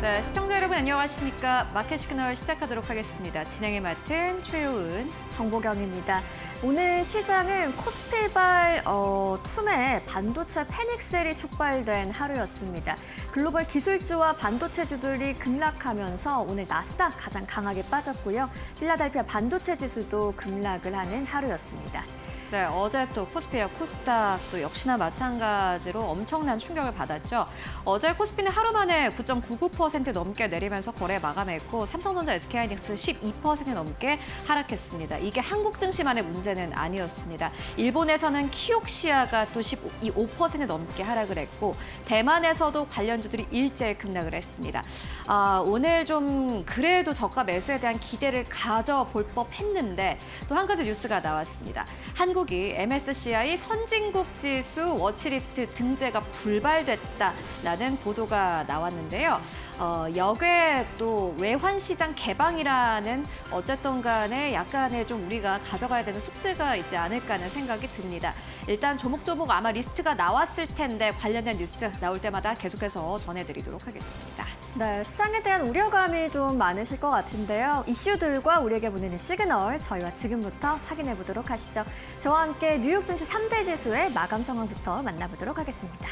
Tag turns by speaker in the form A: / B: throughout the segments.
A: 네, 시청자 여러분 안녕하십니까? 마켓 시그널 시작하도록 하겠습니다. 진행을 맡은 최효은,
B: 정보경입니다. 오늘 시장은 코스피발 툼의 반도체 패닉셀이 촉발된 하루였습니다. 글로벌 기술주와 반도체주들이 급락하면서 오늘 나스닥 가장 강하게 빠졌고요. 필라델피아 반도체 지수도 급락을 하는 하루였습니다.
A: 네, 어제 또 코스피와 코스닥도 역시나 마찬가지로 엄청난 충격을 받았죠. 어제 코스피는 하루 만에 9.99% 넘게 내리면서 거래 마감했고 삼성전자, SK하이닉스 12% 넘게 하락했습니다. 이게 한국 증시만의 문제는 아니었습니다. 일본에서는 키옥시아가 또 15% 넘게 하락을 했고 대만에서도 관련주들이 일제히 급락을 했습니다. 오늘 좀 그래도 저가 매수에 대한 기대를 가져볼 법했는데 또 한 가지 뉴스가 나왔습니다. 한국이 MSCI 선진국 지수 워치리스트 등재가 불발됐다라는 보도가 나왔는데요. 여기에 또 외환시장 개방이라는 어쨌든 간에 약간의 좀 우리가 가져가야 되는 숙제가 있지 않을까 하는 생각이 듭니다. 일단 조목조목 아마 리스트가 나왔을 텐데 관련된 뉴스 나올 때마다 계속해서 전해드리도록 하겠습니다.
B: 네, 시장에 대한 우려감이 좀 많으실 것 같은데요. 이슈들과 우리에게 보내는 시그널 저희와 지금부터 확인해 보도록 하시죠. 저와 함께 뉴욕 증시 3대 지수의 마감 상황부터 만나보도록 하겠습니다.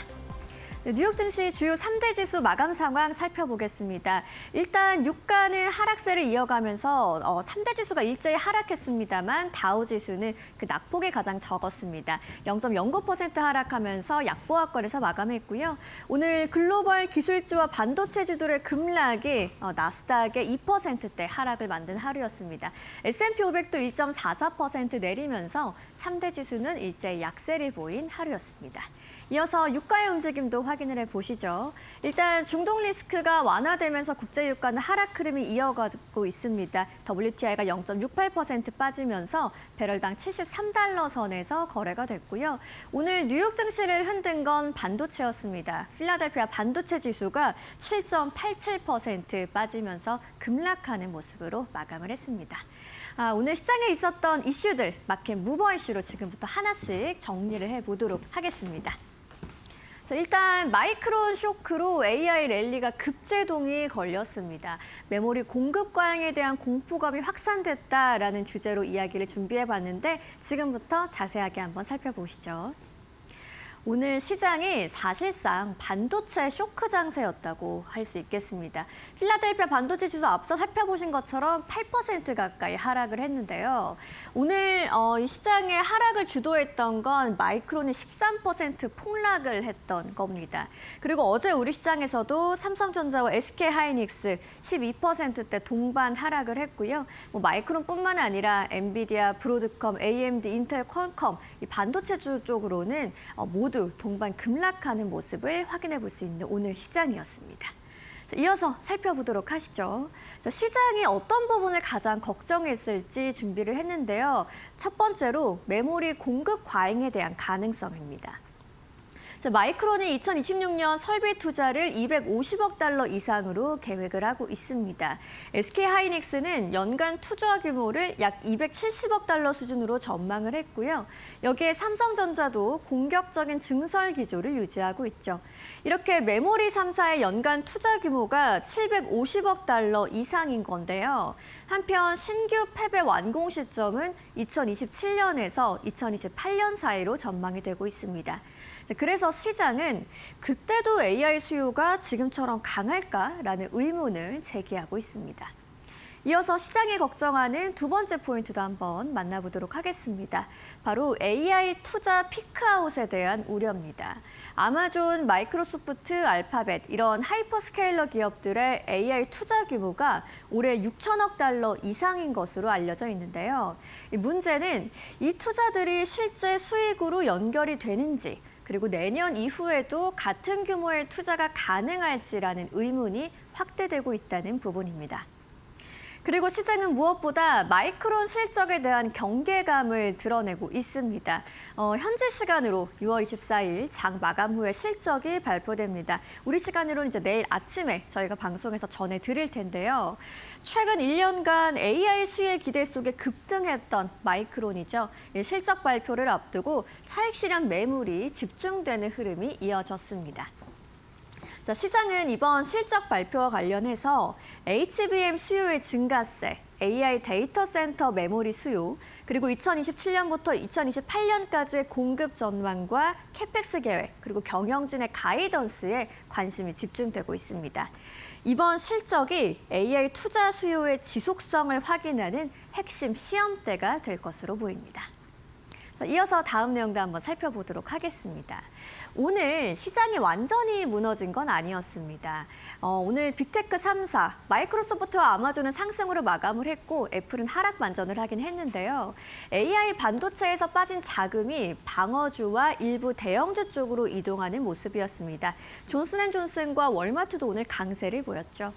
B: 네, 뉴욕 증시 주요 3대 지수 마감 상황 살펴보겠습니다. 일단 유가는 하락세를 이어가면서 3대 지수가 일제히 하락했습니다만 다우 지수는 그 낙폭이 가장 적었습니다. 0.09% 하락하면서 약보합권에서 마감했고요. 오늘 글로벌 기술주와 반도체주들의 급락이 나스닥의 2%대 하락을 만든 하루였습니다. S&P 500도 1.44% 내리면서 3대 지수는 일제히 약세를 보인 하루였습니다. 이어서 유가의 움직임도 확인을 해보시죠. 일단 중동 리스크가 완화되면서 국제 유가는 하락 흐름이 이어가고 있습니다. WTI가 0.68% 빠지면서 배럴당 73달러 선에서 거래가 됐고요. 오늘 뉴욕 증시를 흔든 건 반도체였습니다. 필라델피아 반도체 지수가 7.87% 빠지면서 급락하는 모습으로 마감을 했습니다. 오늘 시장에 있었던 이슈들, 마켓 무버 이슈로 지금부터 하나씩 정리를 해보도록 하겠습니다. 자, 일단 마이크론 쇼크로 AI 랠리가 급제동이 걸렸습니다. 메모리 공급 과잉에 대한 공포감이 확산됐다라는 주제로 이야기를 준비해봤는데 지금부터 자세하게 한번 살펴보시죠. 오늘 시장이 사실상 반도체 쇼크 장세였다고 할 수 있겠습니다. 필라델피아 반도체 지수 앞서 살펴보신 것처럼 8% 가까이 하락을 했는데요. 오늘 이 시장의 하락을 주도했던 건 마이크론이 13% 폭락을 했던 겁니다. 그리고 어제 우리 시장에서도 삼성전자와 SK하이닉스 12%대 동반 하락을 했고요. 마이크론뿐만 아니라 엔비디아, 브로드컴, AMD, 인텔, 퀄컴 이 반도체주 쪽으로는 모두 동반 급락하는 모습을 확인해 볼 수 있는 오늘 시장이었습니다. 이어서 살펴보도록 하시죠. 시장이 어떤 부분을 가장 걱정했을지 준비를 했는데요. 첫 번째로 메모리 공급 과잉에 대한 가능성입니다. 마이크론이 2026년 설비 투자를 250억 달러 이상으로 계획을 하고 있습니다. SK하이닉스는 연간 투자 규모를 약 270억 달러 수준으로 전망을 했고요. 여기에 삼성전자도 공격적인 증설 기조를 유지하고 있죠. 이렇게 메모리 3사의 연간 투자 규모가 750억 달러 이상인 건데요. 한편 신규 팹의 완공 시점은 2027년에서 2028년 사이로 전망이 되고 있습니다. 그래서 시장은 그때도 AI 수요가 지금처럼 강할까라는 의문을 제기하고 있습니다. 이어서 시장이 걱정하는 두 번째 포인트도 한번 만나보도록 하겠습니다. 바로 AI 투자 피크아웃에 대한 우려입니다. 아마존, 마이크로소프트, 알파벳 이런 하이퍼스케일러 기업들의 AI 투자 규모가 올해 6천억 달러 이상인 것으로 알려져 있는데요. 문제는 이 투자들이 실제 수익으로 연결이 되는지 그리고 내년 이후에도 같은 규모의 투자가 가능할지라는 의문이 확대되고 있다는 부분입니다. 그리고 시장은 무엇보다 마이크론 실적에 대한 경계감을 드러내고 있습니다. 현지 시간으로 6월 24일 장 마감 후에 실적이 발표됩니다. 우리 시간으로는 이제 내일 아침에 저희가 방송에서 전해드릴 텐데요. 최근 1년간 AI 수혜 기대 속에 급등했던 마이크론이죠. 실적 발표를 앞두고 차익 실현 매물이 집중되는 흐름이 이어졌습니다. 자, 시장은 이번 실적 발표와 관련해서 HBM 수요의 증가세, AI 데이터 센터 메모리 수요, 그리고 2027년부터 2028년까지의 공급 전망과 캐펙스 계획, 그리고 경영진의 가이던스에 관심이 집중되고 있습니다. 이번 실적이 AI 투자 수요의 지속성을 확인하는 핵심 시험대가 될 것으로 보입니다. 자, 이어서 다음 내용도 한번 살펴보도록 하겠습니다. 오늘 시장이 완전히 무너진 건 아니었습니다. 오늘 빅테크 3사, 마이크로소프트와 아마존은 상승으로 마감을 했고 애플은 하락 반전을 하긴 했는데요. AI 반도체에서 빠진 자금이 방어주와 일부 대형주 쪽으로 이동하는 모습이었습니다. 존슨앤존슨과 월마트도 오늘 강세를 보였죠.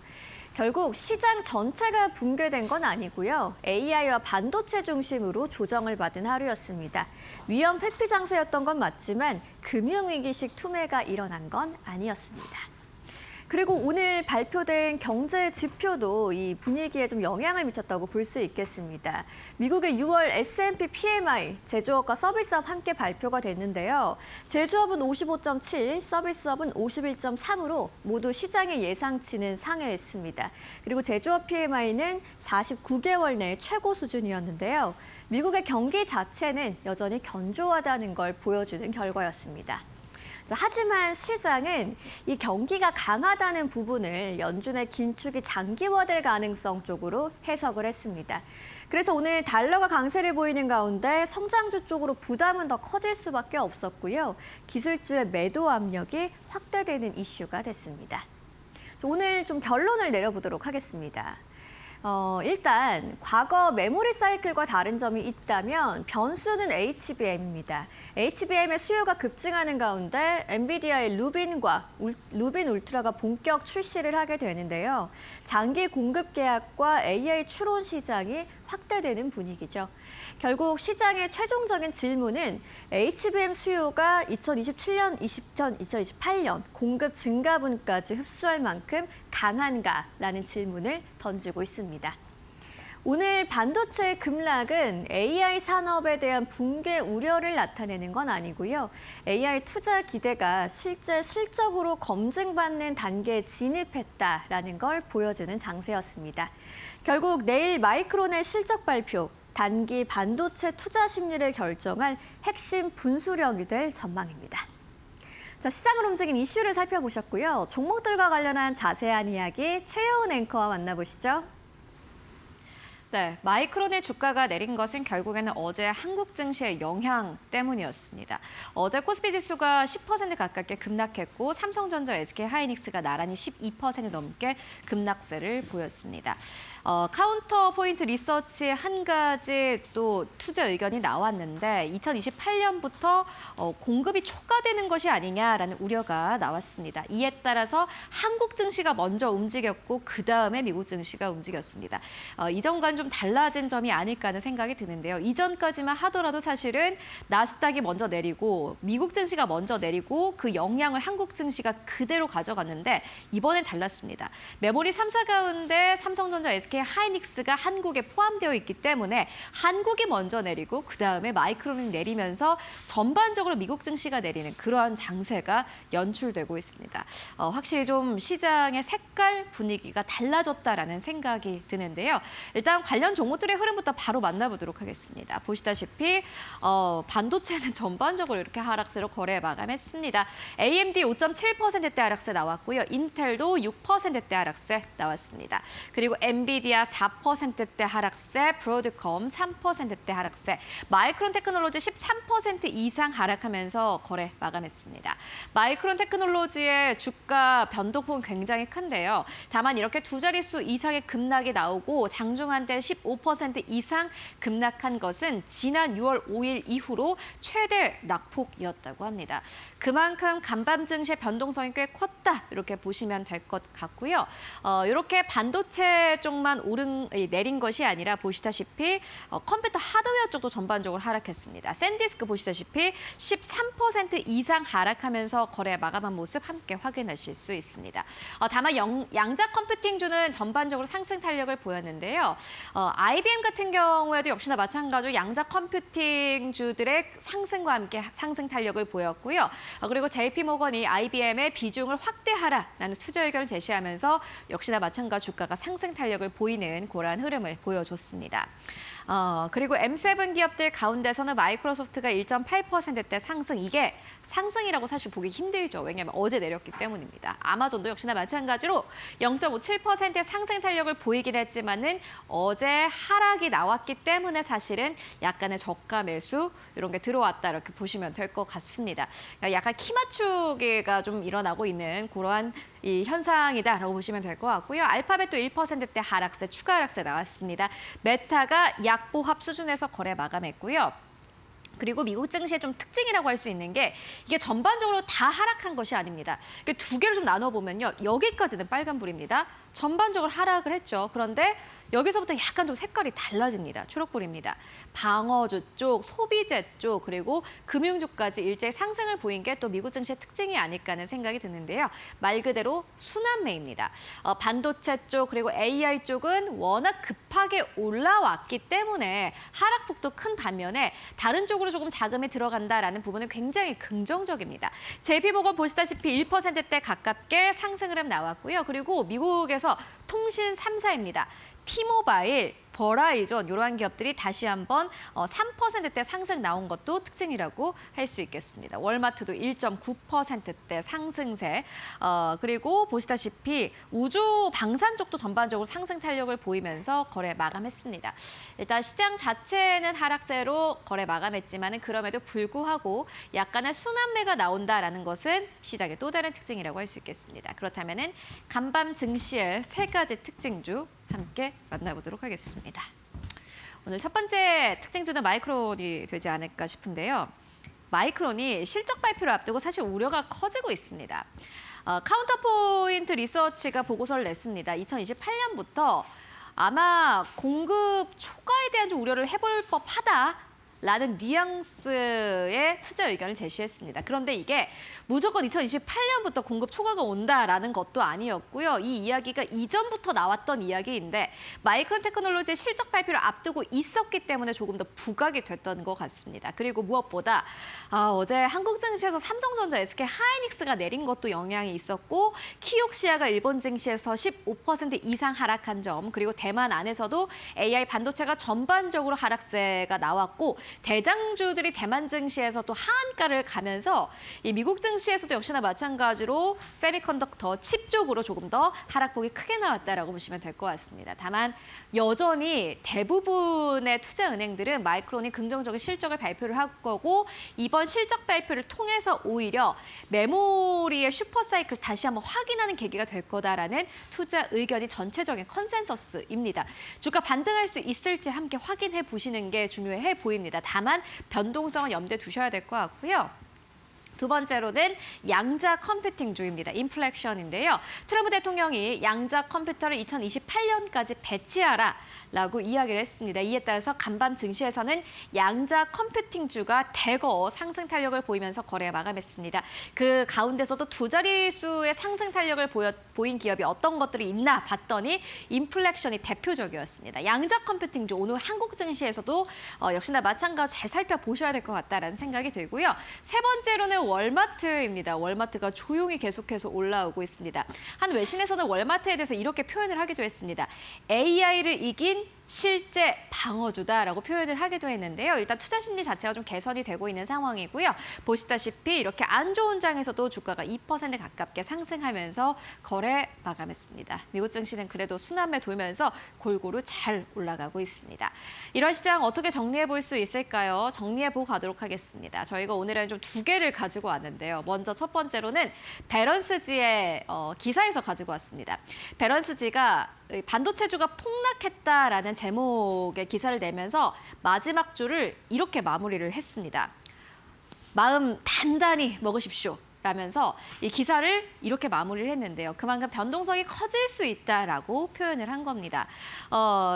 B: 결국 시장 전체가 붕괴된 건 아니고요. AI와 반도체 중심으로 조정을 받은 하루였습니다. 위험 회피 장세였던 건 맞지만 금융위기식 투매가 일어난 건 아니었습니다. 그리고 오늘 발표된 경제 지표도 이 분위기에 좀 영향을 미쳤다고 볼 수 있겠습니다. 미국의 6월 S&P PMI, 제조업과 서비스업 함께 발표가 됐는데요. 제조업은 55.7, 서비스업은 51.3으로 모두 시장의 예상치는 상회했습니다. 그리고 제조업 PMI는 49개월 내 최고 수준이었는데요. 미국의 경기 자체는 여전히 견조하다는 걸 보여주는 결과였습니다. 하지만 시장은 이 경기가 강하다는 부분을 연준의 긴축이 장기화될 가능성 쪽으로 해석을 했습니다. 그래서 오늘 달러가 강세를 보이는 가운데 성장주 쪽으로 부담은 더 커질 수밖에 없었고요. 기술주의 매도 압력이 확대되는 이슈가 됐습니다. 오늘 좀 결론을 내려보도록 하겠습니다. 일단 과거 메모리 사이클과 다른 점이 있다면 변수는 HBM입니다. HBM의 수요가 급증하는 가운데 엔비디아의 루빈 울트라가 본격 출시를 하게 되는데요. 장기 공급 계약과 AI 추론 시장이 확대되는 분위기죠. 결국 시장의 최종적인 질문은 HBM 수요가 2027년, 2028년 공급 증가분까지 흡수할 만큼 강한가라는 질문을 던지고 있습니다. 오늘 반도체 급락은 AI 산업에 대한 붕괴 우려를 나타내는 건 아니고요. AI 투자 기대가 실제 실적으로 검증받는 단계에 진입했다라는 걸 보여주는 장세였습니다. 결국 내일 마이크론의 실적 발표, 단기 반도체 투자 심리를 결정할 핵심 분수령이 될 전망입니다. 자, 시장을 움직인 이슈를 살펴보셨고요. 종목들과 관련한 자세한 이야기 최효은 앵커와 만나보시죠.
A: 네, 마이크론의 주가가 내린 것은 결국에는 어제 한국 증시의 영향 때문이었습니다. 어제 코스피 지수가 10% 가깝게 급락했고 삼성전자, SK하이닉스가 나란히 12% 넘게 급락세를 보였습니다. 카운터 포인트 리서치 한 가지 또 투자 의견이 나왔는데 2028년부터 공급이 초과되는 것이 아니냐라는 우려가 나왔습니다. 이에 따라서 한국 증시가 먼저 움직였고 그다음에 미국 증시가 움직였습니다. 이전과는 좀 달라진 점이 아닐까 하는 생각이 드는데요. 이전까지만 하더라도 사실은 나스닥이 먼저 내리고 미국 증시가 먼저 내리고 그 영향을 한국 증시가 그대로 가져갔는데 이번엔 달랐습니다. 메모리 3사 가운데 삼성전자, SK하이닉스가 한국에 포함되어 있기 때문에 한국이 먼저 내리고 그다음에 마이크론이 내리면서 전반적으로 미국 증시가 내리는 그러한 장세가 연출되고 있습니다. 확실히 좀 시장의 색깔 분위기가 달라졌다라는 생각이 드는데요. 일단 관련 종목들의 흐름부터 바로 만나보도록 하겠습니다. 보시다시피 반도체는 전반적으로 이렇게 하락세로 거래 마감했습니다. AMD 5.7%대 하락세 나왔고요. 인텔도 6%대 하락세 나왔습니다. 그리고 엔비디아 4%대 하락세, 브로드컴 3%대 하락세, 마이크론 테크놀로지 13% 이상 하락하면서 거래 마감했습니다. 마이크론 테크놀로지의 주가 변동폭은 굉장히 큰데요. 다만 이렇게 두 자릿수 이상의 급락이 나오고 장중한때 15% 이상 급락한 것은 지난 6월 5일 이후로 최대 낙폭이었다고 합니다. 그만큼 간밤 증시의 변동성이 꽤 컸다 이렇게 보시면 될 것 같고요. 이렇게 반도체 쪽만 내린 것이 아니라 보시다시피 컴퓨터 하드웨어 쪽도 전반적으로 하락했습니다. 샌디스크 보시다시피 13% 이상 하락하면서 거래 마감한 모습 함께 확인하실 수 있습니다. 다만 양자 컴퓨팅주는 전반적으로 상승 탄력을 보였는데요. IBM 같은 경우에도 역시나 마찬가지로 양자 컴퓨팅주들의 상승과 함께 상승 탄력을 보였고요. 그리고 JP모건이 IBM의 비중을 확대하라라는 투자 의견을 제시하면서 역시나 마찬가지 주가가 상승 탄력을 보이는 그러한 흐름을 보여줬습니다. 그리고 M7 기업들 가운데서는 마이크로소프트가 1.8%대 상승, 이게 상승이라고 사실 보기 힘들죠. 왜냐하면 어제 내렸기 때문입니다. 아마존도 역시나 마찬가지로 0.57%의 상승 탄력을 보이긴 했지만은 어제 하락이 나왔기 때문에 사실은 약간의 저가 매수 이런 게 들어왔다 이렇게 보시면 될 것 같습니다. 그러니까 약간 키 맞추기가 좀 일어나고 있는 그러한 이 현상이다라고 보시면 될 것 같고요. 알파벳도 1%대 하락세, 추가 하락세 나왔습니다. 메타가 약보합 수준에서 거래 마감했고요. 그리고 미국 증시의 좀 특징이라고 할 수 있는 게 이게 전반적으로 다 하락한 것이 아닙니다. 두 개를 좀 나눠보면요. 여기까지는 빨간불입니다. 전반적으로 하락을 했죠. 그런데 여기서부터 약간 좀 색깔이 달라집니다. 초록불입니다. 방어주 쪽, 소비재 쪽, 그리고 금융주까지 일제히 상승을 보인 게 또 미국 증시의 특징이 아닐까 하는 생각이 드는데요. 말 그대로 순환매입니다. 반도체 쪽 그리고 AI 쪽은 워낙 급하게 올라왔기 때문에 하락폭도 큰 반면에 다른 쪽으로 조금 자금이 들어간다라는 부분은 굉장히 긍정적입니다. JP모건 보시다시피 1%대 가깝게 상승 흐름 나왔고요. 그리고 미국에서 통신 3사입니다. T모바일, 버라이전 이러한 기업들이 다시 한번 3%대 상승 나온 것도 특징이라고 할 수 있겠습니다. 월마트도 1.9%대 상승세. 그리고 보시다시피 우주 방산 쪽도 전반적으로 상승 탄력을 보이면서 거래 마감했습니다. 일단 시장 자체는 하락세로 거래 마감했지만 그럼에도 불구하고 약간의 순환매가 나온다라는 것은 시장의 또 다른 특징이라고 할 수 있겠습니다. 그렇다면은 간밤 증시의 세 가지 특징주 함께 만나보도록 하겠습니다. 오늘 첫 번째 특징주는 마이크론이 되지 않을까 싶은데요. 마이크론이 실적 발표를 앞두고 사실 우려가 커지고 있습니다. 카운터포인트 리서치가 보고서를 냈습니다. 2028년부터 아마 공급 초과에 대한 좀 우려를 해볼 법하다. 라는 뉘앙스의 투자 의견을 제시했습니다. 그런데 이게 무조건 2028년부터 공급 초과가 온다라는 것도 아니었고요. 이 이야기가 이전부터 나왔던 이야기인데 마이크론 테크놀로지의 실적 발표를 앞두고 있었기 때문에 조금 더 부각이 됐던 것 같습니다. 그리고 무엇보다 어제 한국 증시에서 삼성전자, SK 하이닉스가 내린 것도 영향이 있었고 키옥시아가 일본 증시에서 15% 이상 하락한 점, 그리고 대만 안에서도 AI 반도체가 전반적으로 하락세가 나왔고 대장주들이 대만 증시에서 또 하한가를 가면서 이 미국 증시에서도 역시나 마찬가지로 세미컨덕터 칩 쪽으로 조금 더 하락폭이 크게 나왔다라고 보시면 될 것 같습니다. 다만 여전히 대부분의 투자 은행들은 마이크론이 긍정적인 실적을 발표를 할 거고 이번 실적 발표를 통해서 오히려 메모리의 슈퍼사이클 다시 한번 확인하는 계기가 될 거다라는 투자 의견이 전체적인 컨센서스입니다. 주가 반등할 수 있을지 함께 확인해 보시는 게 중요해 보입니다. 다만 변동성은 염두에 두셔야 될 것 같고요. 두 번째로는 양자 컴퓨팅주입니다. 인플렉션인데요. 트럼프 대통령이 양자 컴퓨터를 2028년까지 배치하라라고 이야기를 했습니다. 이에 따라서 간밤 증시에서는 양자 컴퓨팅주가 대거 상승 탄력을 보이면서 거래 마감했습니다. 그 가운데서도 두 자릿수의 상승 탄력을 보인 기업이 어떤 것들이 있나 봤더니 인플렉션이 대표적이었습니다. 양자 컴퓨팅주 오늘 한국 증시에서도 역시나 마찬가지로 잘 살펴보셔야 될 것 같다라는 생각이 들고요. 세 번째로는 월마트입니다. 월마트가 조용히 계속해서 올라오고 있습니다. 한 외신에서는 월마트에 대해서 이렇게 표현을 하기도 했습니다. AI를 이긴 실제 방어주다라고 표현을 하기도 했는데요. 일단 투자 심리 자체가 좀 개선이 되고 있는 상황이고요. 보시다시피 이렇게 안 좋은 장에서도 주가가 2% 가깝게 상승하면서 거래 마감했습니다. 미국 증시는 그래도 순환매 돌면서 골고루 잘 올라가고 있습니다. 이런 시장 어떻게 정리해 볼 수 있을까요? 정리해 보고 가도록 하겠습니다. 저희가 오늘은 좀 두 개를 가지고 왔는데요. 먼저 첫 번째로는 배런스지의 기사에서 가지고 왔습니다. 배런스지가 반도체주가 폭락했다라는 제목의 기사를 내면서 마지막 줄을 이렇게 마무리를 했습니다. 마음 단단히 먹으십시오. 라면서 이 기사를 이렇게 마무리를 했는데요. 그만큼 변동성이 커질 수 있다라고 표현을 한 겁니다.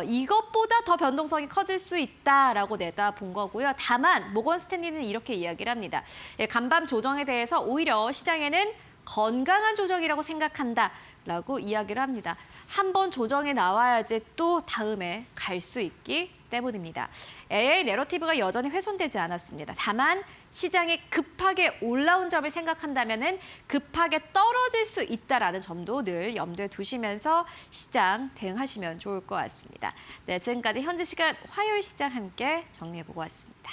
A: 이것보다 더 변동성이 커질 수 있다라고 내다본 거고요. 다만 모건 스탠리는 이렇게 이야기를 합니다. 간밤 조정에 대해서 오히려 시장에는 건강한 조정이라고 생각한다. 라고 이야기를 합니다. 한 번 조정이 나와야지 또 다음에 갈 수 있기 때문입니다. AA 내러티브가 여전히 훼손되지 않았습니다. 다만 시장이 급하게 올라온 점을 생각한다면 급하게 떨어질 수 있다는 점도 늘 염두에 두시면서 시장 대응하시면 좋을 것 같습니다. 네, 지금까지 현지 시간 화요일 시장 함께 정리해보고 왔습니다.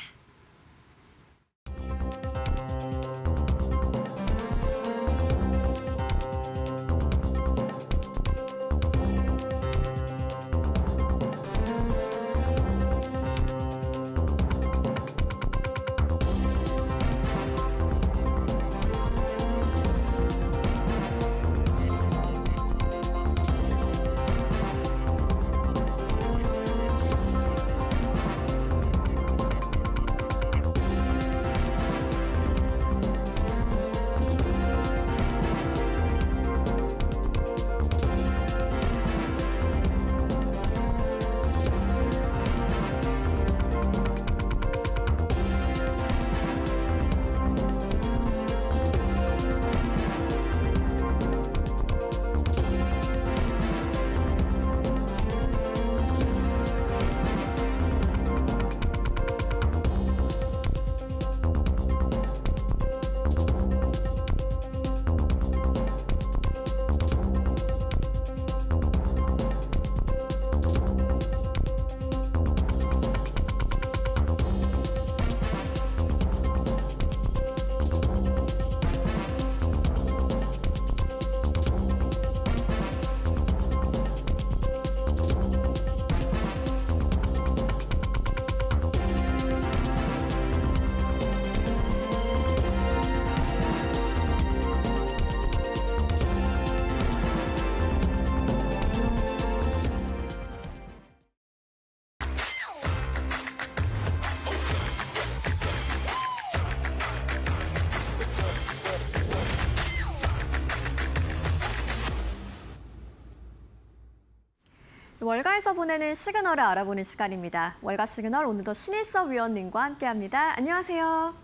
B: 월가에서 보내는 시그널을 알아보는 시간입니다. 월가 시그널 오늘도 신일섭 위원님과 함께합니다. 안녕하세요.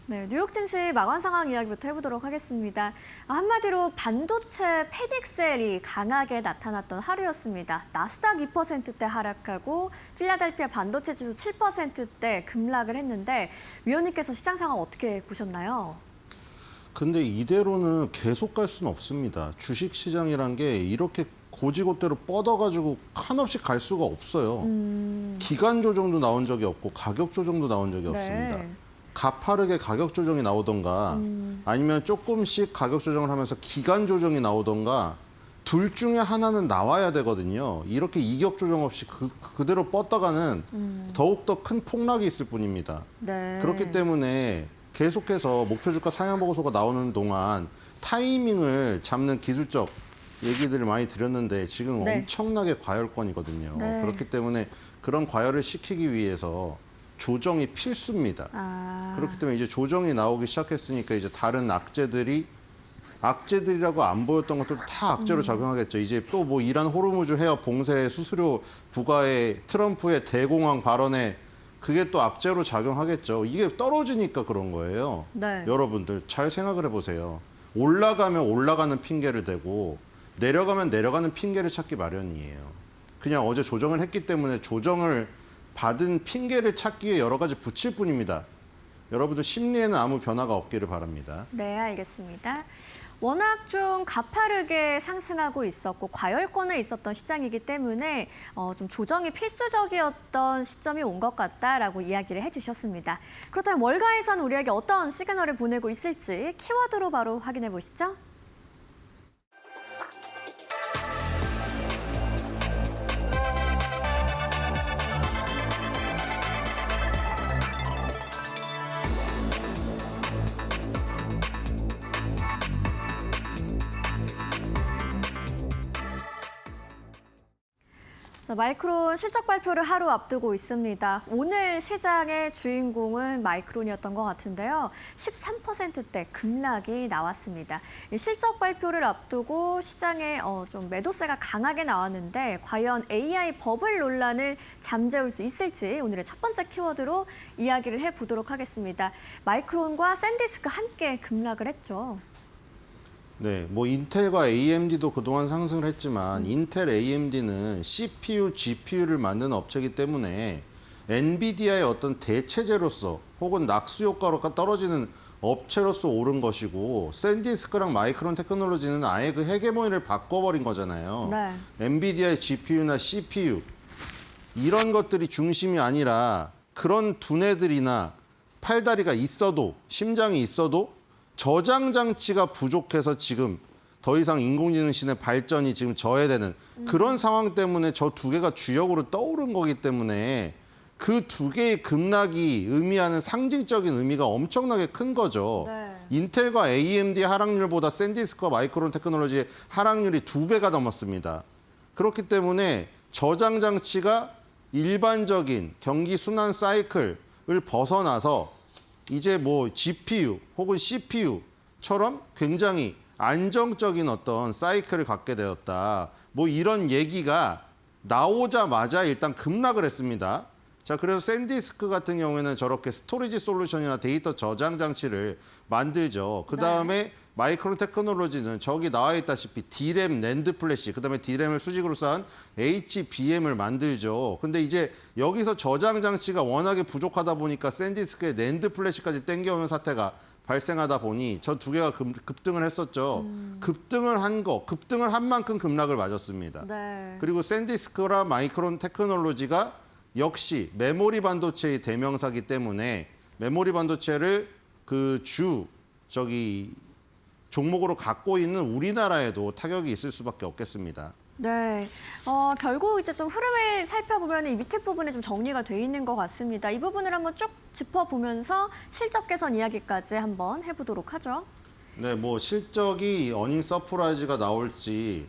B: 네, 뉴욕 증시 마감 상황 이야기부터 해보도록 하겠습니다. 한마디로 반도체 패닉셀이 강하게 나타났던 하루였습니다. 나스닥 2%대 하락하고 필라델피아 반도체 지수 7%대 급락을 했는데 위원님께서 시장 상황 어떻게 보셨나요?
C: 근데 이대로는 계속 갈 수는 없습니다. 주식 시장이란 게 이렇게 고지고대로 뻗어가지고 한없이 갈 수가 없어요. 기간 조정도 나온 적이 없고 가격 조정도 나온 적이 없습니다. 가파르게 가격 조정이 나오던가 아니면 조금씩 가격 조정을 하면서 기간 조정이 나오던가 둘 중에 하나는 나와야 되거든요. 이렇게 이격 조정 없이 그대로 뻗다가는 더욱더 큰 폭락이 있을 뿐입니다.
B: 네.
C: 그렇기 때문에 계속해서 목표 주가 상향 보고서가 나오는 동안 타이밍을 잡는 기술적 얘기들을 많이 드렸는데 지금
B: 네.
C: 엄청나게 과열권이거든요.
B: 네.
C: 그렇기 때문에 그런 과열을 시키기 위해서 조정이 필수입니다. 그렇기 때문에 이제 조정이 나오기 시작했으니까 이제 다른 악재들이라고 안 보였던 것들 다 악재로 작용하겠죠. 이제 또 뭐 이란 호르무즈 해협 봉쇄 수수료 부과에 트럼프의 대공황 발언에 그게 또 악재로 작용하겠죠. 이게 떨어지니까 그런 거예요.
B: 네.
C: 여러분들 잘 생각을 해보세요. 올라가면 올라가는 핑계를 대고 내려가면 내려가는 핑계를 찾기 마련이에요. 그냥 어제 조정을 했기 때문에 조정을 받은 핑계를 찾기 위해 여러 가지 붙일 뿐입니다. 여러분들 심리에는 아무 변화가 없기를 바랍니다.
B: 네, 알겠습니다. 워낙 좀 가파르게 상승하고 있었고 과열권에 있었던 시장이기 때문에 좀 조정이 필수적이었던 시점이 온 것 같다라고 이야기를 해주셨습니다. 그렇다면 월가에선 우리에게 어떤 시그널을 보내고 있을지 키워드로 바로 확인해 보시죠. 마이크론 실적 발표를 하루 앞두고 있습니다. 오늘 시장의 주인공은 마이크론이었던 것 같은데요. 13%대 급락이 나왔습니다. 실적 발표를 앞두고 시장에 좀 매도세가 강하게 나왔는데 과연 AI 버블 논란을 잠재울 수 있을지 오늘의 첫 번째 키워드로 이야기를 해보도록 하겠습니다. 마이크론과 샌디스크 함께 급락을 했죠.
C: 네, 뭐 인텔과 AMD도 그동안 상승을 했지만 인텔, AMD는 CPU, GPU를 만드는 업체이기 때문에 엔비디아의 어떤 대체제로서 혹은 낙수 효과가 떨어지는 업체로서 오른 것이고 샌디스크랑 마이크론 테크놀로지는 아예 그 헤게모니를 바꿔버린 거잖아요.
B: 네.
C: 엔비디아의 GPU나 CPU 이런 것들이 중심이 아니라 그런 두뇌들이나 팔다리가 있어도 심장이 있어도 저장 장치가 부족해서 지금 더 이상 인공지능 신의 발전이 지금 저해되는 그런 상황 때문에 저 두 개가 주역으로 떠오른 거기 때문에 그 두 개의 급락이 의미하는 상징적인 의미가 엄청나게 큰 거죠.
B: 네.
C: 인텔과 AMD의 하락률보다 샌디스크와 마이크론 테크놀로지의 하락률이 2배가 넘었습니다. 그렇기 때문에 저장 장치가 일반적인 경기 순환 사이클을 벗어나서 이제 뭐 GPU 혹은 CPU처럼 굉장히 안정적인 어떤 사이클을 갖게 되었다. 뭐 이런 얘기가 나오자마자 일단 급락을 했습니다. 자, 그래서 샌디스크 같은 경우에는 저렇게 스토리지 솔루션이나 데이터 저장 장치를 만들죠. 그 다음에 마이크론 테크놀로지는 저기 나와 있다시피 D램, 낸드 플래시, 그다음에 D램을 수직으로 쌓은 HBM을 만들죠. 근데 이제 여기서 저장 장치가 워낙에 부족하다 보니까 샌디스크에 낸드 플래시까지 땡겨오는 사태가 발생하다 보니 저 두 개가 급등을 했었죠. 급등을 한 만큼 급락을 맞았습니다.
B: 네.
C: 그리고 샌디스크라 마이크론 테크놀로지가 역시 메모리 반도체의 대명사기 때문에 메모리 반도체를 종목으로 갖고 있는 우리나라에도 타격이 있을 수밖에 없겠습니다.
B: 네, 결국 이제 좀 흐름을 살펴보면 이 밑에 부분에 좀 정리가 돼 있는 것 같습니다. 이 부분을 한번 쭉 짚어보면서 실적 개선 이야기까지 한번 해보도록 하죠.
C: 네, 뭐 실적이 어닝 서프라이즈가 나올지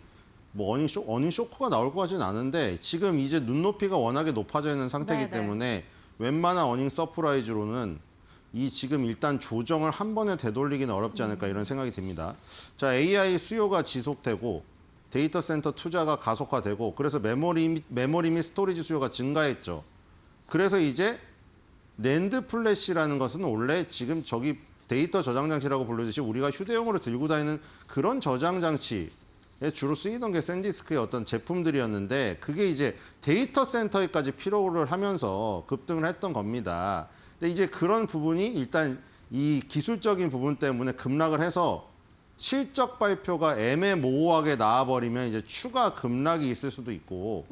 C: 뭐 어닝 쇼크가 나올 것 같지는 않은데 지금 이제 눈높이가 워낙에 높아져 있는 상태이기
B: 네네.
C: 때문에 웬만한 어닝 서프라이즈로는 이 지금 일단 조정을 한 번에 되돌리기는 어렵지 않을까 이런 생각이 듭니다. 자, AI 수요가 지속되고 데이터 센터 투자가 가속화되고 그래서 메모리 및 스토리지 수요가 증가했죠. 그래서 이제 낸드 플래시라는 것은 원래 지금 저기 데이터 저장 장치라고 부르듯이 우리가 휴대용으로 들고 다니는 그런 저장 장치에 주로 쓰이던 게 샌디스크의 어떤 제품들이었는데 그게 이제 데이터 센터에까지 필요를 하면서 급등을 했던 겁니다. 근데 이제 그런 부분이 일단 이 기술적인 부분 때문에 급락을 해서 실적 발표가 애매모호하게 나와버리면 이제 추가 급락이 있을 수도 있고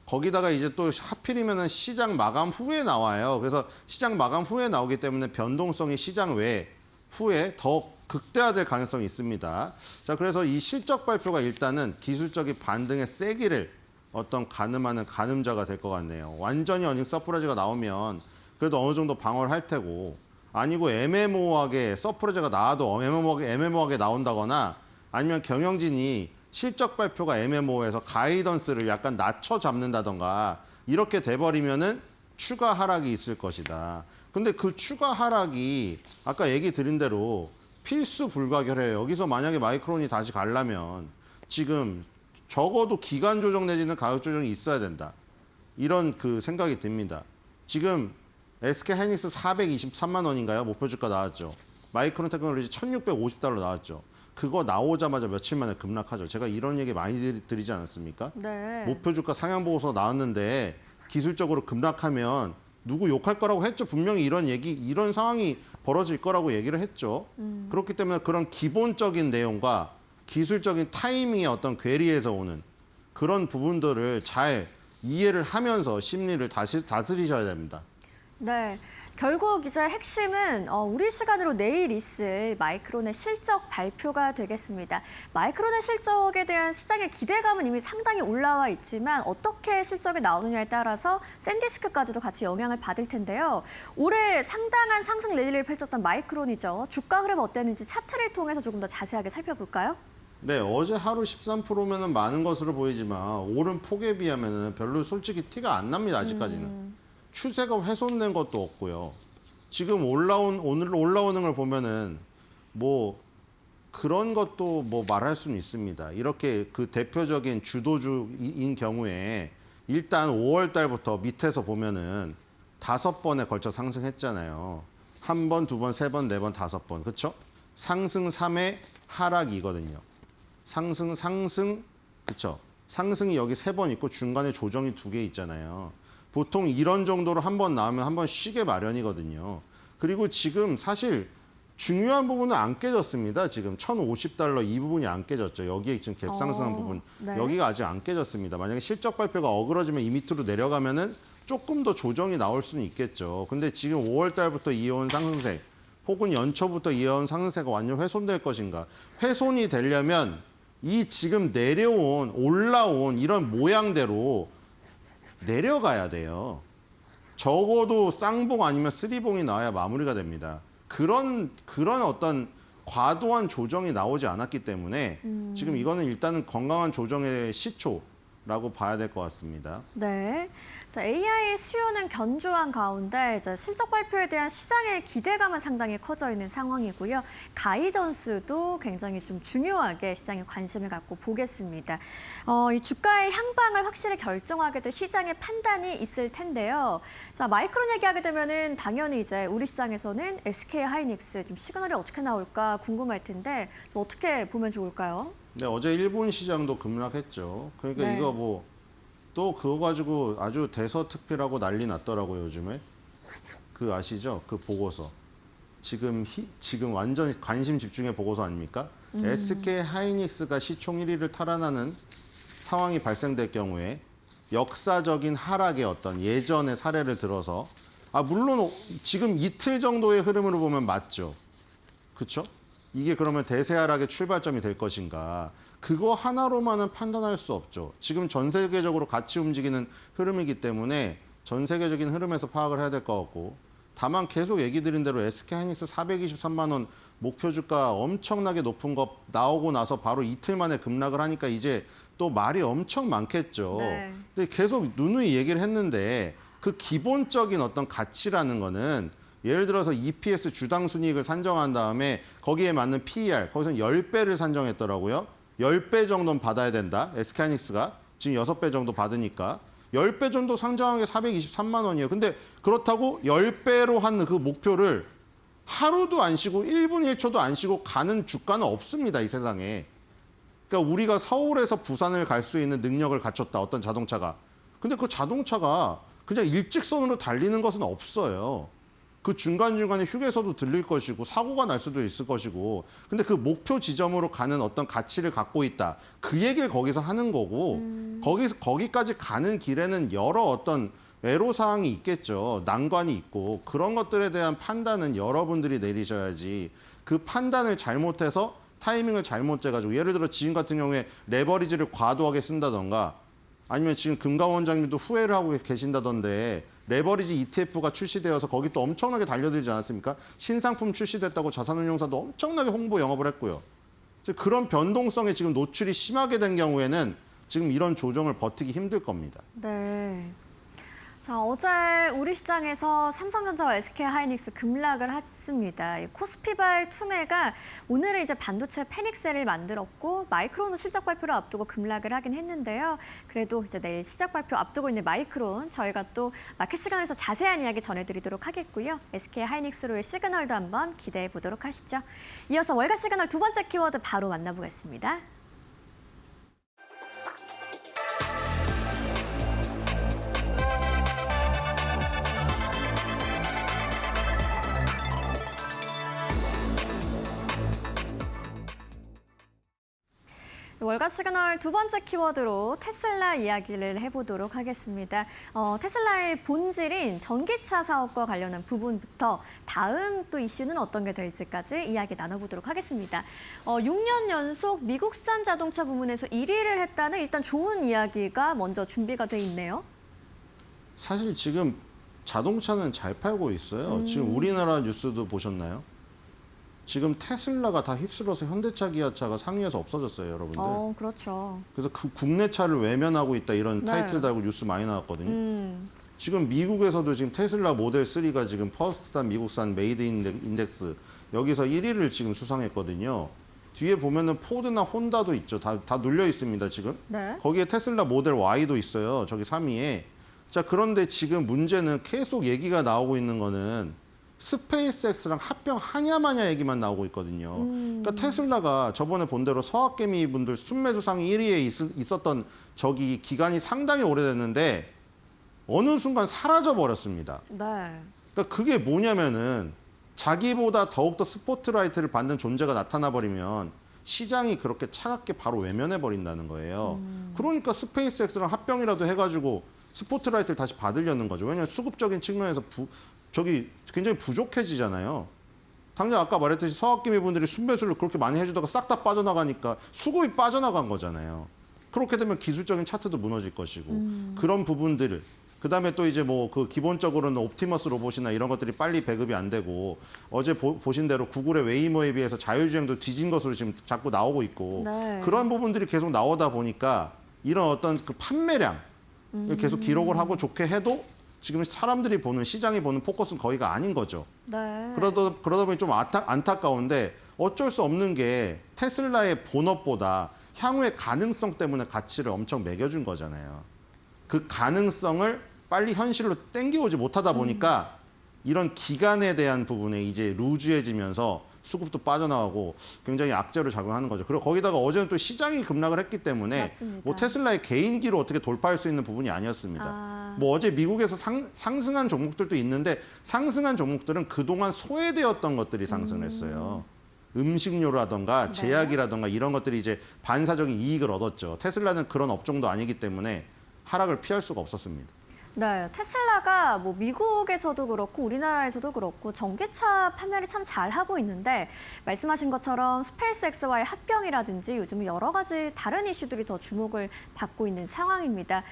C: 거기다가 이제 또 하필이면은 시장 마감 후에 나와요. 그래서 시장 마감 후에 나오기 때문에 변동성이 시장 후에 더 극대화될 가능성이 있습니다. 자, 그래서 이 실적 발표가 일단은 기술적인 반등의 세기를 어떤 가늠하는 가늠자가 될 것 같네요. 완전히 어닝 서프라이즈가 나오면 그래도 어느 정도 방어를 할 테고 아니고 애매모호하게 서프라이즈가 나와도 애매모호하게 나온다거나 아니면 경영진이 실적 발표가 애매모호해서 가이던스를 약간 낮춰 잡는다던가 이렇게 돼버리면은 추가 하락이 있을 것이다. 근데 그 추가 하락이 아까 얘기 드린 대로 필수 불가결해요. 여기서 만약에 마이크론이 다시 가려면 지금 적어도 기간 조정 내지는 가격 조정이 있어야 된다. 이런 그 생각이 듭니다. 지금 SK 하이닉스 423만 원인가요? 목표 주가 나왔죠. 마이크론 테크놀로지 1650달러 나왔죠. 그거 나오자마자 며칠 만에 급락하죠. 제가 이런 얘기 많이 드리지 않았습니까?
B: 네.
C: 목표 주가 상향 보고서 나왔는데 기술적으로 급락하면 누구 욕할 거라고 했죠. 분명히 이런 상황이 벌어질 거라고 얘기를 했죠. 그렇기 때문에 그런 기본적인 내용과 기술적인 타이밍의 어떤 괴리에서 오는 그런 부분들을 잘 이해를 하면서 심리를 다스리셔야 됩니다.
B: 네. 결국 이제 핵심은 우리 시간으로 내일 있을 마이크론의 실적 발표가 되겠습니다. 마이크론의 실적에 대한 시장의 기대감은 이미 상당히 올라와 있지만 어떻게 실적이 나오느냐에 따라서 샌디스크까지도 같이 영향을 받을 텐데요. 올해 상당한 상승 랠리를 펼쳤던 마이크론이죠. 주가 흐름 어땠는지 차트를 통해서 조금 더 자세하게 살펴볼까요?
C: 네, 어제 하루 13%면은 많은 것으로 보이지만 오른 폭에 비하면은 별로 솔직히 티가 안 납니다. 아직까지는. 추세가 훼손된 것도 없고요. 지금 오늘 올라오는 걸 보면은 뭐 그런 것도 뭐 말할 수는 있습니다. 이렇게 그 대표적인 주도주인 경우에 일단 5월 달부터 밑에서 보면은 5번에 걸쳐 상승했잖아요. 1번, 2번, 3번, 4번, 5번. 그렇죠? 상승 3회 하락이거든요. 상승, 상승, 그쵸? 상승이 여기 3번 있고 중간에 조정이 2개 있잖아요. 보통 이런 정도로 한 번 나오면 한 번 쉬게 마련이거든요. 그리고 지금 사실 중요한 부분은 안 깨졌습니다. 지금 $1,050 이 부분이 안 깨졌죠. 여기에 지금 갭상승한 부분.
B: 네.
C: 여기가 아직 안 깨졌습니다. 만약에 실적 발표가 어그러지면 이 밑으로 내려가면은 조금 더 조정이 나올 수는 있겠죠. 근데 지금 5월 달부터 이어온 상승세 혹은 연초부터 이어온 상승세가 완전 훼손될 것인가. 훼손이 되려면 이 지금 내려온 올라온 이런 모양대로 내려가야 돼요. 적어도 쌍봉 아니면 쓰리봉이 나와야 마무리가 됩니다. 그런 어떤 과도한 조정이 나오지 않았기 때문에 지금 이거는 일단은 건강한 조정의 시초라고 봐야 될 것 같습니다.
B: 네. 자, AI 수요는 견조한 가운데 이제 실적 발표에 대한 시장의 기대감은 상당히 커져 있는 상황이고요. 가이던스도 굉장히 좀 중요하게 시장에 관심을 갖고 보겠습니다. 이 주가의 향방을 확실히 결정하게 될 시장의 판단이 있을 텐데요. 자, 마이크론 얘기하게 되면은 당연히 이제 우리 시장에서는 SK 하이닉스 좀 시그널이 어떻게 나올까 궁금할 텐데 어떻게 보면 좋을까요?
C: 네, 어제 일본 시장도 급락했죠. 그러니까
B: 네.
C: 이거 뭐 또 그거 가지고 아주 대서특필하고 난리 났더라고요, 요즘에. 그 아시죠? 그 보고서. 지금 완전 관심 집중의 보고서 아닙니까? SK 하이닉스가 시총 1위를 탈환하는 상황이 발생될 경우에 역사적인 하락의 어떤 예전의 사례를 들어서 물론 지금 이틀 정도의 흐름으로 보면 맞죠. 그렇죠? 이게 그러면 대세 하락의 출발점이 될 것인가. 그거 하나로만은 판단할 수 없죠. 지금 전 세계적으로 같이 움직이는 흐름이기 때문에 전 세계적인 흐름에서 파악을 해야 될 것 같고 다만 계속 얘기 드린 대로 SK하이닉스 423만 원 목표 주가 엄청나게 높은 거 나오고 나서 바로 이틀 만에 급락을 하니까 이제 또 말이 엄청 많겠죠.
B: 네.
C: 근데 계속 누누이 얘기를 했는데 그 기본적인 어떤 가치라는 거는 예를 들어서 EPS 주당 순이익을 산정한 다음에 거기에 맞는 PER, 거기서 10배를 산정했더라고요. 10배 정도는 받아야 된다. SK하이닉스가 지금 6배 정도 받으니까 10배 정도 상정한 게 423만 원이에요. 근데 그렇다고 10배로 한 그 목표를 하루도 안 쉬고 1분 1초도 안 쉬고 가는 주가는 없습니다. 이 세상에. 그러니까 우리가 서울에서 부산을 갈 수 있는 능력을 갖췄다. 어떤 자동차가. 근데 그 자동차가 그냥 일직선으로 달리는 것은 없어요. 그 중간중간에 휴게소도 들릴 것이고 사고가 날 수도 있을 것이고 근데 그 목표 지점으로 가는 어떤 가치를 갖고 있다. 그 얘기를 거기서 하는 거고 거기까지 가는 길에는 여러 어떤 애로사항이 있겠죠. 난관이 있고 그런 것들에 대한 판단은 여러분들이 내리셔야지 그 판단을 잘못해서 타이밍을 잘못 재가지고 예를 들어 지금 같은 경우에 레버리지를 과도하게 쓴다던가 아니면 지금 금강 원장님도 후회를 하고 계신다던데 레버리지 ETF가 출시되어서 거기 또 엄청나게 달려들지 않았습니까? 신상품 출시됐다고 자산운용사도 엄청나게 홍보 영업을 했고요. 그런 변동성에 지금 노출이 심하게 된 경우에는 지금 이런 조정을 버티기 힘들 겁니다.
B: 네. 자, 어제 우리 시장에서 삼성전자와 SK하이닉스 급락을 했습니다. 이 코스피발 투매가 오늘은 이제 반도체 패닉셀을 만들었고 마이크론도 실적 발표를 앞두고 급락을 하긴 했는데요. 그래도 이제 내일 실적 발표 앞두고 있는 마이크론 저희가 또 마켓 시간에서 자세한 이야기 전해드리도록 하겠고요. SK하이닉스로의 시그널도 한번 기대해 보도록 하시죠. 이어서 월가 시그널 두 번째 키워드 바로 만나보겠습니다. 월가 시그널 두 번째 키워드로 테슬라 이야기를 해보도록 하겠습니다. 테슬라의 본질인 전기차 사업과 관련한 부분부터 다음 또 이슈는 어떤 게 될지까지 이야기 나눠보도록 하겠습니다. 6년 연속 미국산 자동차 부문에서 1위를 했다는 일단 좋은 이야기가 먼저 준비가 돼 있네요.
C: 사실 지금 자동차는 잘 팔고 있어요. 지금 우리나라 뉴스도 보셨나요? 지금 테슬라가 다 휩쓸어서 현대차, 기아차가 상위에서 없어졌어요, 여러분들.
B: 그렇죠.
C: 그래서 그 국내차를 외면하고 있다 이런
B: 네.
C: 타이틀 달고 뉴스 많이 나왔거든요. 지금 미국에서도 지금 테슬라 모델 3가 지금 퍼스트단 미국산 메이드 인덱스 여기서 1위를 지금 수상했거든요. 뒤에 보면은 포드나 혼다도 있죠. 다 눌려 있습니다, 지금.
B: 네.
C: 거기에 테슬라 모델 Y도 있어요. 저기 3위에. 자, 그런데 지금 문제는 계속 얘기가 나오고 있는 거는 스페이스X랑 합병하냐 마냐 얘기만 나오고 있거든요. 그러니까 테슬라가 저번에 본 대로 서학개미 분들 순매수 상위 1위에 있었던 저기 기간이 상당히 오래됐는데 어느 순간 사라져 버렸습니다.
B: 네.
C: 그러니까 그게 뭐냐면은 자기보다 더욱더 스포트라이트를 받는 존재가 나타나 버리면 시장이 그렇게 차갑게 바로 외면해 버린다는 거예요. 그러니까 스페이스X랑 합병이라도 해가지고 스포트라이트를 다시 받으려는 거죠. 왜냐하면 수급적인 측면에서 저기 굉장히 부족해지잖아요. 당장 아까 말했듯이 서학개미 분들이 순매수를 그렇게 많이 해주다가 싹 다 빠져나가니까 수급이 빠져나간 거잖아요. 그렇게 되면 기술적인 차트도 무너질 것이고 그런 부분들을 그다음에 또 이제 뭐 그 기본적으로는 옵티머스 로봇이나 이런 것들이 빨리 배급이 안 되고 어제 보신 대로 구글의 웨이모에 비해서 자율주행도 뒤진 것으로 지금 자꾸 나오고 있고
B: 네.
C: 그런 부분들이 계속 나오다 보니까 이런 어떤 그 판매량 계속 기록을 하고 좋게 해도 지금 사람들이 보는 시장이 보는 포커스는 거의가 아닌 거죠.
B: 네.
C: 그러다 보니 좀 안타까운데 어쩔 수 없는 게 테슬라의 본업보다 향후의 가능성 때문에 가치를 엄청 매겨준 거잖아요. 그 가능성을 빨리 현실로 땡겨오지 못하다 보니까 이런 기간에 대한 부분에 이제 루즈해지면서 수급도 빠져나가고 굉장히 악재로 작용하는 거죠. 그리고 거기다가 어제는 또 시장이 급락을 했기 때문에
B: 맞습니다.
C: 뭐 테슬라의 개인기로 어떻게 돌파할 수 있는 부분이 아니었습니다. 뭐 어제 미국에서 상승한 종목들도 있는데 상승한 종목들은 그동안 소외되었던 것들이 상승했어요. 음식료라던가 제약이라던가 이런 것들이 이제 반사적인 이익을 얻었죠. 테슬라는 그런 업종도 아니기 때문에 하락을 피할 수가 없었습니다.
B: 네, 테슬라가 뭐 미국에서도 그렇고 우리나라에서도 그렇고 전기차 판매를 참 잘하고 있는데 말씀하신 것처럼 스페이스X와의 합병이라든지 요즘 여러 가지 다른 이슈들이 더 주목을 받고 있는 상황입니다.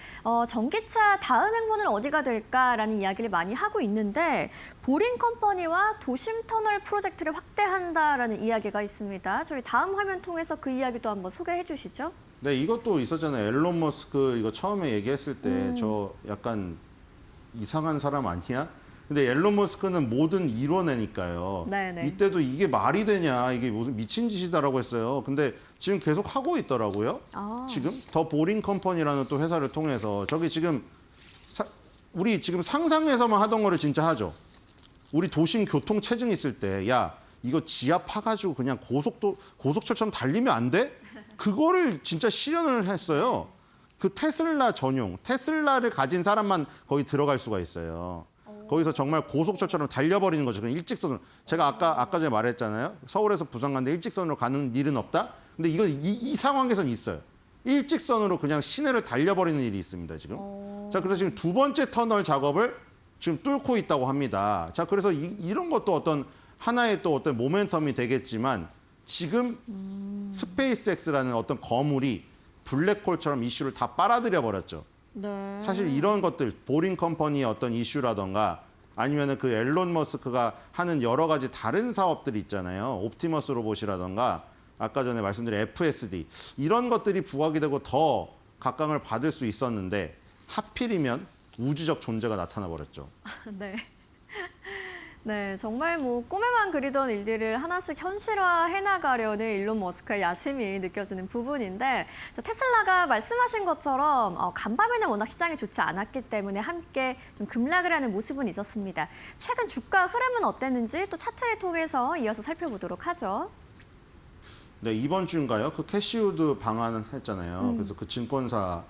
B: 전기차 다음 행보는 어디가 될까라는 이야기를 많이 하고 있는데 보링 컴퍼니와 도심 터널 프로젝트를 확대한다라는 이야기가 있습니다. 저희 다음 화면 통해서 그 이야기도 한번 소개해 주시죠.
C: 네, 이것도 있었잖아요. 앨런 머스크 이거 처음에 얘기했을 때 저 약간 이상한 사람 아니야? 근데 앨런 머스크는 뭐든 이뤄내니까요.
B: 네네.
C: 이때도 이게 말이 되냐, 이게 무슨 미친 짓이다라고 했어요. 근데 지금 계속 하고 있더라고요. 지금 더 보링 컴퍼니라는 또 회사를 통해서 저기 지금 우리 지금 상상해서만 하던 거를 진짜 하죠. 우리 도심 교통 체증 있을 때, 야 이거 지하 파가지고 그냥 고속철처럼 달리면 안 돼? 그거를 진짜 실현을 했어요. 그 테슬라 전용, 테슬라를 가진 사람만 거기 들어갈 수가 있어요. 거기서 정말 고속철처럼 달려버리는 거죠. 그냥 일직선으로. 제가 아까 전에 말했잖아요. 서울에서 부산 가는데 일직선으로 가는 일은 없다. 근데 이건 이 상황에서는 있어요. 일직선으로 그냥 시내를 달려버리는 일이 있습니다. 지금. 자, 그래서 지금 두 번째 터널 작업을 지금 뚫고 있다고 합니다. 자, 그래서 이런 것도 어떤 하나의 또 어떤 모멘텀이 되겠지만 지금 스페이스X라는 어떤 거물이 블랙홀처럼 이슈를 다 빨아들여 버렸죠.
B: 네.
C: 사실 이런 것들 보링 컴퍼니의 어떤 이슈라던가 아니면은 그 앨런 머스크가 하는 여러 가지 다른 사업들이 있잖아요. 옵티머스 로봇이라던가 아까 전에 말씀드린 FSD 이런 것들이 부각이 되고 더 각광을 받을 수 있었는데 하필이면 우주적 존재가 나타나 버렸죠.
B: 네. 네, 정말 뭐 꿈에만 그리던 일들을 하나씩 현실화해 나가려는 일론 머스크의 야심이 느껴지는 부분인데 테슬라가 말씀하신 것처럼 간밤에는 워낙 시장이 좋지 않았기 때문에 함께 좀 급락을 하는 모습은 있었습니다. 최근 주가 흐름은 어땠는지 또 차트를 통해서 이어서 살펴보도록 하죠.
C: 네, 이번 주인가요? 그 캐시우드 방안 했잖아요. 그래서 그 증권사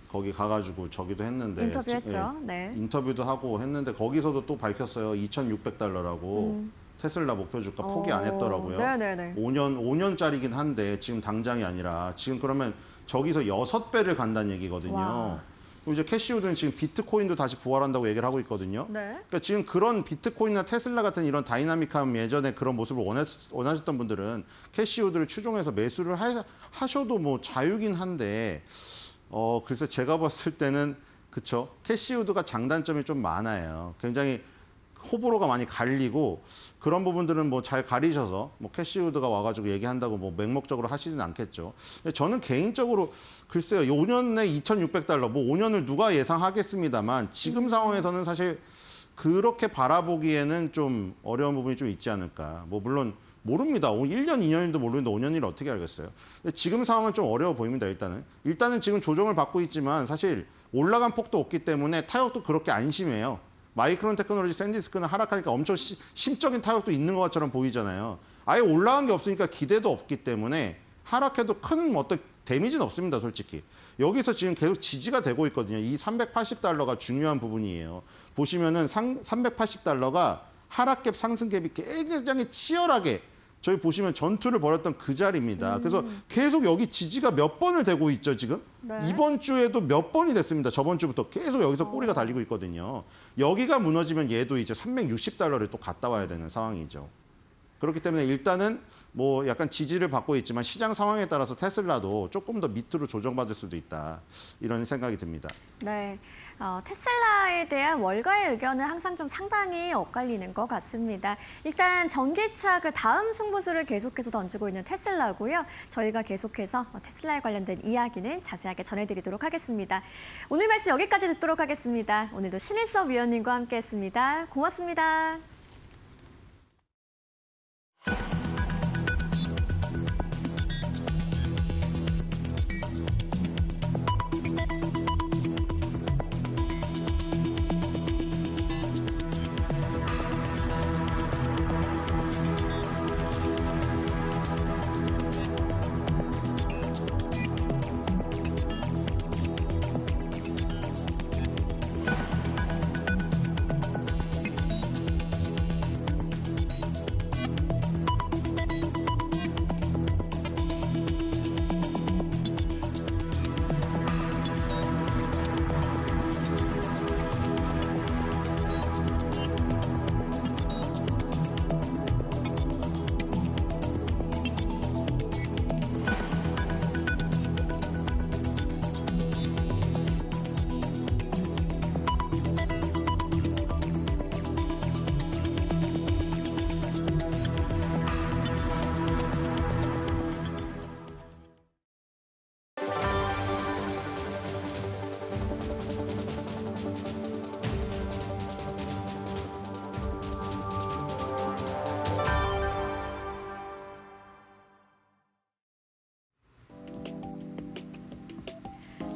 C: 거기 가가지고 저기도 했는데
B: 인터뷰했죠. 네.
C: 인터뷰도 하고 했는데 거기서도 또 밝혔어요. 2,600달러라고 테슬라 목표 주가 포기 안 했더라고요.
B: 네네네.
C: 5년짜리긴 한데 지금 당장이 아니라 지금 그러면 저기서 6배를 간다는 얘기거든요.
B: 와.
C: 그리고 이제 캐시우드는 지금 비트코인도 다시 부활한다고 얘기를 하고 있거든요.
B: 네.
C: 그러니까 지금 그런 비트코인이나 테슬라 같은 이런 다이나믹한 예전에 그런 모습을 원하셨던 분들은 캐시우드를 추종해서 매수를 하셔도 뭐 자유긴 한데 그래서 제가 봤을 때는 그쵸 캐시우드가 장단점이 좀 많아요. 굉장히 호불호가 많이 갈리고 그런 부분들은 뭐 잘 가리셔서 뭐 캐시우드가 와가지고 얘기한다고 뭐 맹목적으로 하시진 않겠죠. 근데 저는 개인적으로 글쎄요 5년에 2,600달러 뭐 5년을 누가 예상하겠습니다만 지금 상황에서는 사실 그렇게 바라보기에는 좀 어려운 부분이 좀 있지 않을까. 뭐 물론 모릅니다. 1년, 2년도 모르는데 5년일을 어떻게 알겠어요. 근데 지금 상황은 좀 어려워 보입니다. 일단은 지금 조정을 받고 있지만 사실 올라간 폭도 없기 때문에 타격도 그렇게 안 심해요. 마이크론 테크놀로지 샌디스크는 하락하니까 엄청 심적인 타격도 있는 것처럼 보이잖아요. 아예 올라간 게 없으니까 기대도 없기 때문에 하락해도 큰 어떤 데미지는 없습니다, 솔직히. 여기서 지금 계속 지지가 되고 있거든요. 이 380달러가 중요한 부분이에요. 보시면은 380달러가 하락갭 상승갭이 굉장히 치열하게 저희 보시면 전투를 벌였던 그 자리입니다. 그래서 계속 여기 지지가 몇 번을 되고 있죠, 지금?
B: 네.
C: 이번 주에도 몇 번이 됐습니다. 저번 주부터 계속 여기서 꼬리가 달리고 있거든요. 여기가 무너지면 얘도 이제 360달러를 또 갔다 와야 되는 상황이죠. 그렇기 때문에 일단은 뭐 약간 지지를 받고 있지만 시장 상황에 따라서 테슬라도 조금 더 밑으로 조정받을 수도 있다. 이런 생각이 듭니다.
B: 네, 테슬라에 대한 월가의 의견은 항상 좀 상당히 엇갈리는 것 같습니다. 일단 전기차 그 다음 승부수를 계속해서 던지고 있는 테슬라고요. 저희가 계속해서 테슬라에 관련된 이야기는 자세하게 전해드리도록 하겠습니다. 오늘 말씀 여기까지 듣도록 하겠습니다. 오늘도 신일섭 위원님과 함께했습니다. 고맙습니다.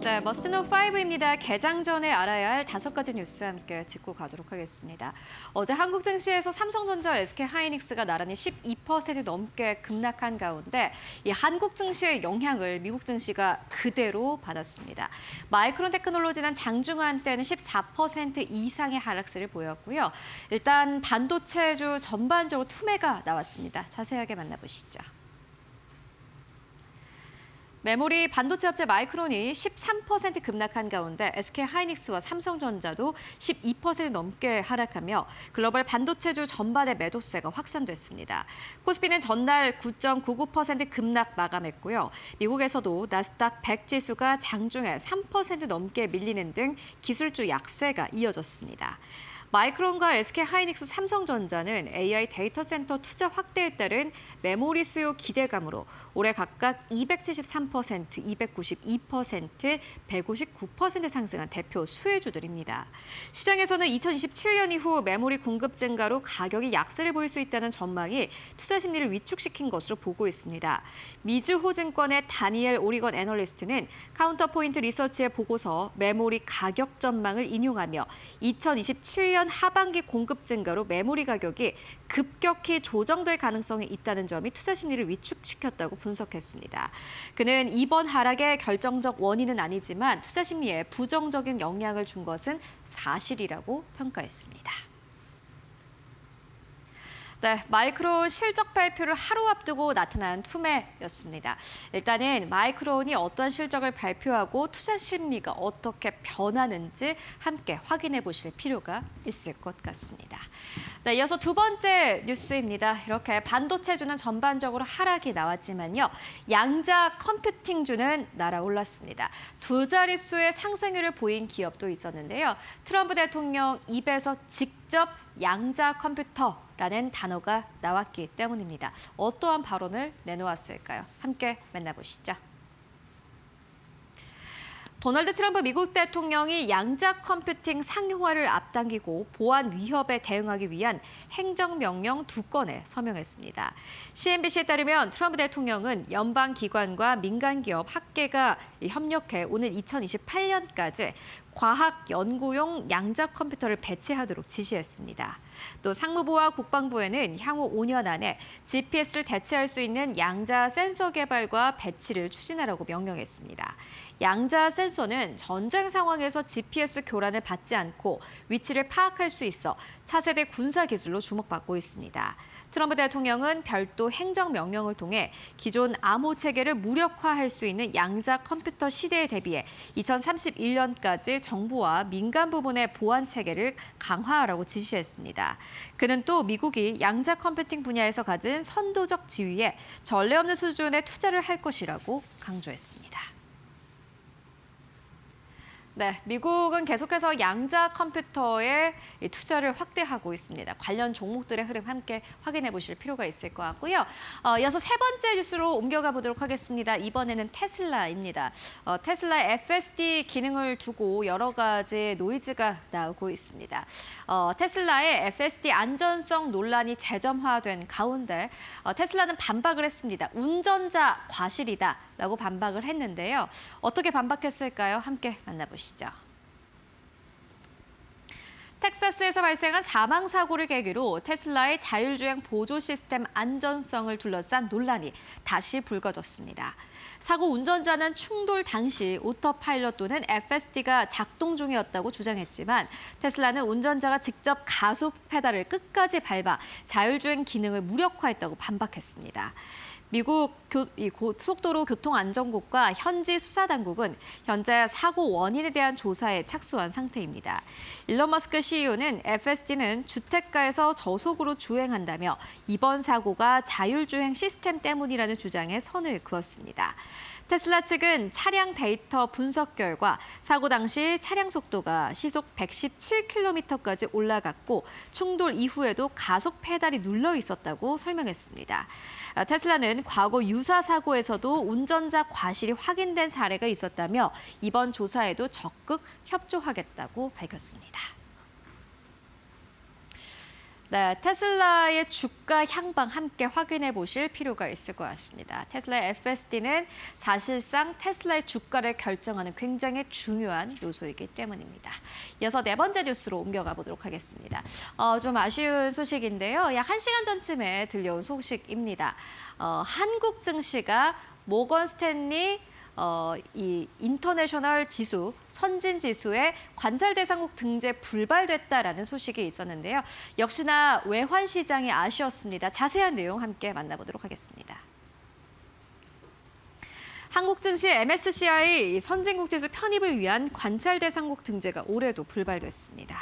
A: 네, 머스트노 5입니다. 개장 전에 알아야 할 5가지 뉴스 함께 짚고 가도록 하겠습니다. 어제 한국 증시에서 삼성전자, SK하이닉스가 나란히 12% 넘게 급락한 가운데 이 한국 증시의 영향을 미국 증시가 그대로 받았습니다. 마이크론 테크놀로지는 장중한 때는 14% 이상의 하락세를 보였고요. 일단 반도체주 전반적으로 투매가 나왔습니다. 자세하게 만나보시죠. 메모리 반도체 업체 마이크론이 13% 급락한 가운데 SK하이닉스와 삼성전자도 12% 넘게 하락하며 글로벌 반도체주 전반의 매도세가 확산됐습니다. 코스피는 전날 9.99% 급락 마감했고요. 미국에서도 나스닥 100 지수가 장중에 3% 넘게 밀리는 등 기술주 약세가 이어졌습니다. 마이크론과 SK하이닉스, 삼성전자는 AI 데이터 센터 투자 확대에 따른 메모리 수요 기대감으로 올해 각각 273%, 292%, 159% 상승한 대표 수혜주들입니다. 시장에서는 2027년 이후 메모리 공급 증가로 가격이 약세를 보일 수 있다는 전망이 투자 심리를 위축시킨 것으로 보고 있습니다. 미즈호증권의 다니엘 오리건 애널리스트는 카운터포인트 리서치의 보고서 메모리 가격 전망을 인용하며 2027년 하반기 공급 증가로 메모리 가격이 급격히 조정될 가능성이 있다는 점이 투자 심리를 위축시켰다고 분석했습니다. 그는 이번 하락의 결정적 원인은 아니지만 투자 심리에 부정적인 영향을 준 것은 사실이라고 평가했습니다. 네, 마이크론 실적 발표를 하루 앞두고 나타난 투매였습니다. 일단은 마이크론이 어떤 실적을 발표하고 투자 심리가 어떻게 변하는지 함께 확인해 보실 필요가 있을 것 같습니다. 네, 이어서 두 번째 뉴스입니다. 이렇게 반도체주는 전반적으로 하락이 나왔지만요. 양자 컴퓨팅주는 날아올랐습니다. 두 자릿수의 상승률을 보인 기업도 있었는데요. 트럼프 대통령 입에서 직접 양자 컴퓨터라는 단어가 나왔기 때문입니다. 어떠한 발언을 내놓았을까요? 함께 만나보시죠. 도널드 트럼프 미국 대통령이 양자 컴퓨팅 상용화를 앞당기고 보안 위협에 대응하기 위한 행정명령 2건에 서명했습니다. CNBC에 따르면 트럼프 대통령은 연방기관과 민간기업, 학계가 협력해 오는 2028년까지 과학 연구용 양자 컴퓨터를 배치하도록 지시했습니다. 또 상무부와 국방부에는 향후 5년 안에 GPS를 대체할 수 있는 양자 센서 개발과 배치를 추진하라고 명령했습니다. 양자 센서는 전쟁 상황에서 GPS 교란을 받지 않고 위치를 파악할 수 있어 차세대 군사 기술로 주목받고 있습니다. 트럼프 대통령은 별도 행정명령을 통해 기존 암호 체계를 무력화할 수 있는 양자 컴퓨터 시대에 대비해 2031년까지 정부와 민간 부문의 보안 체계를 강화하라고 지시했습니다. 그는 또 미국이 양자 컴퓨팅 분야에서 가진 선도적 지위에 전례 없는 수준의 투자를 할 것이라고 강조했습니다. 네, 미국은 계속해서 양자 컴퓨터에 투자를 확대하고 있습니다. 관련 종목들의 흐름 함께 확인해 보실 필요가 있을 것 같고요. 이어서 세 번째 뉴스로 옮겨가 보도록 하겠습니다. 이번에는 테슬라입니다. 테슬라의 FSD 기능을 두고 여러 가지 노이즈가 나오고 있습니다. 테슬라의 FSD 안전성 논란이 재점화된 가운데 테슬라는 반박을 했습니다. 운전자 과실이다. 라고 반박을 했는데요. 어떻게 반박했을까요? 함께 만나보시죠. 텍사스에서 발생한 사망 사고를 계기로 테슬라의 자율주행 보조 시스템 안전성을 둘러싼 논란이 다시 불거졌습니다. 사고 운전자는 충돌 당시 오토파일럿 또는 FSD가 작동 중이었다고 주장했지만 테슬라는 운전자가 직접 가속 페달을 끝까지 밟아 자율주행 기능을 무력화했다고 반박했습니다. 미국 고속도로 교통안전국과 현지 수사당국은 현재 사고 원인에 대한 조사에 착수한 상태입니다. 일론 머스크 CEO는 FSD는 주택가에서 저속으로 주행한다며 이번 사고가 자율주행 시스템 때문이라는 주장에 선을 그었습니다. 테슬라 측은 차량 데이터 분석 결과 사고 당시 차량 속도가 시속 117km까지 올라갔고 충돌 이후에도 가속 페달이 눌러 있었다고 설명했습니다. 테슬라는 과거 유사 사고에서도 운전자 과실이 확인된 사례가 있었다며 이번 조사에도 적극 협조하겠다고 밝혔습니다. 네, 테슬라의 주가 향방 함께 확인해 보실 필요가 있을 것 같습니다. 테슬라의 FSD는 사실상 테슬라의 주가를 결정하는 굉장히 중요한 요소이기 때문입니다. 이어서 네 번째 뉴스로 옮겨가 보도록 하겠습니다. 좀 아쉬운 소식인데요. 약 1시간 전쯤에 들려온 소식입니다. 한국 증시가 모건 스탠리 이 인터내셔널 지수, 선진 지수에 관찰 대상국 등재 불발됐다라는 소식이 있었는데요. 역시나 외환 시장이 아쉬웠습니다. 자세한 내용 함께 만나보도록 하겠습니다. 한국 증시 MSCI 선진국 지수 편입을 위한 관찰 대상국 등재가 올해도 불발됐습니다.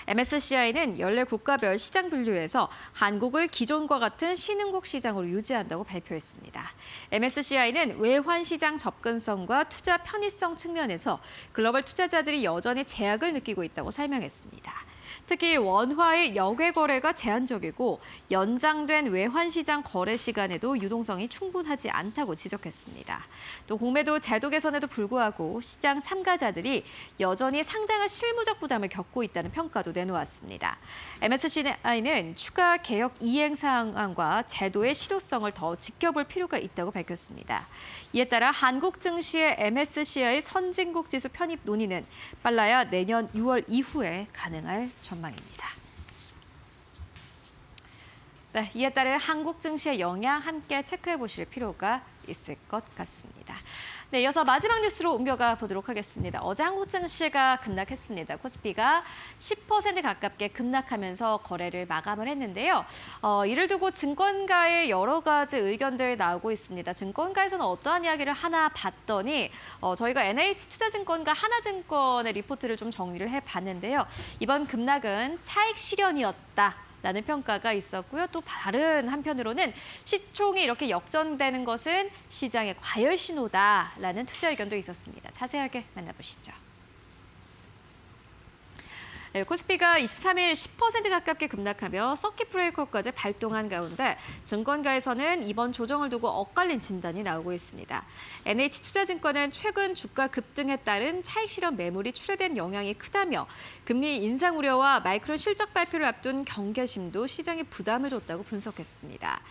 A: MSCI는 연례 국가별 시장 분류에서 한국을 기존과 같은 신흥국 시장으로 유지한다고 발표했습니다. MSCI는 외환 시장 접근성과 투자 편의성 측면에서 글로벌 투자자들이 여전히 제약을 느끼고 있다고 설명했습니다. 특히 원화의 역외 거래가 제한적이고 연장된 외환시장 거래 시간에도 유동성이 충분하지 않다고 지적했습니다. 또 공매도 제도 개선에도 불구하고 시장 참가자들이 여전히 상당한 실무적 부담을 겪고 있다는 평가도 내놓았습니다. MSCI는 추가 개혁 이행 상황과 제도의 실효성을 더 지켜볼 필요가 있다고 밝혔습니다. 이에 따라 한국 증시의 MSCI 선진국 지수 편입 논의는 빨라야 내년 6월 이후에 가능할 전망입니다. 네, 이에 따른 한국 증시의 영향 함께 체크해 보실 필요가 있을 것 같습니다. 네, 이어서 마지막 뉴스로 옮겨가 보도록 하겠습니다. 어제 한국 증시가 급락했습니다. 코스피가 10% 가깝게 급락하면서 거래를 마감을 했는데요. 이를 두고 증권가의 여러 가지 의견들 나오고 있습니다. 증권가에서는 어떠한 이야기를 하나 봤더니 저희가 NH투자증권과 하나증권의 리포트를 좀 정리를 해봤는데요. 이번 급락은 차익 실현이었다. 라는 평가가 있었고요. 또 다른 한편으로는 시총이 이렇게 역전되는 것은 시장의 과열 신호다라는 투자 의견도 있었습니다. 자세하게 만나보시죠. 네, 코스피가 23일 10% 가깝게 급락하며 서킷 브레이커까지 발동한 가운데 증권가에서는 이번 조정을 두고 엇갈린 진단이 나오고 있습니다. NH투자증권은 최근 주가 급등에 따른 차익 실현 매물이 출회된 영향이 크다며 금리 인상 우려와 마이크론 실적 발표를 앞둔 경계심도 시장에 부담을 줬다고 분석했습니다.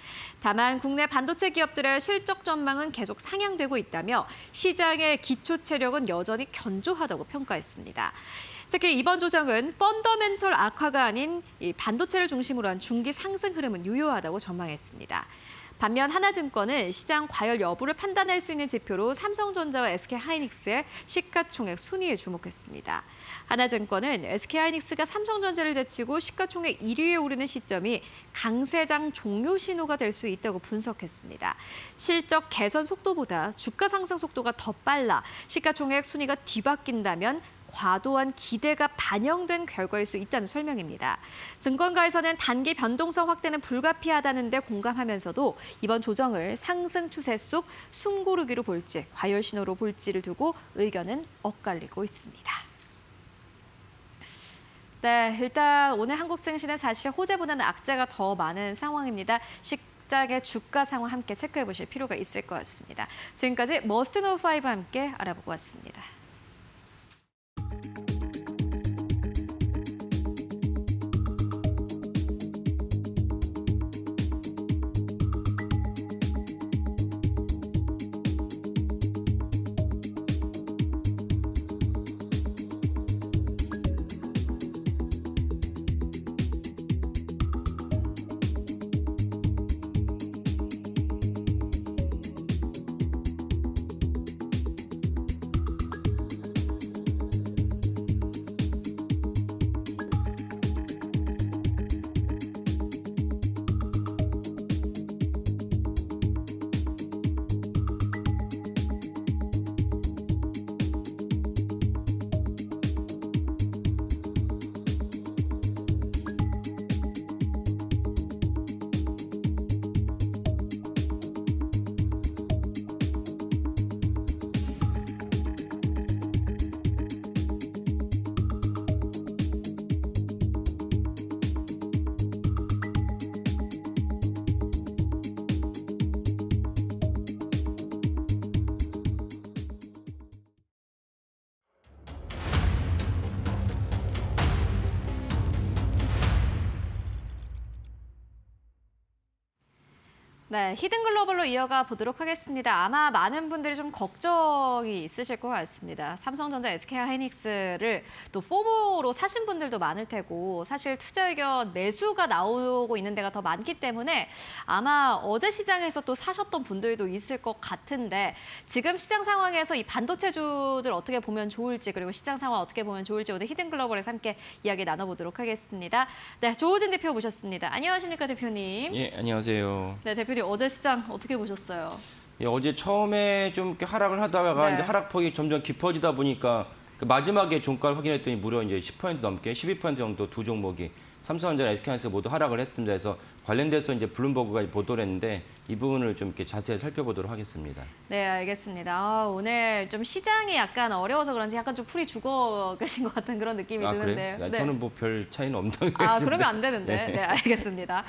A: 다만 국내 반도체 기업들의 실적 전망은 계속 상향되고 있다며 시장의 기초 체력은 여전히 견조하다고 평가했습니다. 특히 이번 조정은 펀더멘털 악화가 아닌 이 반도체를 중심으로 한 중기 상승 흐름은 유효하다고 전망했습니다. 반면 하나증권은 시장 과열 여부를 판단할 수 있는 지표로 삼성전자와 SK하이닉스의 시가총액 순위에 주목했습니다. 하나증권은 SK하이닉스가 삼성전자를 제치고 시가총액 1위에 오르는 시점이 강세장 종료 신호가 될 수 있다고 분석했습니다. 실적 개선 속도보다 주가 상승 속도가 더 빨라 시가총액 순위가 뒤바뀐다면 과도한 기대가 반영된 결과일 수 있다는 설명입니다. 증권가에서는 단기 변동성 확대는 불가피하다는데 공감하면서도 이번 조정을 상승 추세 속 숨고르기로 볼지 과열 신호로 볼지를 두고 의견은 엇갈리고 있습니다. 네, 일단 오늘 한국 증시는 사실 호재보다는 악재가 더 많은 상황입니다. 시장의 주가 상황 함께 체크해 보실 필요가 있을 것 같습니다. 지금까지 머스트 노우 5와 함께 알아보고 왔습니다. 네, 히든글로벌로 이어가 보도록 하겠습니다. 아마 많은 분들이 좀 걱정이 있으실 것 같습니다. 삼성전자, SK하이닉스를 또 포모로 사신 분들도 많을 테고 사실 투자 의견 매수가 나오고 있는 데가 더 많기 때문에 아마 어제 시장에서 또 사셨던 분들도 있을 것 같은데 지금 시장 상황에서 이 반도체주들 어떻게 보면 좋을지 그리고 시장 상황 어떻게 보면 좋을지 오늘 히든글로벌에서 함께 이야기 나눠보도록 하겠습니다. 네, 조우진 대표 모셨습니다. 안녕하십니까, 대표님?
D: 예, 안녕하세요.
A: 네, 대표님 어제 시장 어떻게 보셨어요?
D: 예, 어제 처음에 좀 이렇게 하락을 하다가
A: 네.
D: 이제 하락폭이 점점 깊어지다 보니까 그 마지막에 종가를 확인했더니 무려 이제 10% 넘게 12% 정도 두 종목이 삼성전자, SK하이닉스 모두 하락을 했습니다. 그래서 관련돼서 이제 블룸버그가 보도를 했는데 이 부분을 좀 이렇게 자세히 살펴보도록 하겠습니다.
A: 네, 알겠습니다. 오늘 좀 시장이 약간 어려워서 그런지 약간 좀 풀이 죽어 계신 것 같은 그런 느낌이 드는데요.
D: 그래요?
A: 네.
D: 저는 뭐 별 차이는 없다고
A: 아,
D: 생각했는데.
A: 그러면 안 되는데. 네, 알겠습니다.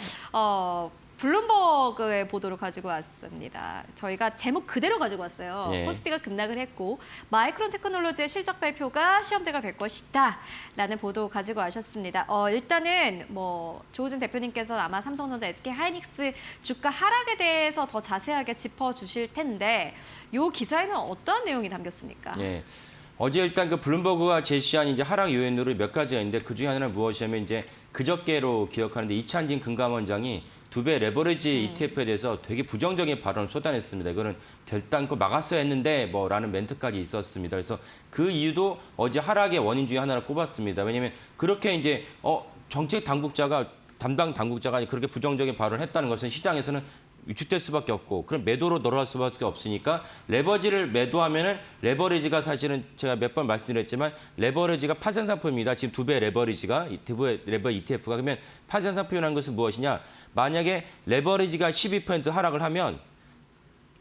A: 블룸버그의 보도를 가지고 왔습니다. 저희가 제목 그대로 가지고 왔어요.
D: 예.
A: 코스피가 급락을 했고 마이크론 테크놀로지의 실적 발표가 시험대가 될 것이다 라는 보도 가지고 와셨습니다. 일단은 뭐 조우진 대표님께서 아마 삼성전자, SK하이닉스 주가 하락에 대해서 더 자세하게 짚어주실 텐데 이 기사에는 어떤 내용이 담겼습니까?
D: 예. 어제 일단 그 블룸버그가 제시한 이제 하락 요인으로 몇 가지가 있는데 그 중에 하나는 무엇이냐면 이제 그저께로 기억하는데 이찬진 금감원장이 2배 레버리지 ETF에 대해서 되게 부정적인 발언을 쏟아냈습니다. 이거는 결단코 막았어야 했는데 뭐라는 멘트까지 있었습니다. 그래서 그 이유도 어제 하락의 원인 중에 하나를 꼽았습니다. 왜냐하면 그렇게 이제 정책 당국자가 담당 당국자가 그렇게 부정적인 발언을 했다는 것은 시장에서는 위축될 수밖에 없고 그럼 매도로 돌아갈 수밖에 없으니까 레버리지를 매도하면은 레버리지가 사실은 제가 몇 번 말씀드렸지만 레버리지가 파생 상품입니다. 지금 2배 레버리지가 2배 레버리지 ETF가 그러면 파생 상품이라는 것은 무엇이냐? 만약에 레버리지가 12% 하락을 하면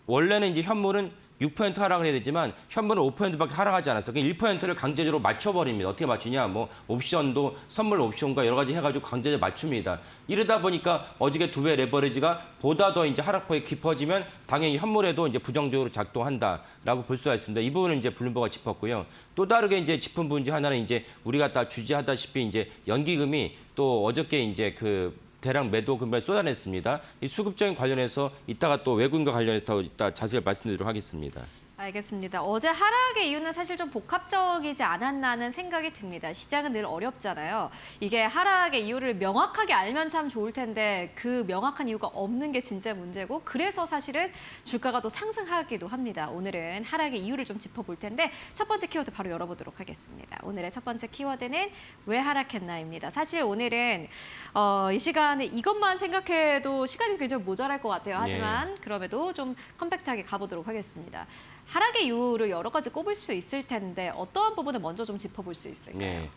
D: 원래는 이제 현물은 6% 하락을 해야 되지만 현물은 5%밖에 하락하지 않았어요. 1%를 강제적으로 맞춰버립니다. 어떻게 맞추냐? 뭐 옵션도 선물 옵션과 여러 가지 해가지고 강제적으로 맞춥니다. 이러다 보니까 어저께 2배 레버리지가 보다 더 이제 하락폭이 깊어지면 당연히 현물에도 이제 부정적으로 작동한다라고 볼 수가 있습니다. 이 부분은 이제 블룸버그가 짚었고요. 또 다르게 이제 짚은 부분 중 하나는 이제 우리가 다 주지하다시피 이제 연기금이 또 어저께 이제 그 대량 매도 금액을 쏟아냈습니다. 이 수급적인 관련해서 이따가 또 외국인과 관련해서 더 이따 자세히 말씀드리도록 하겠습니다.
A: 알겠습니다. 어제 하락의 이유는 사실 좀 복합적이지 않았나는 생각이 듭니다. 시장은 늘 어렵잖아요. 이게 하락의 이유를 명확하게 알면 참 좋을 텐데 그 명확한 이유가 없는 게 진짜 문제고 그래서 사실은 주가가 또 상승하기도 합니다. 오늘은 하락의 이유를 좀 짚어볼 텐데 첫 번째 키워드 바로 열어보도록 하겠습니다. 오늘의 첫 번째 키워드는 왜 하락했나입니다. 사실 오늘은 이 시간에 이것만 생각해도 시간이 굉장히 모자랄 것 같아요. 하지만 그럼에도 좀 컴팩트하게 가보도록 하겠습니다. 하락의 이유를 여러 가지 꼽을 수 있을 텐데 어떠한 부분을 먼저 좀 짚어볼 수 있을까요?
D: 네.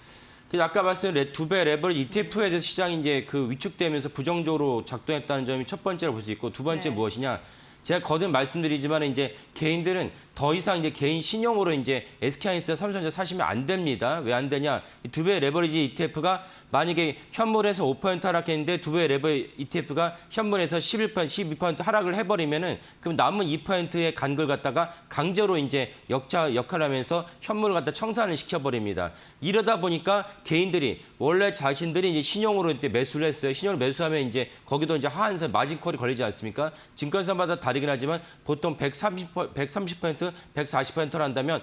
D: 그래서 아까 말씀드린 2배 레버리지 ETF에 대해서 시장이 이제 그 위축되면서 부정적으로 작동했다는 점이 첫 번째로 볼 수 있고 두 번째
A: 네.
D: 무엇이냐? 제가 거듭 말씀드리지만 이제 개인들은 더 이상 이제 개인 신용으로 이제 SK하이닉스, 삼성전자 사시면 안 됩니다. 왜 안 되냐? 이 2배 레버리지 ETF가 만약에 현물에서 5% 하락했는데 2배 레버리지 ETF가 현물에서 11%, 12% 하락을 해버리면은 그럼 남은 2%의 간걸 갖다가 강제로 이제 역할하면서 현물을 갖다 청산을 시켜버립니다. 이러다 보니까 개인들이 원래 자신들이 이제 신용으로 이제 매수를 했어요. 신용을 매수하면 이제 거기도 이제 하한선 마진콜이 걸리지 않습니까? 증권사마다 다르긴 하지만 보통 130%, 140%를 한다면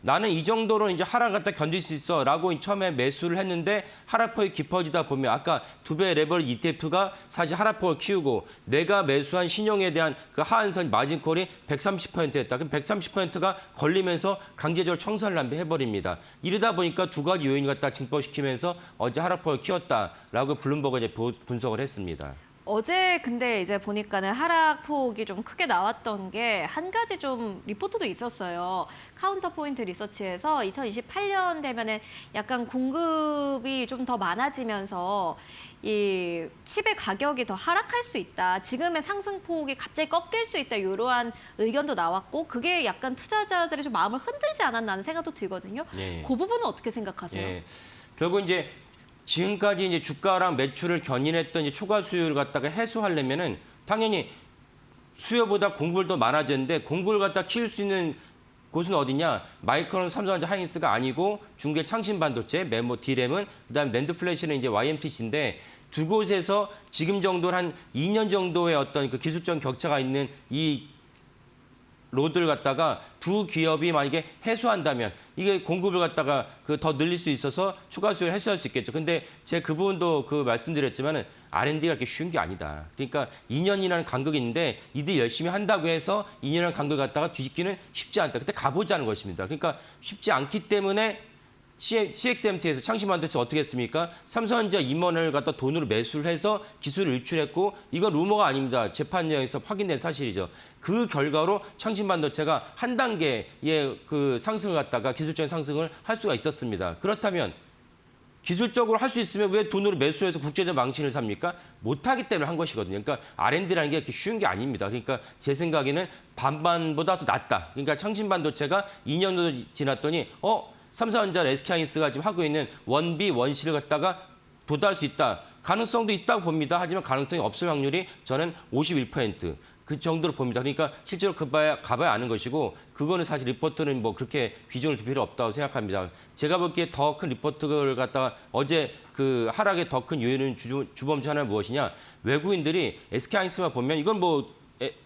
D: 나는 이 정도로 이제 하락 갖다 견딜 수 있어라고 처음에 매수를 했는데 하락폭이 깊어지다 보면 아까 2배 레버리지 ETF가 사실 하락폭을 키우고 내가 매수한 신용에 대한 그 하한선 마진콜이 130%였다. 그럼 130%가 걸리면서 강제적으로 청산을 해버립니다. 이러다 보니까 두 가지 요인을 갖다 증폭시키면서 어제 하락폭을 키웠다라고 블룸버그가 이제 분석을 했습니다.
A: 어제 근데 이제 보니까는 하락폭이 좀 크게 나왔던 게 한 가지 좀 리포트도 있었어요. 카운터포인트 리서치에서 2028년 되면은 약간 공급이 좀 더 많아지면서 이 칩의 가격이 더 하락할 수 있다. 지금의 상승폭이 갑자기 꺾일 수 있다. 이러한 의견도 나왔고 그게 약간 투자자들의 좀 마음을 흔들지 않았나 하는 생각도 들거든요.
D: 네.
A: 그 부분은 어떻게 생각하세요?
D: 예. 결국 이제 지금까지 이제 주가랑 매출을 견인했던 이제 초과 수요를 갖다가 해소하려면은 당연히 수요보다 공급을 더 많아졌는데 공급을 갖다 키울 수 있는 곳은 어디냐? 마이크론, 삼성전자, 하이닉스가 아니고 중계 창신 반도체, 메모, D램은 그다음에 낸드 플래시는 이제 YMTC인데 두 곳에서 지금 정도 한 2년 정도의 어떤 그 기술적 격차가 있는 이 로드를 갖다가 두 기업이 만약에 해소한다면 이게 공급을 갖다가 그 더 늘릴 수 있어서 추가 수요를 해소할 수 있겠죠. 근데 제가 그 부분도 그 말씀드렸지만은 R&D가 그렇게 쉬운 게 아니다. 그러니까 2년이라는 간격이 있는데 이들 열심히 한다고 해서 2년이라는 간격을 갖다가 뒤집기는 쉽지 않다. 그때 가보자는 것입니다. 그러니까 쉽지 않기 때문에 CXMT에서 창신반도체 어떻게 했습니까? 삼성전자 임원을 갖다 돈으로 매수를 해서 기술을 유출했고 이건 루머가 아닙니다. 재판장에서 확인된 사실이죠. 그 결과로 창신반도체가 한 단계의 그 상승을 갖다가 기술적인 상승을 할 수가 있었습니다. 그렇다면 기술적으로 할 수 있으면 왜 돈으로 매수해서 국제적 망신을 삽니까? 못하기 때문에 한 것이거든요. 그러니까 R&D라는 게 그렇게 쉬운 게 아닙니다. 그러니까 제 생각에는 반반보다 더 낫다. 그러니까 창신반도체가 2년 정도 지났더니 삼성전자, SK하이닉스가 지금 하고 있는 원비, 원시를 갖다가 도달할 수 있다. 가능성도 있다고 봅니다. 하지만 가능성이 없을 확률이 저는 51%. 그 정도로 봅니다. 그러니까 실제로 가봐야 아는 것이고 그거는 사실 리포트는 뭐 그렇게 비중을 둘 필요 없다고 생각합니다. 제가 보기에 더 큰 리포트를 갖다가 어제 그 하락의 더 큰 요인은 주범 중 하나는 무엇이냐. 외국인들이 SK하이닉스만 보면 이건 뭐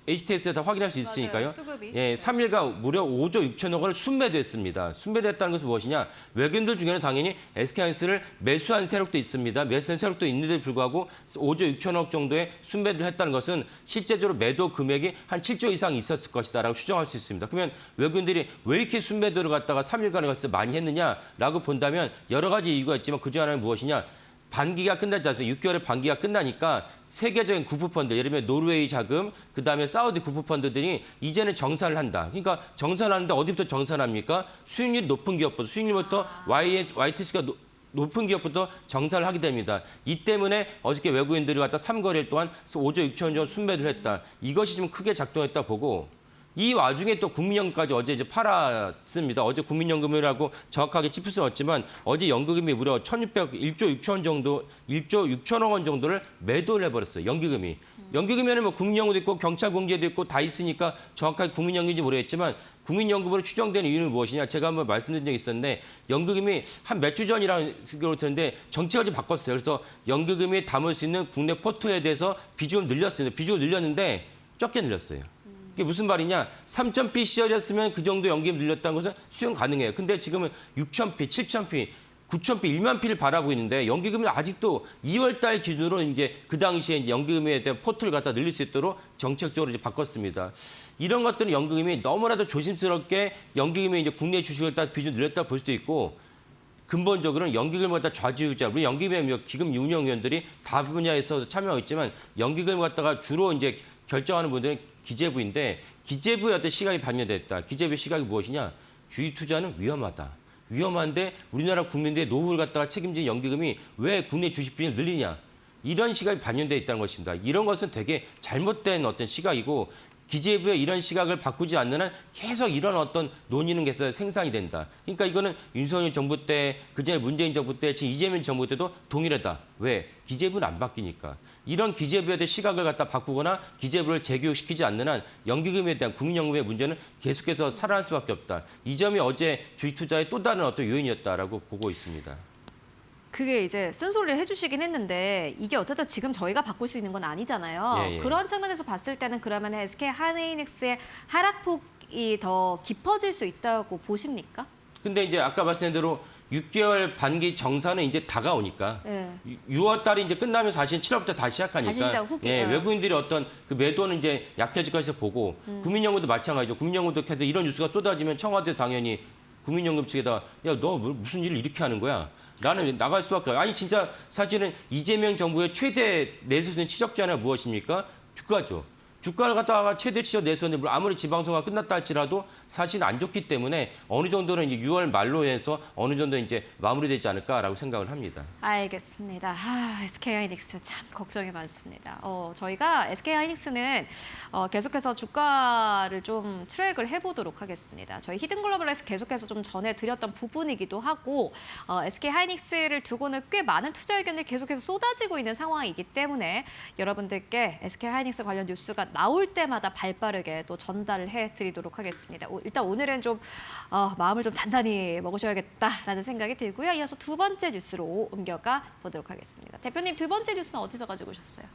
D: HTS에 다 확인할 수 있으니까요.
A: 맞아요, 수급이.
D: 예, 3일간 무려 5조 6천억 원을 순매도했습니다. 순매도했다는 것은 무엇이냐? 외국인들 중에는 당연히 SK하이닉스를 매수한 세력도 있습니다. 매수한 세력도 있는데도 불구하고 5조 6천억 정도의 순매도를 했다는 것은 실제적으로 매도 금액이 한 7조 이상 있었을 것이다라고 추정할 수 있습니다. 그러면 외국인들이 왜 이렇게 순매도를 갖다가 3일간에 걸쳐서 많이 했느냐라고 본다면 여러 가지 이유가 있지만 그중 하나는 무엇이냐? 반기가 끝나지 않습니까? 6개월의 반기가 끝나니까 세계적인 구프펀드, 예를 들면 노르웨이 자금, 그다음에 사우디 구프펀드들이 이제는 정산을 한다. 그러니까 정산하는데 어디부터 정산합니까? 수익률이 높은 기업부터, 수익률부터 YTC가 높은 기업부터 정산을 하게 됩니다. 이 때문에 어저께 외국인들이 갖다 3거래일 동안 5조 6천 원 순매도를 했다. 이것이 좀 크게 작동했다 보고 이 와중에 또 국민연금까지 어제 이제 팔았습니다. 어제 국민연금이라고 정확하게 짚을 수는 없지만 어제 연기금이 무려 1,601조 6천 정도, 1조 6천억 원 정도를 매도를 해버렸어요. 연기금이. 연기금에는 뭐 국민연금도 있고 경찰공제도 있고 다 있으니까 정확하게 국민연금인지 모르겠지만 국민연금으로 추정되는 이유는 무엇이냐? 제가 한번 말씀드린 적이 있었는데 연기금이 한 몇 주 전이라고 그렇던데 정책을 좀 바꿨어요. 그래서 연기금이 담을 수 있는 국내 포트에 대해서 비중을 늘렸습니다. 비중을 늘렸는데 적게 늘렸어요. 이게 무슨 말이냐? 3,000피 씌워졌으면 그 정도 연기금 늘렸다는 것은 수용 가능해요. 근데 지금은 6,000피, 7,000피, 9,000피, 1만 피를 바라보고 있는데 연기금이 아직도 2월 달 기준으로 이제 그 당시에 이제 연기금에 대한 포트를 갖다 늘릴 수 있도록 정책적으로 이제 바꿨습니다. 이런 것들은 연기금이 너무나도 조심스럽게 연기금이 이제 국내 주식을 딱 비중 늘렸다 볼 수도 있고 근본적으로는 연기금을 갖다 좌지우지하 우리 연기금 기금 운영위원들이 다 분야에서 참여하고 있지만 연기금을 갖다가 주로 이제 결정하는 분들은 기재부인데 기재부의 어떤 시각이 반영됐다. 기재부의 시각이 무엇이냐? 주식 투자는 위험하다. 위험한데 우리나라 국민들의 노후를 갖다가 책임진 연기금이 왜 국내 주식 비중을 늘리냐? 이런 시각이 반영되어 있다는 것입니다. 이런 것은 되게 잘못된 어떤 시각이고 기재부의 이런 시각을 바꾸지 않는 한 계속 이런 어떤 논의는 계속 생산이 된다. 그러니까 이거는 윤석열 정부 때, 그전에 문재인 정부 때, 지금 이재명 정부 때도 동일하다. 왜? 기재부는 안 바뀌니까. 이런 기재부에 대한 시각을 갖다 바꾸거나 기재부를 재교육시키지 않는 한 연기금에 대한 국민연금의 문제는 계속해서 살아날 수밖에 없다. 이 점이 어제 주식 투자의 또 다른 어떤 요인이었다라고 보고 있습니다.
A: 그게 이제 쓴소리를 해주시긴 했는데 이게 어쨌든 지금 저희가 바꿀 수 있는 건 아니잖아요.
D: 예, 예.
A: 그런 측면에서 봤을 때는 그러면 SK 하이닉스의 하락폭이 더 깊어질 수 있다고 보십니까?
D: 근데 이제 아까 말씀드린 대로 6개월 반기 정산은 이제 다가오니까
A: 예.
D: 6월 달이 이제 끝나면 사실 7월부터 다시 시작하니까
A: 다시 시작 후기.
D: 예, 외국인들이 어떤 그 매도는 이제 약해질 것을 보고 국민연금도 마찬가지죠. 국민연금도 계속 이런 뉴스가 쏟아지면 청와대 당연히 국민연금 측에다 야, 너 무슨 일을 이렇게 하는 거야? 나는 나갈 수밖에 없어. 아니 진짜 사실은 이재명 정부의 최대 내수는 치적자는 무엇입니까? 주가죠. 주가를 갖다가 최대 치적 내수는 아무리 지방선거가 끝났다 할지라도 사실 안 좋기 때문에 어느 정도는 이제 6월 말로 해서 어느 정도 이제 마무리되지 않을까라고 생각을 합니다.
A: 알겠습니다. SK 하이닉스 참 걱정이 많습니다. 저희가 SK 하이닉스는 계속해서 주가를 좀 트랙을 해보도록 하겠습니다. 저희 히든글로벌에서 계속해서 좀 전해드렸던 부분이기도 하고 SK 하이닉스를 두고는 꽤 많은 투자 의견들이 계속해서 쏟아지고 있는 상황이기 때문에 여러분들께 SK 하이닉스 관련 뉴스가 나올 때마다 발빠르게 또 전달을 해드리도록 하겠습니다. 일단 오늘은 좀 마음을 좀 단단히 먹으셔야겠다라는 생각이 들고요. 이어서 두 번째 뉴스로 옮겨가 보도록 하겠습니다. 대표님 두 번째 뉴스는 어디서 가지고 오셨어요?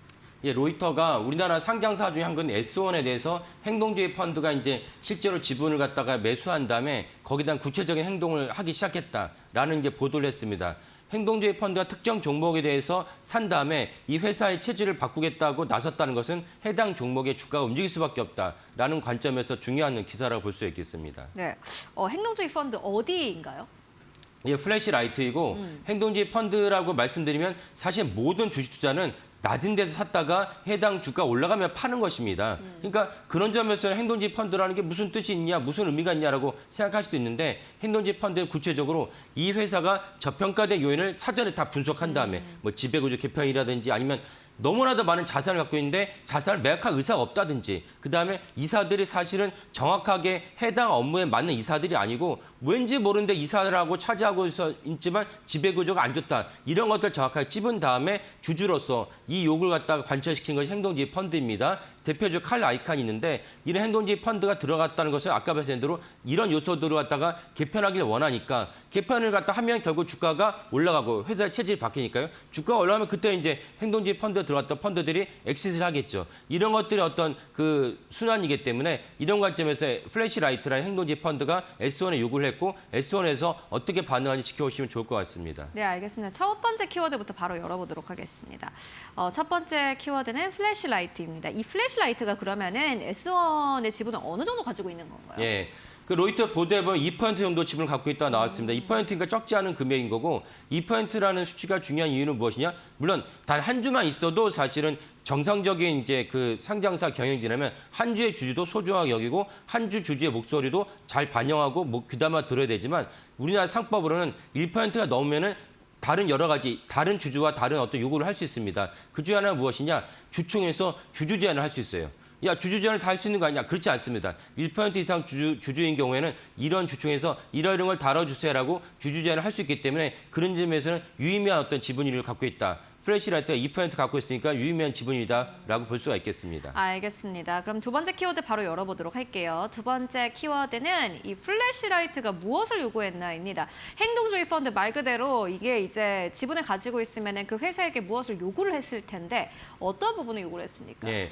D: 예, 로이터가 우리나라 상장사 중에 한 건 S1에 대해서 행동주의 펀드가 이제 실제로 지분을 갖다가 매수한 다음에 거기에 대한 구체적인 행동을 하기 시작했다라는 이제 보도를 했습니다. 행동주의 펀드가 특정 종목에 대해서 산 다음에 이 회사의 체질을 바꾸겠다고 나섰다는 것은 해당 종목의 주가가 움직일 수밖에 없다라는 관점에서 중요한 기사라고 볼 수 있겠습니다.
A: 네, 행동주의 펀드 어디인가요?
D: 예, 플래시 라이트이고 행동주의 펀드라고 말씀드리면 사실 모든 주식 투자는 낮은 데서 샀다가 해당 주가 올라가면 파는 것입니다. 그러니까 그런 점에서 행동주의 펀드라는 게 무슨 뜻이 있냐, 무슨 의미가 있냐라고 생각할 수도 있는데 행동주의 펀드는 구체적으로 이 회사가 저평가된 요인을 사전에 다 분석한 다음에 뭐 지배구조 개편이라든지 아니면 너무나도 많은 자산을 갖고 있는데 자산을 매각할 의사가 없다든지 그다음에 이사들이 사실은 정확하게 해당 업무에 맞는 이사들이 아니고 왠지 모르는데 이사들하고 차지하고 있지만 지배구조가 안 좋다. 이런 것들 정확하게 찝은 다음에 주주로서 이 욕을 갖다가 관철시킨 것이 행동주의 펀드입니다. 대표적 칼 아이칸이 있는데 이런 행동주의 펀드가 들어갔다는 것은 아까 말씀드린 대로 이런 요소들을 갖다가 개편하기를 원하니까 개편을 갖다 하면 결국 주가가 올라가고 회사의 체질이 바뀌니까요. 주가가 올라가면 그때 이제 행동주의 펀드에 들어갔던 펀드들이 엑시트를 하겠죠. 이런 것들이 어떤 그 순환이기 때문에 이런 관점에서 플래시라이트라는 행동주의 펀드가 S1에 요구를 했고 S1에서 어떻게 반응하는지 지켜보시면 좋을 것 같습니다.
A: 네, 알겠습니다. 첫 번째 키워드부터 바로 열어보도록 하겠습니다. 첫 번째 키워드는 플래시라이트입니다. 이 플래시라이트가 그러면은 S1의 지분을 어느 정도 가지고 있는 건가요?
D: 예. 그 로이터 보도에 보면 2% 정도 지분을 갖고 있다가 나왔습니다. 2%니까 적지 않은 금액인 거고 2%라는 수치가 중요한 이유는 무엇이냐? 물론 단 한 주만 있어도 사실은 정상적인 이제 그 상장사 경영진이라면 한 주의 주주도 소중하게 여기고 한 주 주주의 목소리도 잘 반영하고 귀담아 들어야 되지만 우리나라 상법으로는 1%가 넘으면은 다른 여러 가지 다른 주주와 다른 어떤 요구를 할 수 있습니다. 그 중에 하나는 무엇이냐? 주총에서 주주 제안을 할 수 있어요. 야, 주주 제한을 다 할 수 있는 거 아니냐? 그렇지 않습니다. 1% 이상 주주인 경우에는 이런 주총에서 이런 걸 다뤄주세요라고 주주 제한을 할 수 있기 때문에 그런 점에서는 유의미한 어떤 지분율을 갖고 있다. 플래시라이트가 2% 갖고 있으니까 유의미한 지분이다라고 볼 수가 있겠습니다.
A: 알겠습니다. 그럼 두 번째 키워드 바로 열어보도록 할게요. 두 번째 키워드는 이 플래시라이트가 무엇을 요구했나입니다. 행동주의 펀드 말 그대로 이게 이제 지분을 가지고 있으면 그 회사에게 무엇을 요구를 했을 텐데 어떤 부분을 요구를 했습니까?
D: 네.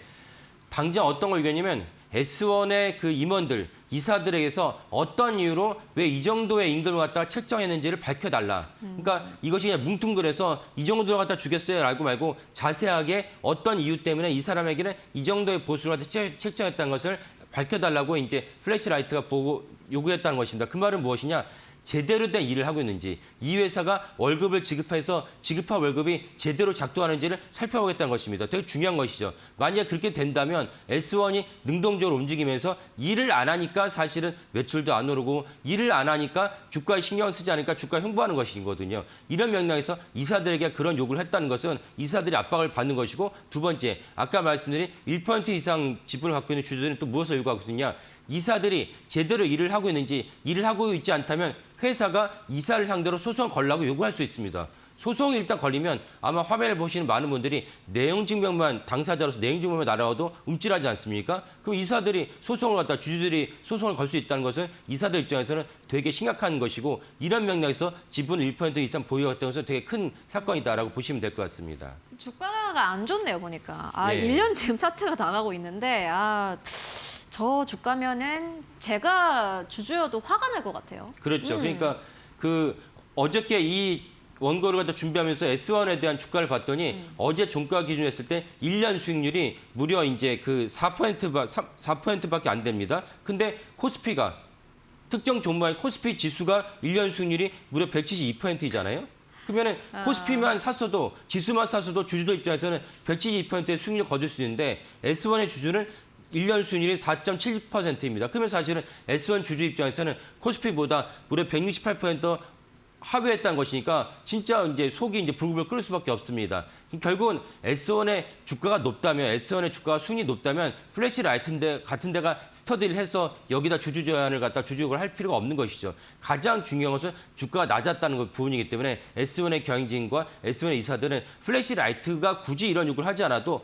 D: 당장 어떤 걸 얘기했냐면 S1의 그 임원들, 이사들에게서 어떤 이유로 왜 이 정도의 임금을 갖다가 책정했는지를 밝혀달라. 그러니까 이것이 그냥 뭉뚱그려서 이 정도 갖다 주겠어요 라고 말고 자세하게 어떤 이유 때문에 이 사람에게는 이 정도의 보수를 갖다 책정했다는 것을 밝혀달라고 이제 플래시라이트가 보고 요구했다는 것입니다. 그 말은 무엇이냐? 제대로 된 일을 하고 있는지, 이 회사가 월급을 지급해서 지급한 월급이 제대로 작동하는지를 살펴보겠다는 것입니다. 되게 중요한 것이죠. 만약에 그렇게 된다면 S1이 능동적으로 움직이면서 일을 안 하니까 사실은 매출도 안 오르고 일을 안 하니까 주가에 신경 쓰지 않으니까 주가 횡보하는 것이거든요. 이런 맥락에서 이사들에게 그런 요구를 했다는 것은 이사들이 압박을 받는 것이고, 두 번째, 아까 말씀드린 1% 이상 지분을 갖고 있는 주주들은 또 무엇을 요구하고 있느냐? 이사들이 제대로 일을 하고 있는지, 일을 하고 있지 않다면 회사가 이사를 상대로 소송을 걸라고 요구할 수 있습니다. 소송이 일단 걸리면 아마 화면을 보시는 많은 분들이 내용 증명만, 당사자로서 내용 증명만 날아와도 움찔하지 않습니까? 그럼 이사들이 소송을 갖다 주주들이 소송을 걸 수 있다는 것은 이사들 입장에서는 되게 심각한 것이고, 이런 맥락에서 지분 1% 이상 보유했다는 것은 되게 큰 사건이다라고 보시면 될 것 같습니다.
A: 주가가 안 좋네요, 보니까.
D: 네.
A: 1년 지금 차트가 나가고 있는데 저 주가면은 제가 주주여도 화가 날 것 같아요.
D: 그렇죠. 그러니까 그 어저께 이 원고를 갖다 준비하면서 S1에 대한 주가를 봤더니 어제 종가 기준으로 했을 때 1년 수익률이 무려 이제 그 4%밖에 안 됩니다. 근데 코스피가 특정 종목의 코스피 지수가 1년 수익률이 무려 172%이잖아요. 그러면은 코스피만 샀어도, 지수만 샀어도 주주들 입장에서는 172%의 수익률을 거둘 수 있는데 S1의 주주는 1년 수익률이 4.7%입니다. 그러면 사실은 S1 주주 입장에서는 코스피보다 무려 168% 하회했다는 것이니까 진짜 이제 속이 이제 불급을 끓을 수밖에 없습니다. 결국은 S1의 주가가 높다면, S1의 주가가 수익이 높다면 플래시라이트 같은 데가 스터디를 해서 여기다 주주 제한을 갖다 주주를 할 필요가 없는 것이죠. 가장 중요한 것은 주가가 낮았다는 부분이기 때문에 S1의 경영진과 S1의 이사들은 플래시라이트가 굳이 이런 요구를 하지 않아도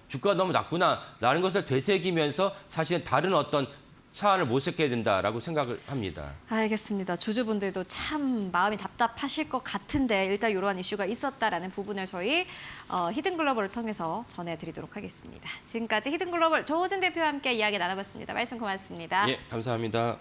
D: 주가가 너무 낮구나라는 것을 되새기면서 사실은 다른 어떤 사안을 모색해야 된다라고 생각을 합니다.
A: 알겠습니다. 주주분들도 참 마음이 답답하실 것 같은데 일단 이러한 이슈가 있었다라는 부분을 저희 히든글로벌을 통해서 전해드리도록 하겠습니다. 지금까지 히든글로벌 조호진 대표와 함께 이야기 나눠봤습니다. 말씀 고맙습니다.
D: 예, 감사합니다.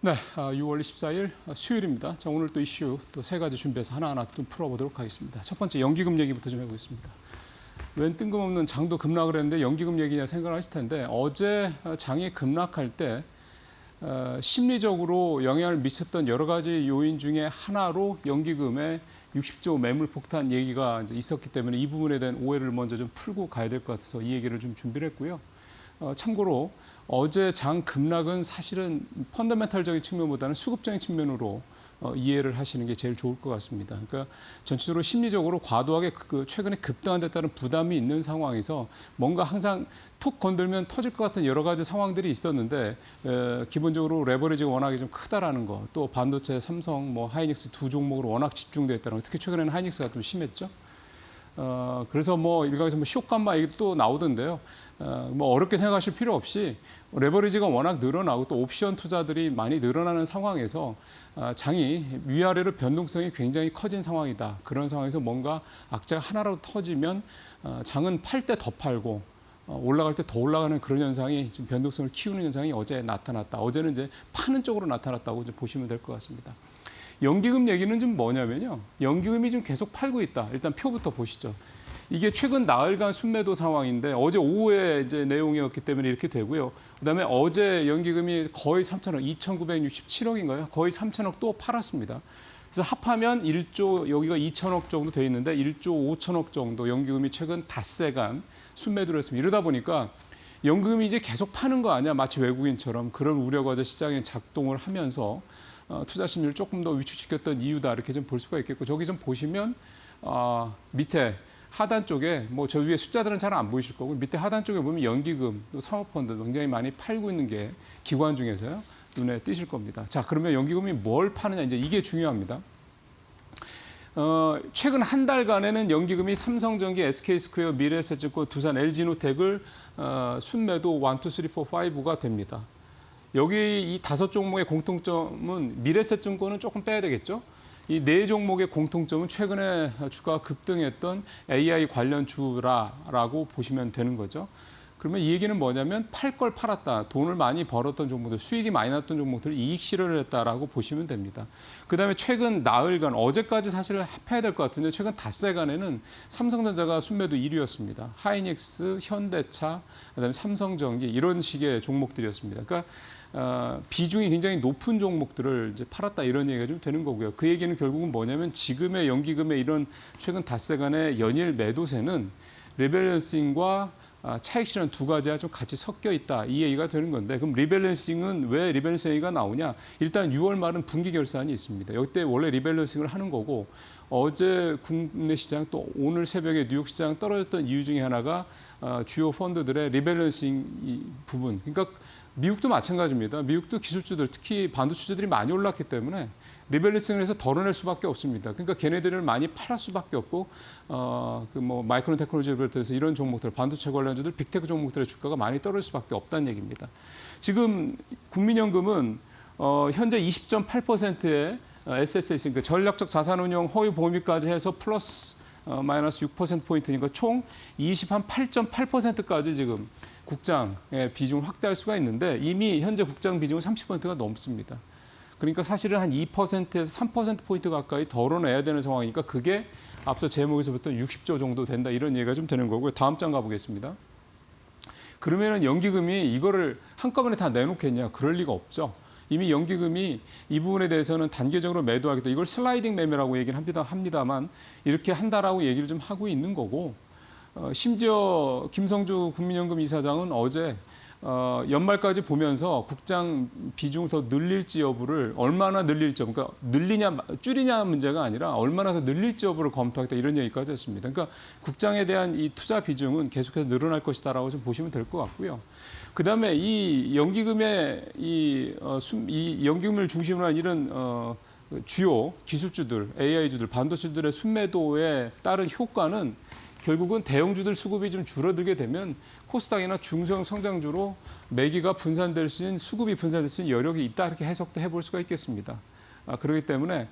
E: 네, 6월 24일 수요일입니다. 자, 오늘 또 이슈 또 세 가지 준비해서 하나하나 좀 풀어보도록 하겠습니다. 첫 번째 연기금 얘기부터 좀 해보겠습니다. 웬 뜬금없는 장도 급락을 했는데 연기금 얘기냐 생각을 하실 텐데 어제 장이 급락할 때 심리적으로 영향을 미쳤던 여러 가지 요인 중에 하나로 연기금의 60조 매물 폭탄 얘기가 이제 있었기 때문에 이 부분에 대한 오해를 먼저 좀 풀고 가야 될 것 같아서 이 얘기를 좀 준비를 했고요. 참고로 어제 장 급락은 사실은 펀더멘탈적인 측면보다는 수급적인 측면으로 이해를 하시는 게 제일 좋을 것 같습니다. 그러니까 전체적으로 심리적으로 과도하게 최근에 급등한 데 따른 부담이 있는 상황에서 뭔가 항상 톡 건들면 터질 것 같은 여러 가지 상황들이 있었는데 기본적으로 레버리지가 워낙에 좀 크다라는 거, 또 반도체, 삼성, 뭐 하이닉스 두 종목으로 워낙 집중되어 있다는 거, 특히 최근에는 하이닉스가 좀 심했죠. 그래서 뭐 일각에서 뭐 쇼감마 얘기 또 나오던데요. 뭐 어렵게 생각하실 필요 없이 레버리지가 워낙 늘어나고 또 옵션 투자들이 많이 늘어나는 상황에서 장이 위아래로 변동성이 굉장히 커진 상황이다. 그런 상황에서 뭔가 악재가 하나라도 터지면 장은 팔 때 더 팔고 올라갈 때 더 올라가는 그런 현상이 지금 변동성을 키우는 현상이 어제 나타났다. 어제는 이제 파는 쪽으로 나타났다고 좀 보시면 될 것 같습니다. 연기금 얘기는 좀 뭐냐면요. 연기금이 좀 계속 팔고 있다. 일단 표부터 보시죠. 이게 최근 나흘간 순매도 상황인데 어제 오후에 이제 내용이었기 때문에 이렇게 되고요. 그다음에 어제 연기금이 거의 3천억, 2,967억인가요? 거의 3천억 또 팔았습니다. 그래서 합하면 1조, 여기가 2천억 정도 돼 있는데 1조 5천억 정도 연기금이 최근 닷새간 순매도를 했습니다. 이러다 보니까 연기금이 이제 계속 파는 거 아니야? 마치 외국인처럼 그런 우려가 어제 시장에 작동을 하면서 투자 심리를 조금 더 위축시켰던 이유다 이렇게 좀 볼 수가 있겠고 저기 좀 보시면 밑에 하단 쪽에 뭐 저 위에 숫자들은 잘 안 보이실 거고 밑에 하단 쪽에 보면 연기금 또 사모펀드 굉장히 많이 팔고 있는 게 기관 중에서요 눈에 띄실 겁니다. 자 그러면 연기금이 뭘 파느냐 이제 이게 중요합니다. 최근 한 달간에는 연기금이 삼성전기, SK스퀘어, 미래에셋증권, 두산, LG노텍을 순매도 1, 2, 3, 4, 5가 됩니다. 여기 이 5종목의 공통점은 미래에셋증권은 조금 빼야 되겠죠. 이 4종목의 공통점은 최근에 주가가 급등했던 AI 관련 주라라고 보시면 되는 거죠. 그러면 이 얘기는 뭐냐면 팔 걸 팔았다. 돈을 많이 벌었던 종목들, 수익이 많이 났던 종목들 이익 실현을 했다라고 보시면 됩니다. 그다음에 최근 나흘간, 어제까지 사실 합해야 될 것 같은데 최근 닷새간에는 삼성전자가 순매도 1위였습니다. 하이닉스, 현대차, 그다음에 삼성전기 이런 식의 종목들이었습니다. 그러니까 비중이 굉장히 높은 종목들을 이제 팔았다 이런 얘기가 좀 되는 거고요. 그 얘기는 결국은 뭐냐면 지금의 연기금의 이런 최근 닷새간의 연일 매도세는 리밸런싱과 차익 실현 두 가지가 좀 같이 섞여 있다 이 얘기가 되는 건데 그럼 리밸런싱은 왜 리밸런싱 얘기가 나오냐? 일단 6월 말은 분기 결산이 있습니다. 이때 원래 리밸런싱을 하는 거고 어제 국내 시장 또 오늘 새벽에 뉴욕 시장 떨어졌던 이유 중에 하나가 주요 펀드들의 리밸런싱 부분. 그러니까 미국도 마찬가지입니다. 미국도 기술주들 특히 반도체주들이 많이 올랐기 때문에 리밸런싱을 해서 덜어낼 수밖에 없습니다. 그러니까 걔네들을 많이 팔을 수밖에 없고 그 뭐 마이크론 테크놀로지를 비롯해서 이런 종목들 반도체 관련주들 빅테크 종목들의 주가가 많이 떨어질 수밖에 없다는 얘기입니다. 지금 국민연금은 현재 20.8%의 SSS 그러니까 전략적 자산운용 허위 보험비까지 해서 플러스 마이너스 6%포인트니까 총 28.8%까지 지금 국장의 비중을 확대할 수가 있는데 이미 현재 국장 비중은 30%가 넘습니다. 그러니까 사실은 한 2%에서 3%포인트 가까이 덜어내야 되는 상황이니까 그게 앞서 제목에서부터 60조 정도 된다 이런 얘기가 좀 되는 거고요. 다음 장 가보겠습니다. 그러면은 연기금이 이거를 한꺼번에 다 내놓겠냐? 그럴 리가 없죠. 이미 연기금이 이 부분에 대해서는 단계적으로 매도하겠다. 이걸 슬라이딩 매매라고 얘기를 합니다만 이렇게 한다라고 얘기를 좀 하고 있는 거고 심지어 김성주 국민연금 이사장은 어제 연말까지 보면서 국장 비중을 더 늘릴지 여부를 얼마나 늘릴지 그러니까 늘리냐 줄이냐 문제가 아니라 얼마나 더 늘릴지 여부를 검토하겠다 이런 얘기까지 했습니다. 그러니까 국장에 대한 이 투자 비중은 계속해서 늘어날 것이다라고 좀 보시면 될 것 같고요. 그다음에 이 연기금의 이 연기금을 중심으로 한 이런 주요 기술주들, AI주들, 반도체주들의 순매도에 따른 효과는 결국은 대형주들 수급이 좀 줄어들게 되면 코스닥이나 중소형 성장주로 매기가 분산될 수 있는 수급이 분산될 수 있는 여력이 있다 이렇게 해석도 해볼 수가 있겠습니다. 그렇기 때문에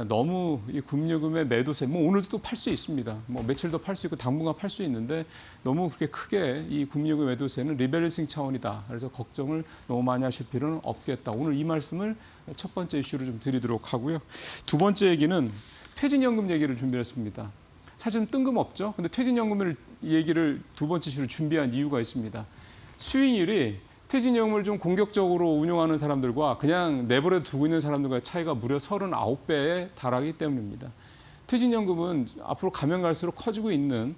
E: 너무 이 금융금의 매도세, 뭐 오늘도 또 팔 수 있습니다. 뭐 며칠 더 팔 수 있고 당분간 팔 수 있는데 너무 그렇게 크게 이 금융금 매도세는 리밸런싱 차원이다. 그래서 걱정을 너무 많이 하실 필요는 없겠다. 오늘 이 말씀을 첫 번째 이슈로 좀 드리도록 하고요. 두 번째 얘기는 퇴직연금 얘기를 준비했습니다. 사실은 뜬금없죠. 근데 퇴직연금을 얘기를 두 번째 이슈로 준비한 이유가 있습니다. 수익률이 퇴직연금을 좀 공격적으로 운용하는 사람들과 그냥 내버려 두고 있는 사람들과의 차이가 무려 39배에 달하기 때문입니다. 퇴직연금은 앞으로 가면 갈수록 커지고 있는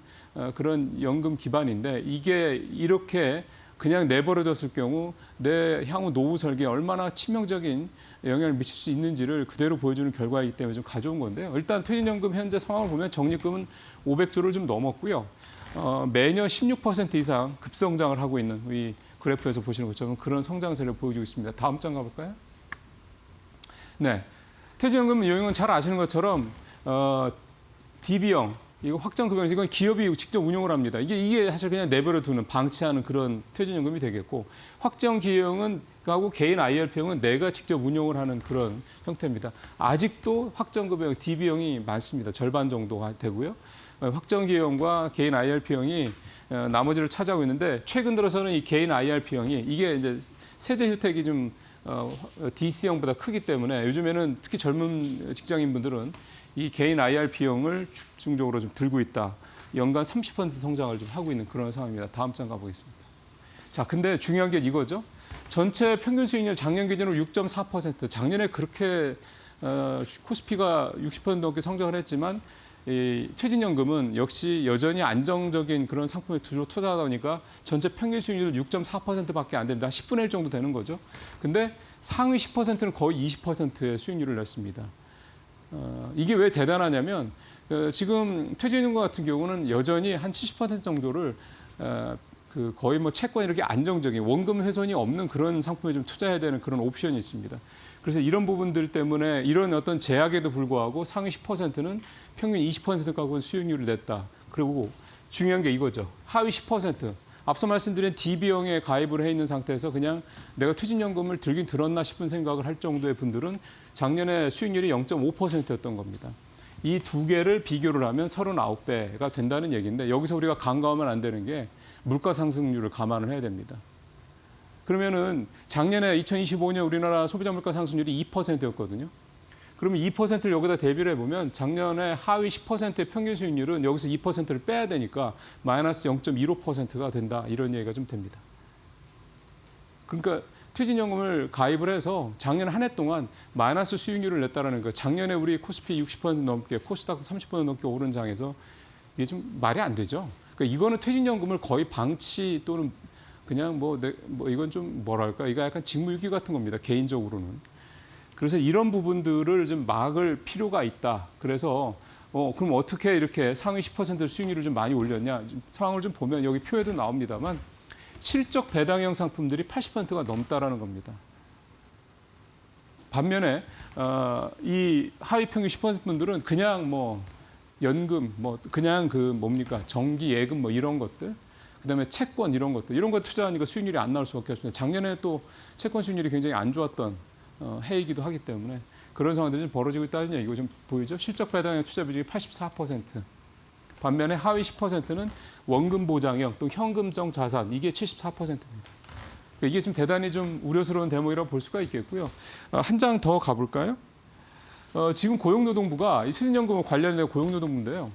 E: 그런 연금 기반인데 이게 이렇게 그냥 내버려뒀을 경우 내 향후 노후 설계에 얼마나 치명적인 영향을 미칠 수 있는지를 그대로 보여주는 결과이기 때문에 좀 가져온 건데요. 일단 퇴직연금 현재 상황을 보면 적립금은 500조를 좀 넘었고요. 매년 16% 이상 급성장을 하고 있는 이 그래프에서 보시는 것처럼 그런 성장세를 보여주고 있습니다. 다음 장 가볼까요? 네, 퇴직연금 요령은 잘 아시는 것처럼 DB형 이거 확정급여 이건 기업이 직접 운용을 합니다. 이게 사실 그냥 내버려두는 방치하는 그런 퇴직연금이 되겠고 확정기형은 하고 개인 IRP형은 내가 직접 운용을 하는 그런 형태입니다. 아직도 확정급여 DB형이 많습니다. 절반 정도 되고요. 확정기형과 개인 IRP형이 나머지를 차지하고 있는데 최근 들어서는 이 개인 IRP형이 이게 이제 세제 혜택이 좀 DC형보다 크기 때문에 요즘에는 특히 젊은 직장인분들은 이 개인 IRP형을 집중적으로 좀 들고 있다. 연간 30% 성장을 좀 하고 있는 그런 상황입니다. 다음 장 가보겠습니다. 자, 근데 중요한 게 이거죠. 전체 평균 수익률 작년 기준으로 6.4%. 작년에 그렇게 코스피가 60% 넘게 성장을 했지만 이 퇴직연금은 역시 여전히 안정적인 그런 상품에 투자하다 보니까 전체 평균 수익률 6.4%밖에 안 됩니다. 10분의 1 정도 되는 거죠. 근데 상위 10%는 거의 20%의 수익률을 냈습니다. 이게 왜 대단하냐면 지금 퇴직연금 같은 경우는 여전히 한 70% 정도를 거의 뭐 채권 이렇게 안정적인 원금 훼손이 없는 그런 상품에 좀 투자해야 되는 그런 옵션이 있습니다. 그래서 이런 부분들 때문에 이런 어떤 제약에도 불구하고 상위 10%는 평균 20% 가까운 수익률을 냈다. 그리고 중요한 게 이거죠. 하위 10%. 앞서 말씀드린 DB형에 가입을 해 있는 상태에서 그냥 내가 퇴직연금을 들긴 들었나 싶은 생각을 할 정도의 분들은 작년에 수익률이 0.5%였던 겁니다. 이 두 개를 비교를 하면 39배가 된다는 얘기인데 여기서 우리가 간과하면 안 되는 게 물가 상승률을 감안을 해야 됩니다. 그러면은 작년에 2025년 우리나라 소비자 물가 상승률이 2%였거든요. 그러면 2%를 여기다 대비를 해보면 작년에 하위 10%의 평균 수익률은 여기서 2%를 빼야 되니까 마이너스 0.15%가 된다. 이런 얘기가 좀 됩니다. 그러니까 퇴직연금을 가입을 해서 작년 한 해 동안 마이너스 수익률을 냈다라는 거예요. 작년에 우리 코스피 60% 넘게, 코스닥도 30% 넘게 오른 장에서 이게 좀 말이 안 되죠. 그러니까 이거는 퇴직연금을 거의 방치 또는 그냥 뭐 이건 좀 뭐랄까 이거 약간 직무유기 같은 겁니다. 개인적으로는. 그래서 이런 부분들을 좀 막을 필요가 있다. 그래서 그럼 어떻게 이렇게 상위 10% 수익률을 좀 많이 올렸냐? 상황을 좀 보면 여기 표에도 나옵니다만 실적 배당형 상품들이 80%가 넘다라는 겁니다. 반면에 이 하위 평균 10% 분들은 그냥 뭐 연금, 뭐 그냥 정기 예금 뭐 이런 것들, 그다음에 채권 이런 거 투자하니까 수익률이 안 나올 수밖에 없습니다. 작년에 또 채권 수익률이 굉장히 안 좋았던 해이기도 하기 때문에 그런 상황들이 좀 벌어지고 있다는 얘기고 좀 보이죠? 실적 배당형 투자 비중이 84%. 반면에 하위 10%는 원금 보장형 또 현금성 자산 이게 74%입니다. 이게 좀 대단히 좀 우려스러운 대목이라고 볼 수가 있겠고요. 한 장 더 가볼까요? 지금 고용노동부가 이 퇴직연금 관련된 고용노동부인데요.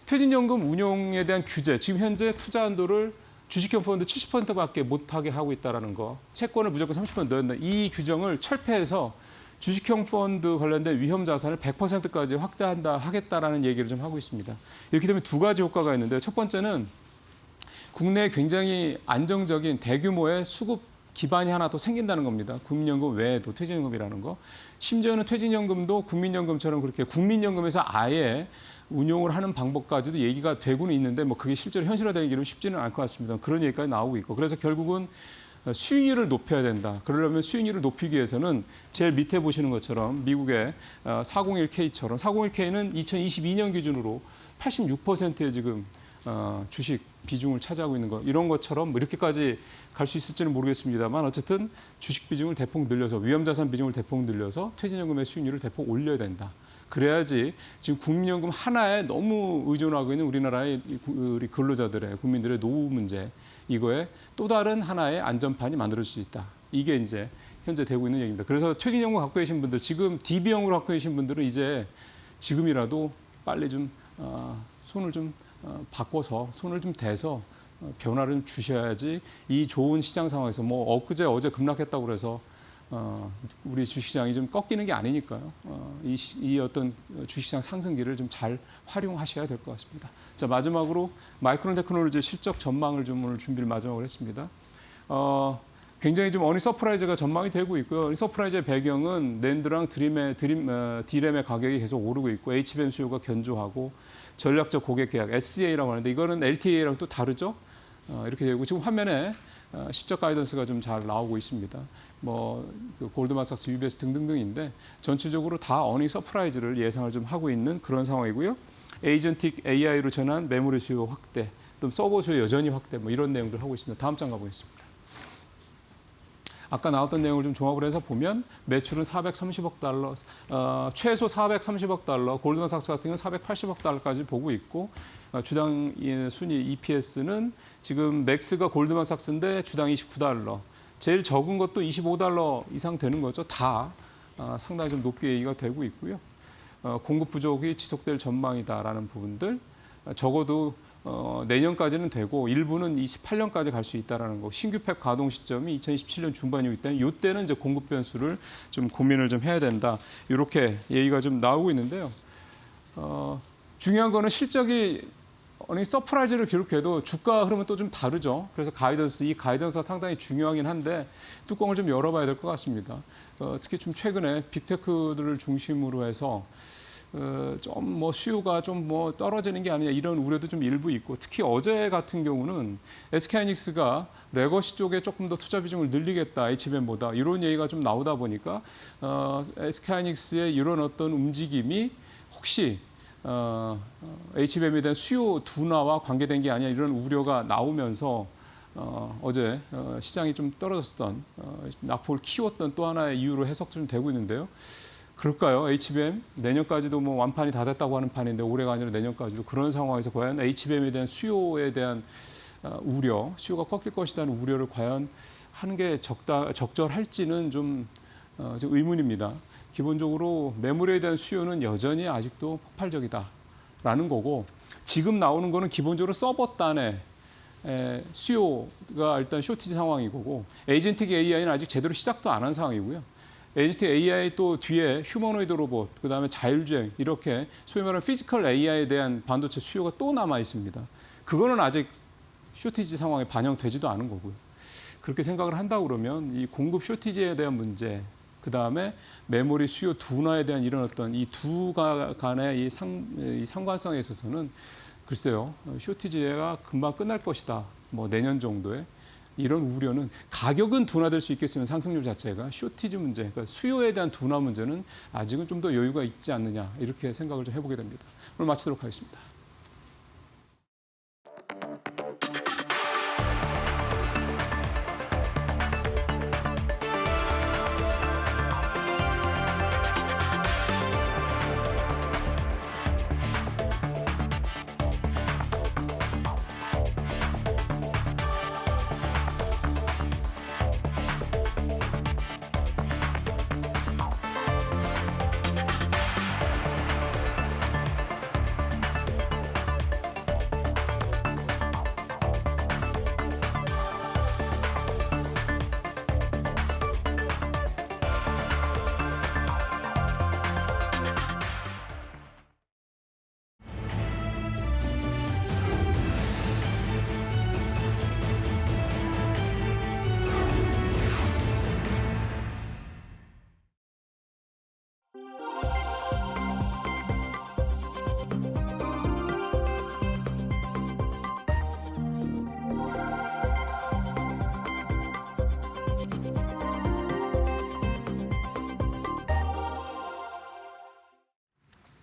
E: 퇴직연금 운용에 대한 규제, 지금 현재 투자 한도를 주식형 펀드 70%밖에 못하게 하고 있다는 거, 채권을 무조건 30% 넣어야 된다. 이 규정을 철폐해서 주식형 펀드 관련된 위험 자산을 100%까지 하겠다라는 얘기를 좀 하고 있습니다. 이렇게 되면 두 가지 효과가 있는데요. 첫 번째는 국내에 굉장히 안정적인 대규모의 수급 기반이 하나 더 생긴다는 겁니다. 국민연금 외에도 퇴직연금이라는 거. 심지어는 퇴직연금도 국민연금처럼 그렇게 국민연금에서 아예 운용을 하는 방법까지도 얘기가 되고는 있는데 뭐 그게 실제로 현실화되기는 쉽지는 않을 것 같습니다. 그런 얘기까지 나오고 있고. 그래서 결국은 수익률을 높여야 된다. 그러려면 수익률을 높이기 위해서는 제일 밑에 보시는 것처럼 미국의 401K처럼 401K는 2022년 기준으로 86%의 지금 주식 비중을 차지하고 있는 것 이런 것처럼 이렇게까지 갈 수 있을지는 모르겠습니다만 어쨌든 주식 비중을 대폭 늘려서 위험자산 비중을 대폭 늘려서 퇴직연금의 수익률을 대폭 올려야 된다. 그래야지 지금 국민연금 하나에 너무 의존하고 있는 우리나라의 우리 근로자들의 국민들의 노후 문제 이거에 또 다른 하나의 안전판이 만들 수 있다. 이게 이제 현재 되고 있는 얘기입니다. 그래서 퇴직연금 갖고 계신 분들 지금 DB형으로 갖고 계신 분들은 이제 지금이라도 빨리 좀 손을 좀 바꿔서 손을 좀 대서 변화를 좀 주셔야지 이 좋은 시장 상황에서 뭐 엊그제 어제 급락했다고 그래서 우리 주식시장이 좀 꺾이는 게 아니니까요. 이 어떤 주식시장 상승기를 좀 잘 활용하셔야 될 것 같습니다. 자, 마지막으로 마이크론 테크놀로지 실적 전망을 좀 오늘 준비를 마지막으로 했습니다. 굉장히 좀 어닝 서프라이즈가 전망이 되고 있고요. 이 서프라이즈의 배경은 낸드랑 디램의 가격이 계속 오르고 있고 HBM 수요가 견조하고 전략적 고객 계약 SCA라고 하는데 이거는 LTA랑 또 다르죠. 이렇게 되고 지금 화면에 실적 가이던스가 좀 잘 나오고 있습니다. 그 골드만삭스, UBS 등등등인데 전체적으로 다 어닝 서프라이즈를 예상을 좀 하고 있는 그런 상황이고요. 에이전틱 AI로 전환 메모리 수요 확대, 또 서버 수요 여전히 확대, 이런 내용들 하고 있습니다. 다음 장 가보겠습니다. 아까 나왔던 내용을 좀 종합을 해서 보면 매출은 430억 달러, 최소 430억 달러, 골드만삭스 같은 경우는 480억 달러까지 보고 있고 주당 순위 EPS는 지금 맥스가 골드만삭스인데 주당 29달러, 제일 적은 것도 25달러 이상 되는 거죠. 다 상당히 좀 높게 얘기가 되고 있고요. 공급 부족이 지속될 전망이다라는 부분들, 적어도 내년까지는 되고 일부는 28년까지 갈 수 있다라는 거. 신규 팹 가동 시점이 2027년 중반이기 때문에 이때는 이제 공급 변수를 좀 고민을 좀 해야 된다. 이렇게 얘기가 좀 나오고 있는데요. 중요한 거는 실적이 어느 서프라이즈를 기록해도 주가 흐름은 또 좀 다르죠. 그래서 이 가이던스가 상당히 중요하긴 한데 뚜껑을 좀 열어봐야 될 것 같습니다. 특히 좀 최근에 빅테크들을 중심으로 해서 좀 수요가 좀 떨어지는 게 아니냐 이런 우려도 좀 일부 있고 특히 어제 같은 경우는 SK하이닉스가 레거시 쪽에 조금 더 투자 비중을 늘리겠다 HBM보다 이런 얘기가 좀 나오다 보니까 SK하이닉스의 이런 어떤 움직임이 혹시 HBM에 대한 수요 둔화와 관계된 게 아니냐 이런 우려가 나오면서 어제 시장이 좀 떨어졌던 낙폭을 키웠던 또 하나의 이유로 해석 좀 되고 있는데요. 그럴까요? HBM 내년까지도 완판이 다 됐다고 하는 판인데 올해가 아니라 내년까지도 그런 상황에서 과연 HBM에 대한 수요에 대한 수요가 꺾일 것이라는 우려를 과연 하는 게 적절할지는 좀 의문입니다. 기본적으로 메모리에 대한 수요는 여전히 아직도 폭발적이다라는 거고 지금 나오는 거는 기본적으로 서버 단의 수요가 일단 쇼티지 상황인 거고 에이전틱 AI는 아직 제대로 시작도 안 한 상황이고요. 에이전틱 AI 또 뒤에 휴머노이드 로봇, 그다음에 자율주행 이렇게 소위 말하는 피지컬 AI에 대한 반도체 수요가 또 남아 있습니다. 그거는 아직 쇼티지 상황에 반영되지도 않은 거고요. 그렇게 생각을 한다 그러면 이 공급 쇼티지에 대한 문제, 그다음에 메모리 수요 둔화에 대한 이런 어떤 이 두 간의 이 상관성에 있어서는 글쎄요. 쇼티지가 금방 끝날 것이다. 내년 정도에. 이런 우려는 가격은 둔화될 수 있겠으면 상승률 자체가 쇼티지 문제, 그러니까 수요에 대한 둔화 문제는 아직은 좀 더 여유가 있지 않느냐 이렇게 생각을 좀 해보게 됩니다. 오늘 마치도록 하겠습니다.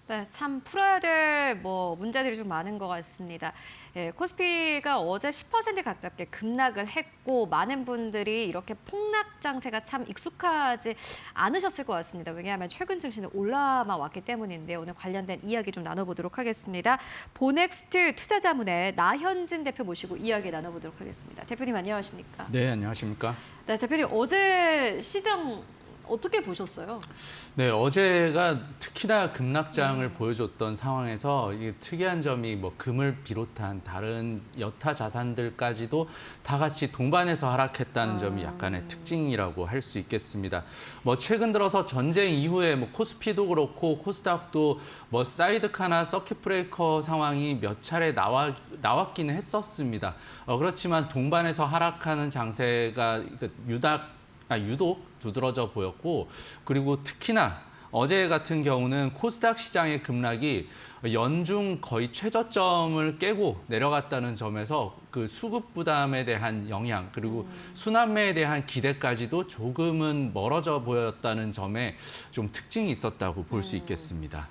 A: 네, 참 풀어야 될 문제들이 좀 많은 것 같습니다. 예, 코스피가 어제 10% 가깝게 급락을 했고 많은 분들이 이렇게 폭락 장세가 참 익숙하지 않으셨을 것 같습니다. 왜냐하면 최근 증시는 올라만 왔기 때문인데 오늘 관련된 이야기 좀 나눠보도록 하겠습니다. 보넥스트 투자자문의 나현진 대표 모시고 이야기 나눠보도록 하겠습니다. 대표님 안녕하십니까?
F: 네, 안녕하십니까?
A: 네, 대표님 어제 시장 어떻게 보셨어요?
F: 네, 어제가 특히나 급락장을 보여줬던 상황에서 이게 특이한 점이 뭐 금을 비롯한 다른 여타 자산들까지도 다 같이 동반해서 하락했다는 점이 약간의 특징이라고 할 수 있겠습니다. 뭐 최근 들어서 전쟁 이후에 뭐 코스피도 그렇고 코스닥도 뭐 사이드카나 서킷 브레이커 상황이 몇 차례 나왔기는 했었습니다. 그렇지만 동반해서 하락하는 장세가 유독 두드러져 보였고, 그리고 특히나 어제 같은 경우는 코스닥 시장의 급락이 연중 거의 최저점을 깨고 내려갔다는 점에서 그 수급 부담에 대한 영향, 그리고 순환매에 대한 기대까지도 조금은 멀어져 보였다는 점에 좀 특징이 있었다고 볼 수 있겠습니다.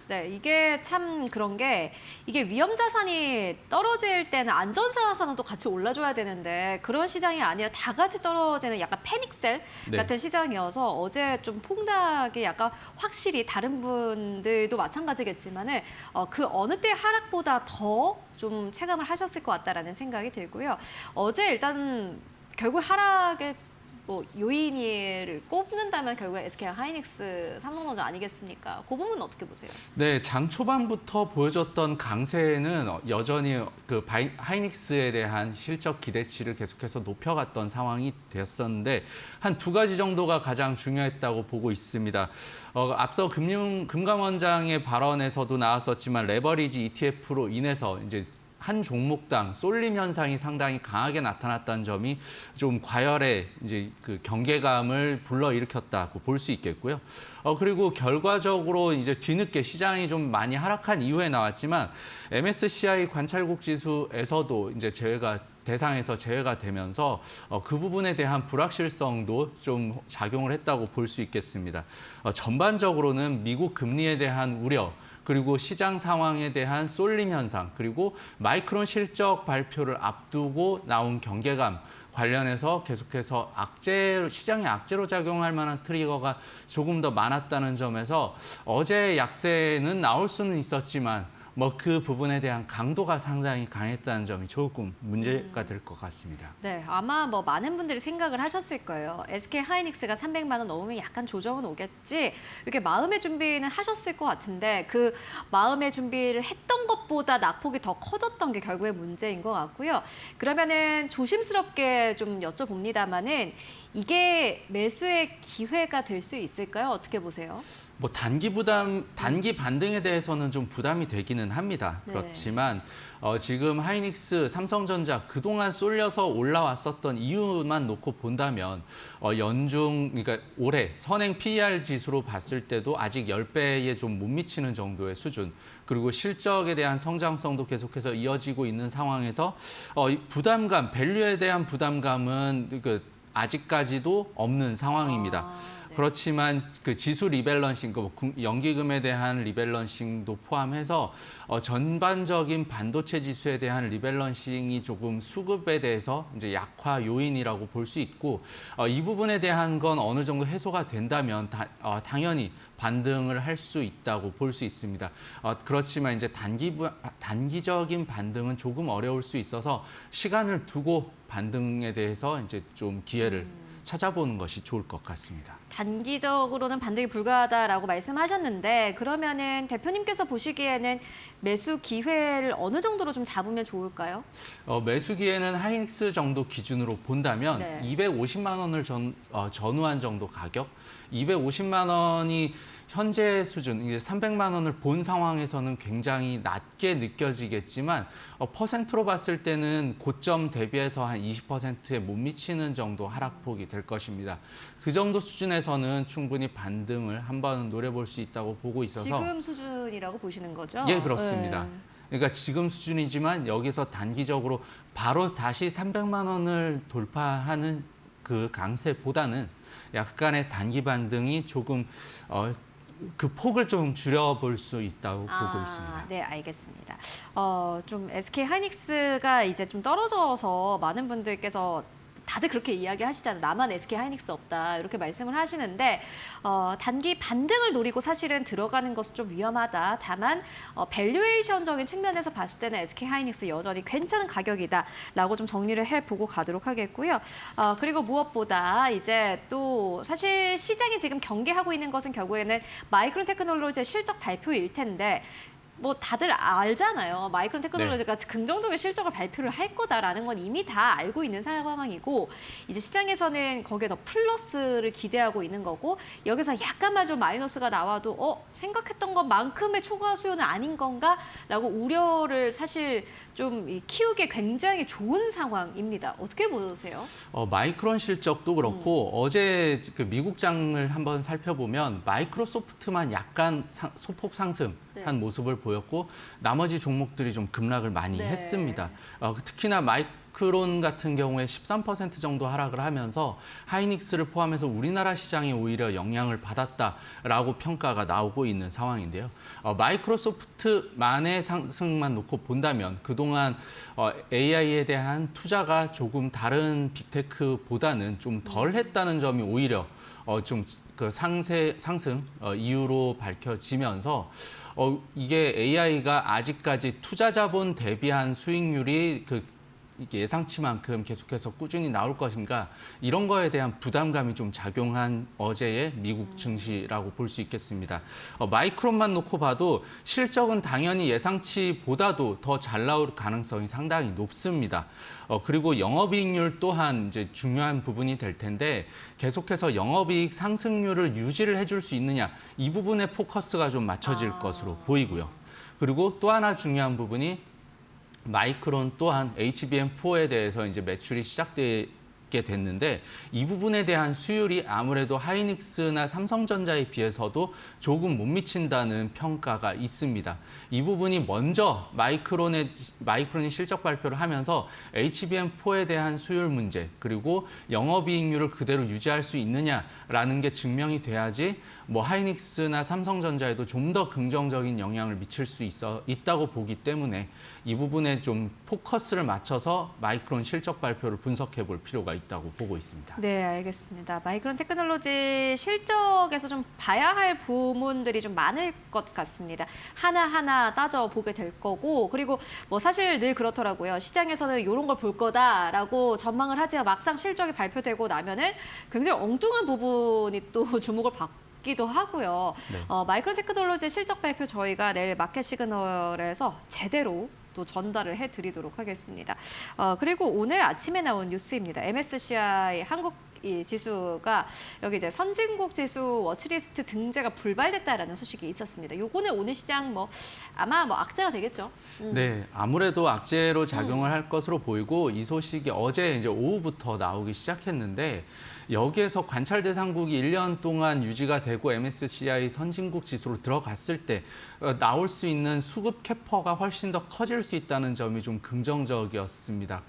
A: 네, 이게 참 그런 게 이게 위험 자산이 떨어질 때는 안전 자산은 또 같이 올라줘야 되는데 그런 시장이 아니라 다 같이 떨어지는 약간 패닉셀
F: 네.
A: 같은 시장이어서 어제 좀 폭락이 약간 확실히 다른 분들도 마찬가지겠지만은 그 어느 때 하락보다 더 좀 체감을 하셨을 것 같다라는 생각이 들고요. 어제 일단 결국 하락을 뭐 요인을 꼽는다면 결국 SK 하이닉스, 삼성전자 아니겠습니까? 그 부분은 어떻게 보세요?
F: 네, 장 초반부터 보여줬던 강세는 여전히 그 하이닉스에 대한 실적 기대치를 계속해서 높여갔던 상황이 되었었는데 한 두 가지 정도가 가장 중요했다고 보고 있습니다. 앞서 금감원장의 발언에서도 나왔었지만 레버리지 ETF로 인해서 이제 한 종목당 쏠림 현상이 상당히 강하게 나타났다는 점이 좀 과열의 이제 그 경계감을 불러일으켰다고 볼 수 있겠고요. 그리고 결과적으로 이제 뒤늦게 시장이 좀 많이 하락한 이후에 나왔지만 MSCI 관찰국 지수에서도 이제 대상에서 제외가 되면서 그 부분에 대한 불확실성도 좀 작용을 했다고 볼 수 있겠습니다. 전반적으로는 미국 금리에 대한 우려, 그리고 시장 상황에 대한 쏠림 현상, 그리고 마이크론 실적 발표를 앞두고 나온 경계감 관련해서 계속해서 시장의 악재로 작용할 만한 트리거가 조금 더 많았다는 점에서 어제 약세는 나올 수는 있었지만 뭐 그 부분에 대한 강도가 상당히 강했다는 점이 조금 문제가 될 것 같습니다.
A: 네, 아마 뭐 많은 분들이 생각을 하셨을 거예요. SK 하이닉스가 300만 원 넘으면 약간 조정은 오겠지. 이렇게 마음의 준비는 하셨을 것 같은데 그 마음의 준비를 했던 것보다 낙폭이 더 커졌던 게 결국에 문제인 것 같고요. 그러면은 조심스럽게 좀 여쭤봅니다만은 이게 매수의 기회가 될 수 있을까요? 어떻게 보세요?
F: 뭐 단기 반등에 대해서는 좀 부담이 되기는 합니다.
A: 네.
F: 그렇지만 지금 하이닉스, 삼성전자 그동안 쏠려서 올라왔었던 이유만 놓고 본다면 그러니까 올해 선행 PER 지수로 봤을 때도 아직 10배에 좀 못 미치는 정도의 수준, 그리고 실적에 대한 성장성도 계속해서 이어지고 있는 상황에서 부담감, 밸류에 대한 부담감은 아직까지도 없는 상황입니다.
A: 네.
F: 그렇지만 그 지수 리밸런싱, 연기금에 대한 리밸런싱도 포함해서 전반적인 반도체 지수에 대한 리밸런싱이 조금 수급에 대해서 이제 약화 요인이라고 볼 수 있고, 이 부분에 대한 건 어느 정도 해소가 된다면 당연히 반등을 할 수 있다고 볼 수 있습니다. 그렇지만 이제 단기적인 반등은 조금 어려울 수 있어서 시간을 두고 반등에 대해서 이제 좀 기회를 찾아보는 것이 좋을 것 같습니다.
A: 단기적으로는 반등이 불가하다라고 말씀하셨는데 그러면은 대표님께서 보시기에는 매수 기회를 어느 정도로 좀 잡으면 좋을까요?
F: 매수 기회는 하이닉스 정도 기준으로 본다면
A: 네.
F: 250만 원을 전후한 정도 가격, 250만 원이 현재 수준, 이제 300만 원을 본 상황에서는 굉장히 낮게 느껴지겠지만 퍼센트로 봤을 때는 고점 대비해서 한 20%에 못 미치는 정도 하락폭이 될 것입니다. 그 정도 수준에서는 충분히 반등을 한번 노려볼 수 있다고 보고 있어서
A: 지금 수준이라고 보시는 거죠?
F: 예, 그렇습니다.
A: 네.
F: 그러니까 지금 수준이지만 여기서 단기적으로 바로 다시 300만 원을 돌파하는 그 강세보다는 약간의 단기 반등이 조금 그 폭을 좀 줄여볼 수 있다고 보고 있습니다.
A: 네, 알겠습니다. 좀 SK 하이닉스가 이제 좀 떨어져서 많은 분들께서 다들 그렇게 이야기하시잖아요. 나만 SK 하이닉스 없다 이렇게 말씀을 하시는데 단기 반등을 노리고 사실은 들어가는 것은 좀 위험하다. 다만 밸류에이션적인 측면에서 봤을 때는 SK 하이닉스 여전히 괜찮은 가격이다라고 좀 정리를 해보고 가도록 하겠고요. 그리고 무엇보다 이제 또 사실 시장이 지금 경계하고 있는 것은 결국에는 마이크론 테크놀로지의 실적 발표일 텐데 뭐 다들 알잖아요. 마이크론 테크놀로지가 긍정적인 실적을 발표를 할 거다라는 건 이미 다 알고 있는 상황이고 이제 시장에서는 거기에 더 플러스를 기대하고 있는 거고 여기서 약간만 좀 마이너스가 나와도 생각했던 것만큼의 초과 수요는 아닌 건가라고 우려를 사실 좀 키우기에 굉장히 좋은 상황입니다. 어떻게 보세요?
F: 마이크론 실적도 그렇고 어제 그 미국장을 한번 살펴보면 마이크로소프트만 약간 소폭 상승한 모습을 보였고 나머지 종목들이 좀 급락을 많이 했습니다. 특히나 마이크론 같은 경우에 13% 정도 하락을 하면서 하이닉스를 포함해서 우리나라 시장에 오히려 영향을 받았다라고 평가가 나오고 있는 상황인데요. 마이크로소프트만의 상승만 놓고 본다면 그동안 AI에 대한 투자가 조금 다른 빅테크보다는 좀 덜 했다는 점이 오히려 좀 그 상승 이유로 밝혀지면서 이게 AI가 아직까지 투자 자본 대비한 수익률이 이게 예상치만큼 계속해서 꾸준히 나올 것인가 이런 거에 대한 부담감이 좀 작용한 어제의 미국 증시라고 볼 수 있겠습니다. 마이크론만 놓고 봐도 실적은 당연히 예상치보다도 더 잘 나올 가능성이 상당히 높습니다. 그리고 영업이익률 또한 이제 중요한 부분이 될 텐데 계속해서 영업이익 상승률을 유지를 해줄 수 있느냐 이 부분에 포커스가 좀 맞춰질 것으로 보이고요. 그리고 또 하나 중요한 부분이 마이크론 또한 HBM4에 대해서 이제 매출이 시작되게 됐는데 이 부분에 대한 수율이 아무래도 하이닉스나 삼성전자에 비해서도 조금 못 미친다는 평가가 있습니다. 이 부분이 먼저 마이크론이 실적 발표를 하면서 HBM4에 대한 수율 문제 그리고 영업이익률을 그대로 유지할 수 있느냐라는 게 증명이 돼야지 뭐 하이닉스나 삼성전자에도 좀 더 긍정적인 영향을 미칠 수 있다고 보기 때문에 이 부분에 좀 포커스를 맞춰서 마이크론 실적 발표를 분석해 볼 필요가 있다고 보고 있습니다.
A: 네, 알겠습니다. 마이크론 테크놀로지 실적에서 좀 봐야 할 부분들이 좀 많을 것 같습니다. 하나하나 따져보게 될 거고 그리고 뭐 사실 늘 그렇더라고요. 시장에서는 이런 걸 볼 거다라고 전망을 하지만 막상 실적이 발표되고 나면은 굉장히 엉뚱한 부분이 또 주목을 받기도 하고요. 마이크론 테크놀로지 실적 발표 저희가 내일 마켓 시그널에서 제대로 또 전달을 해드리도록 하겠습니다. 그리고 오늘 아침에 나온 뉴스입니다. MSCI 한국 이 지수가 여기 이제 선진국 지수 워치리스트 등재가 불발됐다라는 소식이 있었습니다. 요거는 오늘 시장 아마 악재가 되겠죠.
F: 네, 아무래도 악재로 작용을 할 것으로 보이고 이 소식이 어제 이제 오후부터 나오기 시작했는데 여기에서 관찰 대상국이 1년 동안 유지가 되고 MSCI 선진국 지수로 들어갔을 때 나올 수 있는 수급 캐퍼가 훨씬 더 커질 수 있다는 점이 좀 긍정적이었습니다.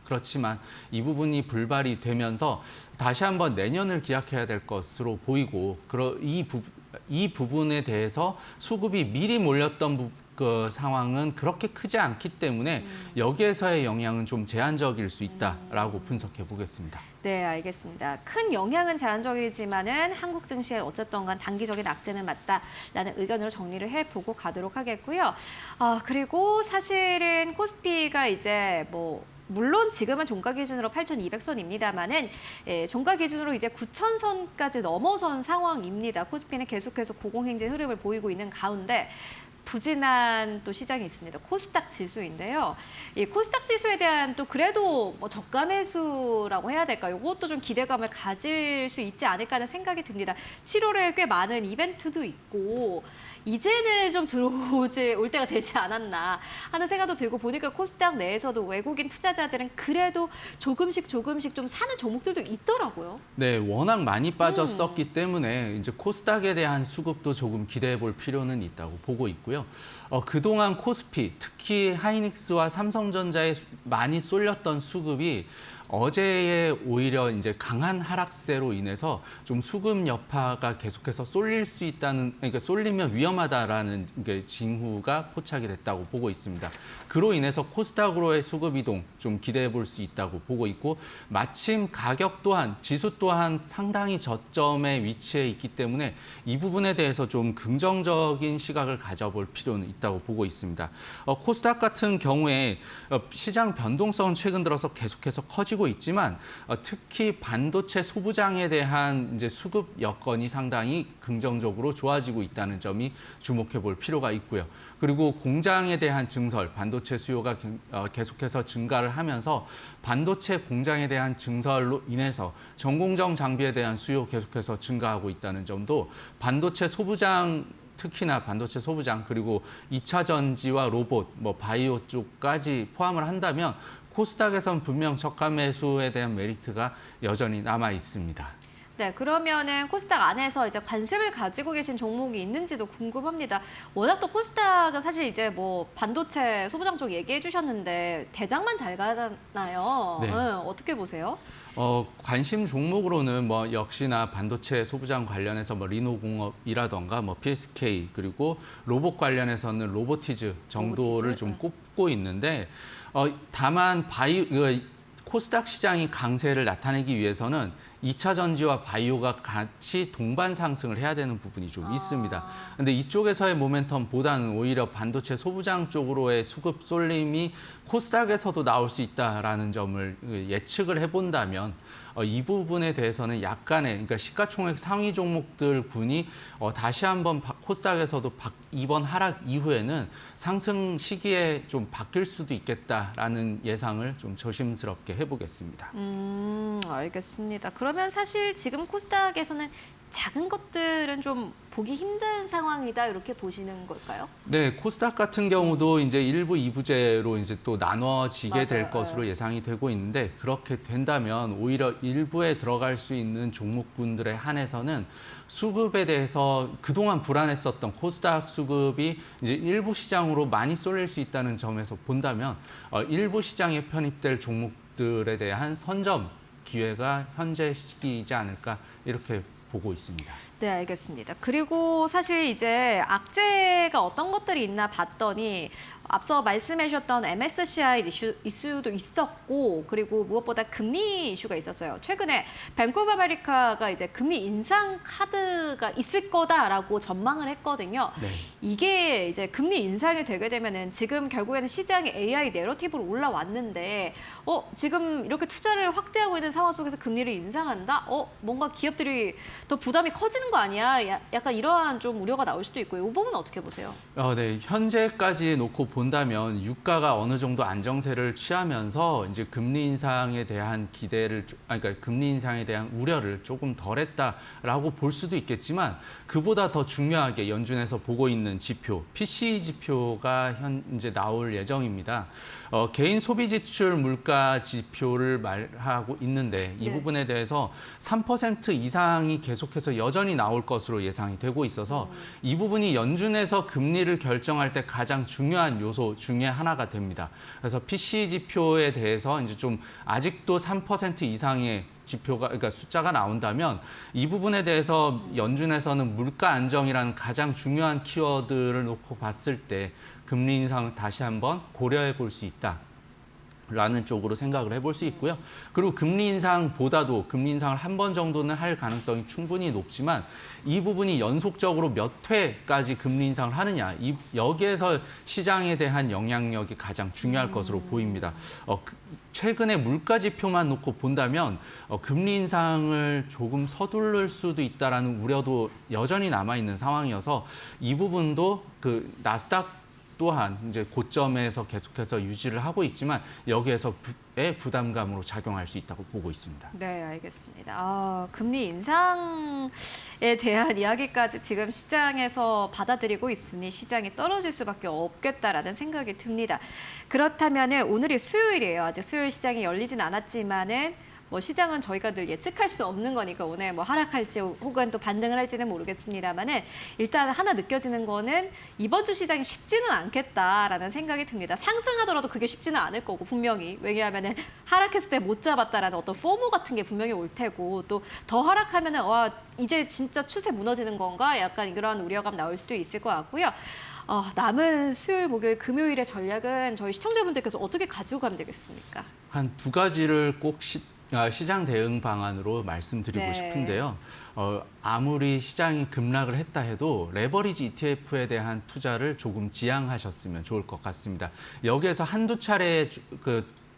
F: 그렇지만 이 부분이 불발이 되면서 다시 한번 내년을 기약해야 될 것으로 보이고 이 부분에 대해서 수급이 미리 몰렸던 그 상황은 그렇게 크지 않기 때문에 여기에서의 영향은 좀 제한적일 수 있다라고 분석해 보겠습니다.
A: 네, 알겠습니다. 큰 영향은 제한적이지만은 한국 증시에 어쨌든 간 단기적인 악재는 맞다라는 의견으로 정리를 해보고 가도록 하겠고요. 그리고 사실은 코스피가 이제 물론 지금은 종가 기준으로 8,200선입니다만은 종가 기준으로 이제 9,000선까지 넘어선 상황입니다. 코스피는 계속해서 고공행진 흐름을 보이고 있는 가운데 부진한 또 시장이 있습니다. 코스닥 지수인데요. 이 코스닥 지수에 대한 또 그래도 저가 매수라고 해야 될까요? 이것도 좀 기대감을 가질 수 있지 않을까 하는 생각이 듭니다. 7월에 꽤 많은 이벤트도 있고 이제는 좀 올 때가 되지 않았나 하는 생각도 들고 보니까 코스닥 내에서도 외국인 투자자들은 그래도 조금씩 좀 사는 종목들도 있더라고요.
F: 네, 워낙 많이 빠졌었기 때문에 이제 코스닥에 대한 수급도 조금 기대해 볼 필요는 있다고 보고 있고요. 그동안 코스피, 특히 하이닉스와 삼성전자에 많이 쏠렸던 수급이 어제의 오히려 이제 강한 하락세로 인해서 좀 수급 여파가 계속해서 쏠릴 수 있다는, 그러니까 쏠리면 위험하다라는 징후가 포착이 됐다고 보고 있습니다. 그로 인해서 코스닥으로의 수급 이동 좀 기대해 볼 수 있다고 보고 있고, 마침 가격 또한 지수 또한 상당히 저점에 위치해 있기 때문에 이 부분에 대해서 좀 긍정적인 시각을 가져볼 필요는 있다고 보고 있습니다. 코스닥 같은 경우에 시장 변동성은 최근 들어서 계속해서 커지고 있지만 특히 반도체 소부장에 대한 이제 수급 여건이 상당히 긍정적으로 좋아지고 있다는 점이 주목해 볼 필요가 있고요. 그리고 공장에 대한 증설, 반도체 수요가 계속해서 증가를 하면서 반도체 공장에 대한 증설로 인해서 전공정 장비에 대한 수요 계속해서 증가하고 있다는 점도 반도체 소부장, 특히나 반도체 소부장, 그리고 2차 전지와 로봇, 바이오 쪽까지 포함을 한다면 코스닥에선 분명 저가 매수에 대한 메리트가 여전히 남아 있습니다.
A: 네, 그러면은 코스닥 안에서 이제 관심을 가지고 계신 종목이 있는지도 궁금합니다. 워낙 또 코스닥은 사실 이제 뭐 반도체 소부장 쪽 얘기해 주셨는데 대장만 잘 가잖아요.
F: 네.
A: 어떻게 보세요?
F: 관심 종목으로는 역시나 반도체 소부장 관련해서 리노공업이라던가 PSK, 그리고 로봇 관련해서는 로보티즈 정도를
A: 로보티즈?
F: 좀 꼽고 있는데, 다만 코스닥 시장이 강세를 나타내기 위해서는 2차 전지와 바이오가 같이 동반 상승을 해야 되는 부분이 좀 있습니다. 근데 이쪽에서의 모멘텀보다는 오히려 반도체 소부장 쪽으로의 수급 쏠림이 코스닥에서도 나올 수 있다라는 점을 예측을 해본다면 이 부분에 대해서는 약간의, 그러니까 시가총액 상위 종목들 군이 다시 한번 코스닥에서도 이번 하락 이후에는 상승 시기에 좀 바뀔 수도 있겠다라는 예상을 좀 조심스럽게 해보겠습니다.
A: 알겠습니다. 그러면 사실 지금 코스닥에서는 작은 것들은 좀 보기 힘든 상황이다 이렇게 보시는 걸까요?
F: 네, 코스닥 같은 경우도 이제 1부, 2부제로 이제 또 나눠지게 될
A: 맞아요.
F: 것으로 예상이 되고 있는데, 그렇게 된다면 오히려 1부에 들어갈 수 있는 종목군들에 한해서는 수급에 대해서 그동안 불안했었던 코스닥 수급이 이제 일부 시장으로 많이 쏠릴 수 있다는 점에서 본다면 일부 시장에 편입될 종목들에 대한 선점 기회가 현재 시기이지 않을까 이렇게 보고 있습니다.
A: 네, 알겠습니다. 그리고 사실 이제 악재가 어떤 것들이 있나 봤더니 앞서 말씀해 주셨던 MSCI 이슈도 있었고, 그리고 무엇보다 금리 이슈가 있었어요. 최근에 뱅크 오브 아메리카가 이제 금리 인상 카드가 있을 거다라고 전망을 했거든요.
F: 네.
A: 이게 이제 금리 인상이 되게 되면은 지금 결국에는 시장이 AI 내러티브로 올라왔는데, 지금 이렇게 투자를 확대하고 있는 상황 속에서 금리를 인상한다? 뭔가 기업들이 더 부담이 커지는 거 아니야? 약간 이러한 좀 우려가 나올 수도 있고요. 이 부분은 어떻게 보세요?
F: 네, 현재까지 놓고 본다면 유가가 어느 정도 안정세를 취하면서 이제 금리 인상에 대한 기대를, 그러니까 금리 인상에 대한 우려를 조금 덜했다라고 볼 수도 있겠지만, 그보다 더 중요하게 연준에서 보고 있는 지표, PCE 지표가 현재 나올 예정입니다. 개인 소비 지출 물가 지표를 말하고 있는데, 이
A: 네.
F: 부분에 대해서 3% 이상이 계속해서 여전히 나올 것으로 예상이 되고 있어서 이 부분이 연준에서 금리를 결정할 때 가장 중요한 요소 중에 하나가 됩니다. 그래서 PCE 지표에 대해서 이제 좀 아직도 3% 이상의 지표가, 그러니까 숫자가 나온다면 이 부분에 대해서 연준에서는 물가 안정이라는 가장 중요한 키워드를 놓고 봤을 때 금리 인상을 다시 한번 고려해 볼 수 있다. 라는 쪽으로 생각을 해볼 수 있고요. 그리고 금리 인상보다도 금리 인상을 한 번 정도는 할 가능성이 충분히 높지만, 이 부분이 연속적으로 몇 회까지 금리 인상을 하느냐, 여기에서 시장에 대한 영향력이 가장 중요할 것으로 보입니다. 최근에 물가 지표만 놓고 본다면 금리 인상을 조금 서두를 수도 있다라는 우려도 여전히 남아 있는 상황이어서 이 부분도 그 나스닥 또한 이제 고점에서 계속해서 유지를 하고 있지만 여기에서의 부담감으로 작용할 수 있다고 보고 있습니다.
A: 네, 알겠습니다. 금리 인상에 대한 이야기까지 지금 시장에서 받아들이고 있으니 시장이 떨어질 수밖에 없겠다라는 생각이 듭니다. 그렇다면 오늘이 수요일이에요. 아직 수요일 시장이 열리진 않았지만은 뭐 시장은 저희가 늘 예측할 수 없는 거니까 오늘 뭐 하락할지 혹은 또 반등을 할지는 모르겠습니다만은 일단 하나 느껴지는 거는 이번 주 시장이 쉽지는 않겠다라는 생각이 듭니다. 상승하더라도 그게 쉽지는 않을 거고 분명히 왜냐하면은 하락했을 때 못 잡았다라는 어떤 포모 같은 게 분명히 올 테고 또 더 하락하면은 와 이제 진짜 추세 무너지는 건가 약간 이런 우려감 나올 수도 있을 것 같고요. 남은 수요일, 목요일, 금요일의 전략은 저희 시청자분들께서 어떻게 가지고 가면 되겠습니까?
F: 한 두 가지를 꼭 시장 대응 방안으로 말씀드리고
A: 네.
F: 싶은데요. 아무리 시장이 급락을 했다 해도 레버리지 ETF에 대한 투자를 조금 지양하셨으면 좋을 것 같습니다. 여기에서 한두 차례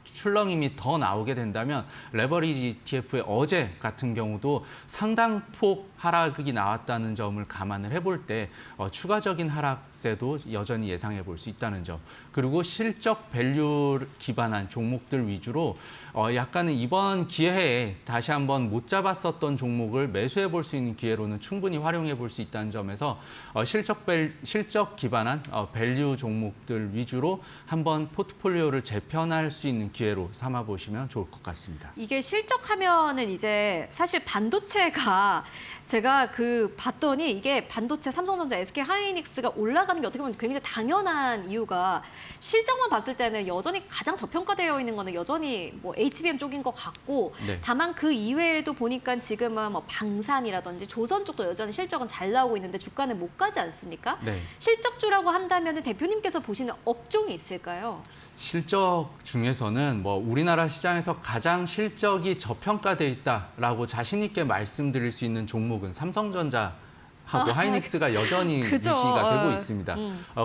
F: 출렁임이 더 나오게 된다면 레버리지 ETF의 어제 같은 경우도 상당폭 하락이 나왔다는 점을 감안을 해볼 때 추가적인 하락세도 여전히 예상해 볼 수 있다는 점. 그리고 실적 밸류 기반한 종목들 위주로 약간은 이번 기회에 다시 한번 못 잡았었던 종목을 매수해 볼 수 있는 기회로는 충분히 활용해 볼 수 있다는 점에서 실적 기반한 밸류 종목들 위주로 한번 포트폴리오를 재편할 수 있는 기회로 삼아 보시면 좋을 것 같습니다.
A: 이게 실적하면은 이제 사실 반도체가 제가 봤더니 이게 반도체 삼성전자, SK하이닉스가 올라가는 게 어떻게 보면 굉장히 당연한 이유가 실적만 봤을 때는 여전히 가장 저평가되어 있는 거는 여전히 뭐 HBM 쪽인 것 같고
F: 네.
A: 다만 그 이외에도 보니까 지금은 뭐 방산이라든지 조선 쪽도 여전히 실적은 잘 나오고 있는데 주가는 못 가지 않습니까?
F: 네.
A: 실적주라고 한다면 대표님께서 보시는 업종이 있을까요?
F: 실적 중에서는 뭐 우리나라 시장에서 가장 실적이 저평가돼 있다라고 자신 있게 말씀드릴 수 있는 종목은 삼성전자하고 하이닉스가 여전히
A: 그죠.
F: 유지가 되고 있습니다.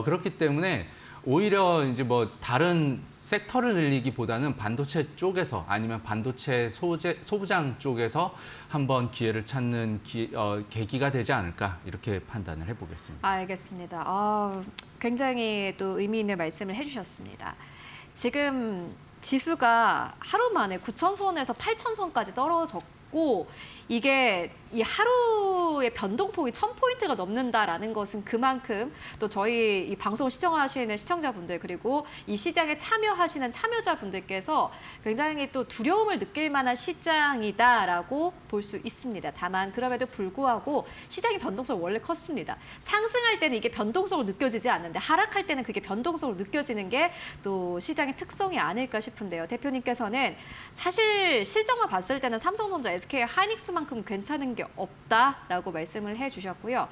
F: 그렇기 때문에 오히려 이제 뭐 다른 섹터를 늘리기보다는 반도체 쪽에서 아니면 반도체 소부장 쪽에서 한번 기회를 찾는 계기가 되지 않을까 이렇게 판단을 해보겠습니다.
A: 알겠습니다. 굉장히 또 의미 있는 말씀을 해주셨습니다. 지금 지수가 하루 만에 9,000선에서 8,000선까지 떨어졌고 이게 이 하루의 변동폭이 1,000포인트가 넘는다라는 것은 그만큼 또 저희 이 방송을 시청하시는 시청자분들 그리고 이 시장에 참여하시는 참여자분들께서 굉장히 또 두려움을 느낄 만한 시장이다라고 볼 수 있습니다. 다만 그럼에도 불구하고 시장의 변동성이 원래 컸습니다. 상승할 때는 이게 변동성으로 느껴지지 않는데 하락할 때는 그게 변동성으로 느껴지는 게 또 시장의 특성이 아닐까 싶은데요. 대표님께서는 사실 실적만 봤을 때는 삼성전자, SK하이닉스만큼 괜찮은 게 없다라고 말씀을 해주셨고요.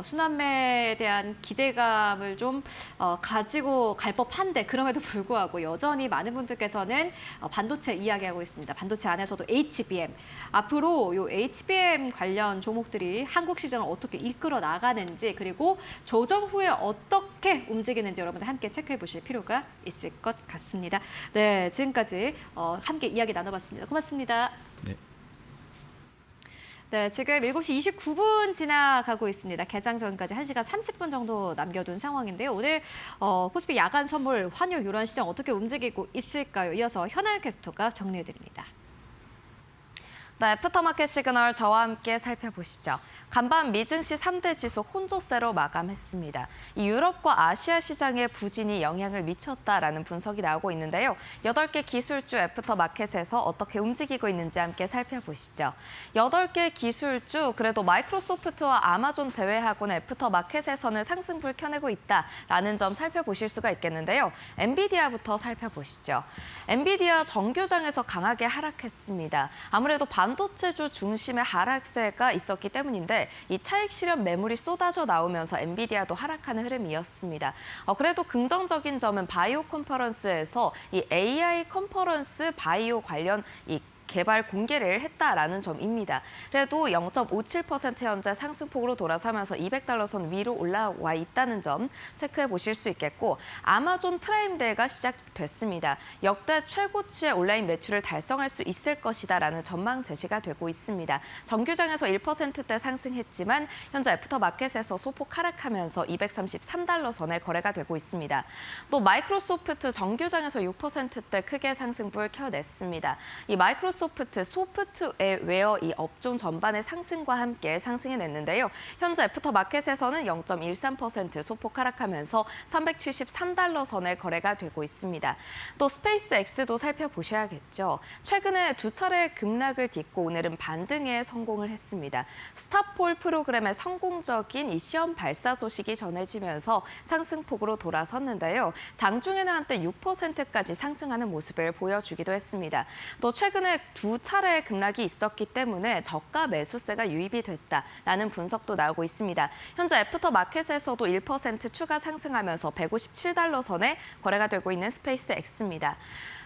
A: 순환매에 대한 기대감을 좀 가지고 갈 법한데 그럼에도 불구하고 여전히 많은 분들께서는 반도체 이야기하고 있습니다. 반도체 안에서도 HBM. 앞으로 이 HBM 관련 종목들이 한국 시장을 어떻게 이끌어 나가는지 그리고 조정 후에 어떻게 움직이는지 여러분들 함께 체크해 보실 필요가 있을 것 같습니다. 네, 지금까지 함께 이야기 나눠봤습니다. 고맙습니다.
F: 네.
A: 네, 지금 7시 29분 지나가고 있습니다. 개장 전까지 1시간 30분 정도 남겨둔 상황인데요. 오늘 코스피 야간 선물 환율 유란 시장 어떻게 움직이고 있을까요? 이어서 현아연 캐스터가 정리해드립니다.
G: 네, 애프터마켓 시그널 저와 함께 살펴보시죠. 간밤 미증시 3대 지수 혼조세로 마감했습니다. 이 유럽과 아시아 시장에 부진이 영향을 미쳤다라는 분석이 나오고 있는데요. 8개 기술주 애프터마켓에서 어떻게 움직이고 있는지 함께 살펴보시죠. 8개 기술주, 그래도 마이크로소프트와 아마존 제외하고는 애프터마켓에서는 상승불 켜내고 있다라는 점 살펴보실 수가 있겠는데요. 엔비디아부터 살펴보시죠. 엔비디아 정규장에서 강하게 하락했습니다. 아무래도 반도체주 중심의 하락세가 있었기 때문인데 이 차익 실현 매물이 쏟아져 나오면서 엔비디아도 하락하는 흐름이었습니다. 그래도 긍정적인 점은 바이오 컨퍼런스에서 이 AI 컨퍼런스 바이오 관련 이 개발 공개를 했다라는 점입니다. 그래도 0.57% 현재 상승폭으로 돌아서면서 $200 선 위로 올라와 있다는 점 체크해 보실 수 있겠고 아마존 프라임 데이가 시작됐습니다. 역대 최고치의 온라인 매출을 달성할 수 있을 것이다라는 전망 제시가 되고 있습니다. 정규장에서 1%대 상승했지만 현재 애프터마켓에서 소폭 하락하면서 $233 선에 거래가 되고 있습니다. 또 마이크로소프트 정규장에서 6%대 크게 상승불 켜냈습니다. 이 마이크로소프트 마이크로소프트 소프트웨어 이 업종 전반의 상승과 함께 상승해냈는데요. 현재 애프터마켓에서는 0.13% 소폭 하락하면서 373달러 선에 거래가 되고 있습니다. 또 스페이스X도 살펴보셔야겠죠. 최근에 두 차례 급락을 딛고 오늘은 반등에 성공을 했습니다. 스타폴 프로그램의 성공적인 이 시험 발사 소식이 전해지면서 상승폭으로 돌아섰는데요. 장중에는 한때 6%까지 상승하는 모습을 보여주기도 했습니다. 또 최근에 두 차례 급락이 있었기 때문에 저가 매수세가 유입이 됐다라는 분석도 나오고 있습니다. 현재 애프터마켓에서도 1% 추가 상승하면서 157달러 선에 거래가 되고 있는 스페이스X입니다.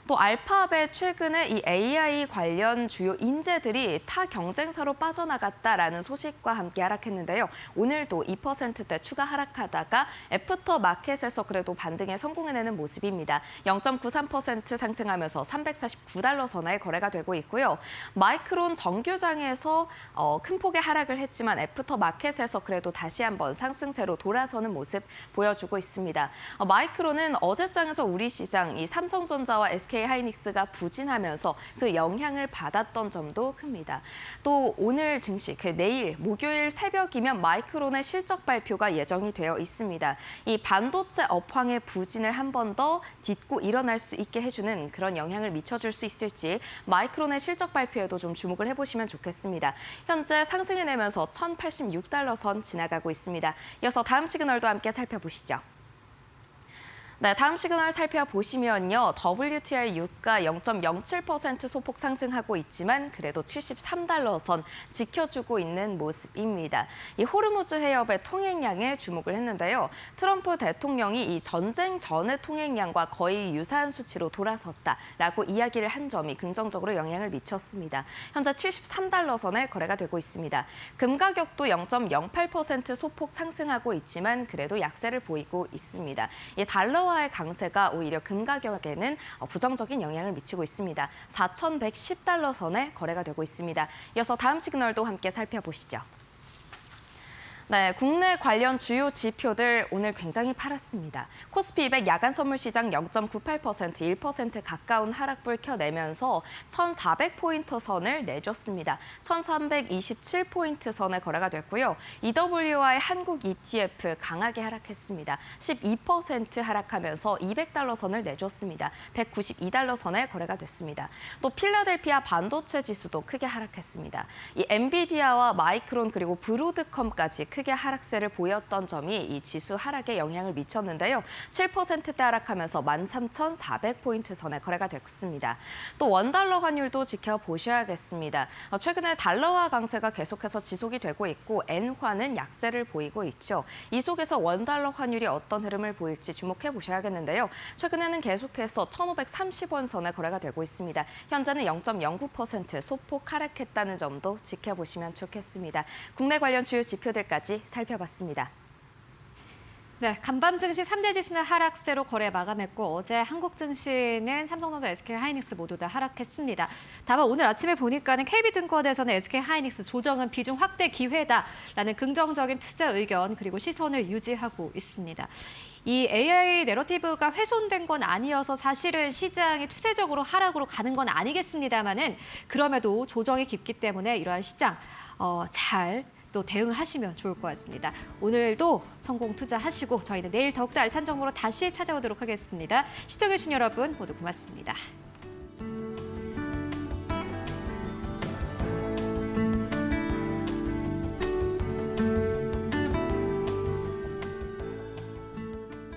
G: 또 알파벳 최근에 이 AI 관련 주요 인재들이 타 경쟁사로 빠져나갔다라는 소식과 함께 하락했는데요. 오늘도 2%대 추가 하락하다가 애프터마켓에서 그래도 반등에 성공해내는 모습입니다. 0.93% 상승하면서 349달러 선에 거래가 되고 있고요. 마이크론 정규장에서 큰 폭의 하락을 했지만 애프터마켓에서 그래도 다시 한번 상승세로 돌아서는 모습 보여주고 있습니다. 마이크론은 어제장에서 우리 시장 이 삼성전자와 SK 하이닉스가 부진하면서 그 영향을 받았던 점도 큽니다. 또 오늘 증시, 내일 목요일 새벽이면 마이크론의 실적 발표가 예정이 되어 있습니다. 이 반도체 업황의 부진을 한 번 더 딛고 일어날 수 있게 해주는 그런 영향을 미쳐줄 수 있을지 마이크론의 실적 발표에도 좀 주목을 해보시면 좋겠습니다. 현재 상승해내면서 1,086달러 선 지나가고 있습니다. 이어서 다음 시그널도 함께 살펴보시죠. 네, 다음 시그널 살펴보시면요. WTI 유가 0.07% 소폭 상승하고 있지만 그래도 73달러 선 지켜주고 있는 모습입니다. 이 호르무즈 해협의 통행량에 주목을 했는데요. 트럼프 대통령이 이 전쟁 전의 통행량과 거의 유사한 수치로 돌아섰다라고 이야기를 한 점이 긍정적으로 영향을 미쳤습니다. 현재 73달러 선에 거래가 되고 있습니다. 금 가격도 0.08% 소폭 상승하고 있지만 그래도 약세를 보이고 있습니다. 이 달러와의 강세가 오히려 금 가격에는 부정적인 영향을 미치고 있습니다. 4,110달러 선에 거래가 되고 있습니다. 이어서 다음 시그널도 함께 살펴보시죠. 네, 국내 관련 주요 지표들 오늘 굉장히 팔았습니다. 코스피 200 야간 선물 시장 0.98%, 1% 가까운 하락불 켜내면서 1,400포인트 선을 내줬습니다. 1,327포인트 선에 거래가 됐고요. EWI 한국 ETF 강하게 하락했습니다. 12% 하락하면서 200달러 선을 내줬습니다. 192달러 선에 거래가 됐습니다. 또 필라델피아 반도체 지수도 크게 하락했습니다. 이 엔비디아와 마이크론 그리고 브로드컴까지 크게 하락세를 보였던 점이 이 지수 하락에 영향을 미쳤는데요. 7%대 하락하면서 13,400포인트 선에 거래가 됐습니다. 또 원달러 환율도 지켜보셔야겠습니다. 최근에 달러화 강세가 계속해서 지속이 되고 있고 엔화는 약세를 보이고 있죠. 이 속에서 원달러 환율이 어떤 흐름을 보일지 주목해 보셔야겠는데요. 최근에는 계속해서 1,530원 선에 거래가 되고 있습니다. 현재는 0.09% 소폭 하락했다는 점도 지켜보시면 좋겠습니다. 국내 관련 주요 지표들까지 살펴봤습니다.
A: 네, 간밤 증시 3대 지수는 하락세로 거래 마감했고 어제 한국 증시는 삼성전자, SK 하이닉스 모두 다 하락했습니다. 다만 오늘 아침에 보니까는 KB증권에서는 SK 하이닉스 조정은 비중 확대 기회다라는 긍정적인 투자 의견 그리고 시선을 유지하고 있습니다. 이 AI 내러티브가 훼손된 건 아니어서 사실은 시장이 추세적으로 하락으로 가는 건 아니겠습니다만은 그럼에도 조정이 깊기 때문에 이러한 시장 잘 또 대응을 하시면 좋을 것 같습니다. 오늘도 성공 투자하시고 저희는 내일 더욱더 알찬 정보로 다시 찾아오도록 하겠습니다. 시청해주신 여러분 모두 고맙습니다.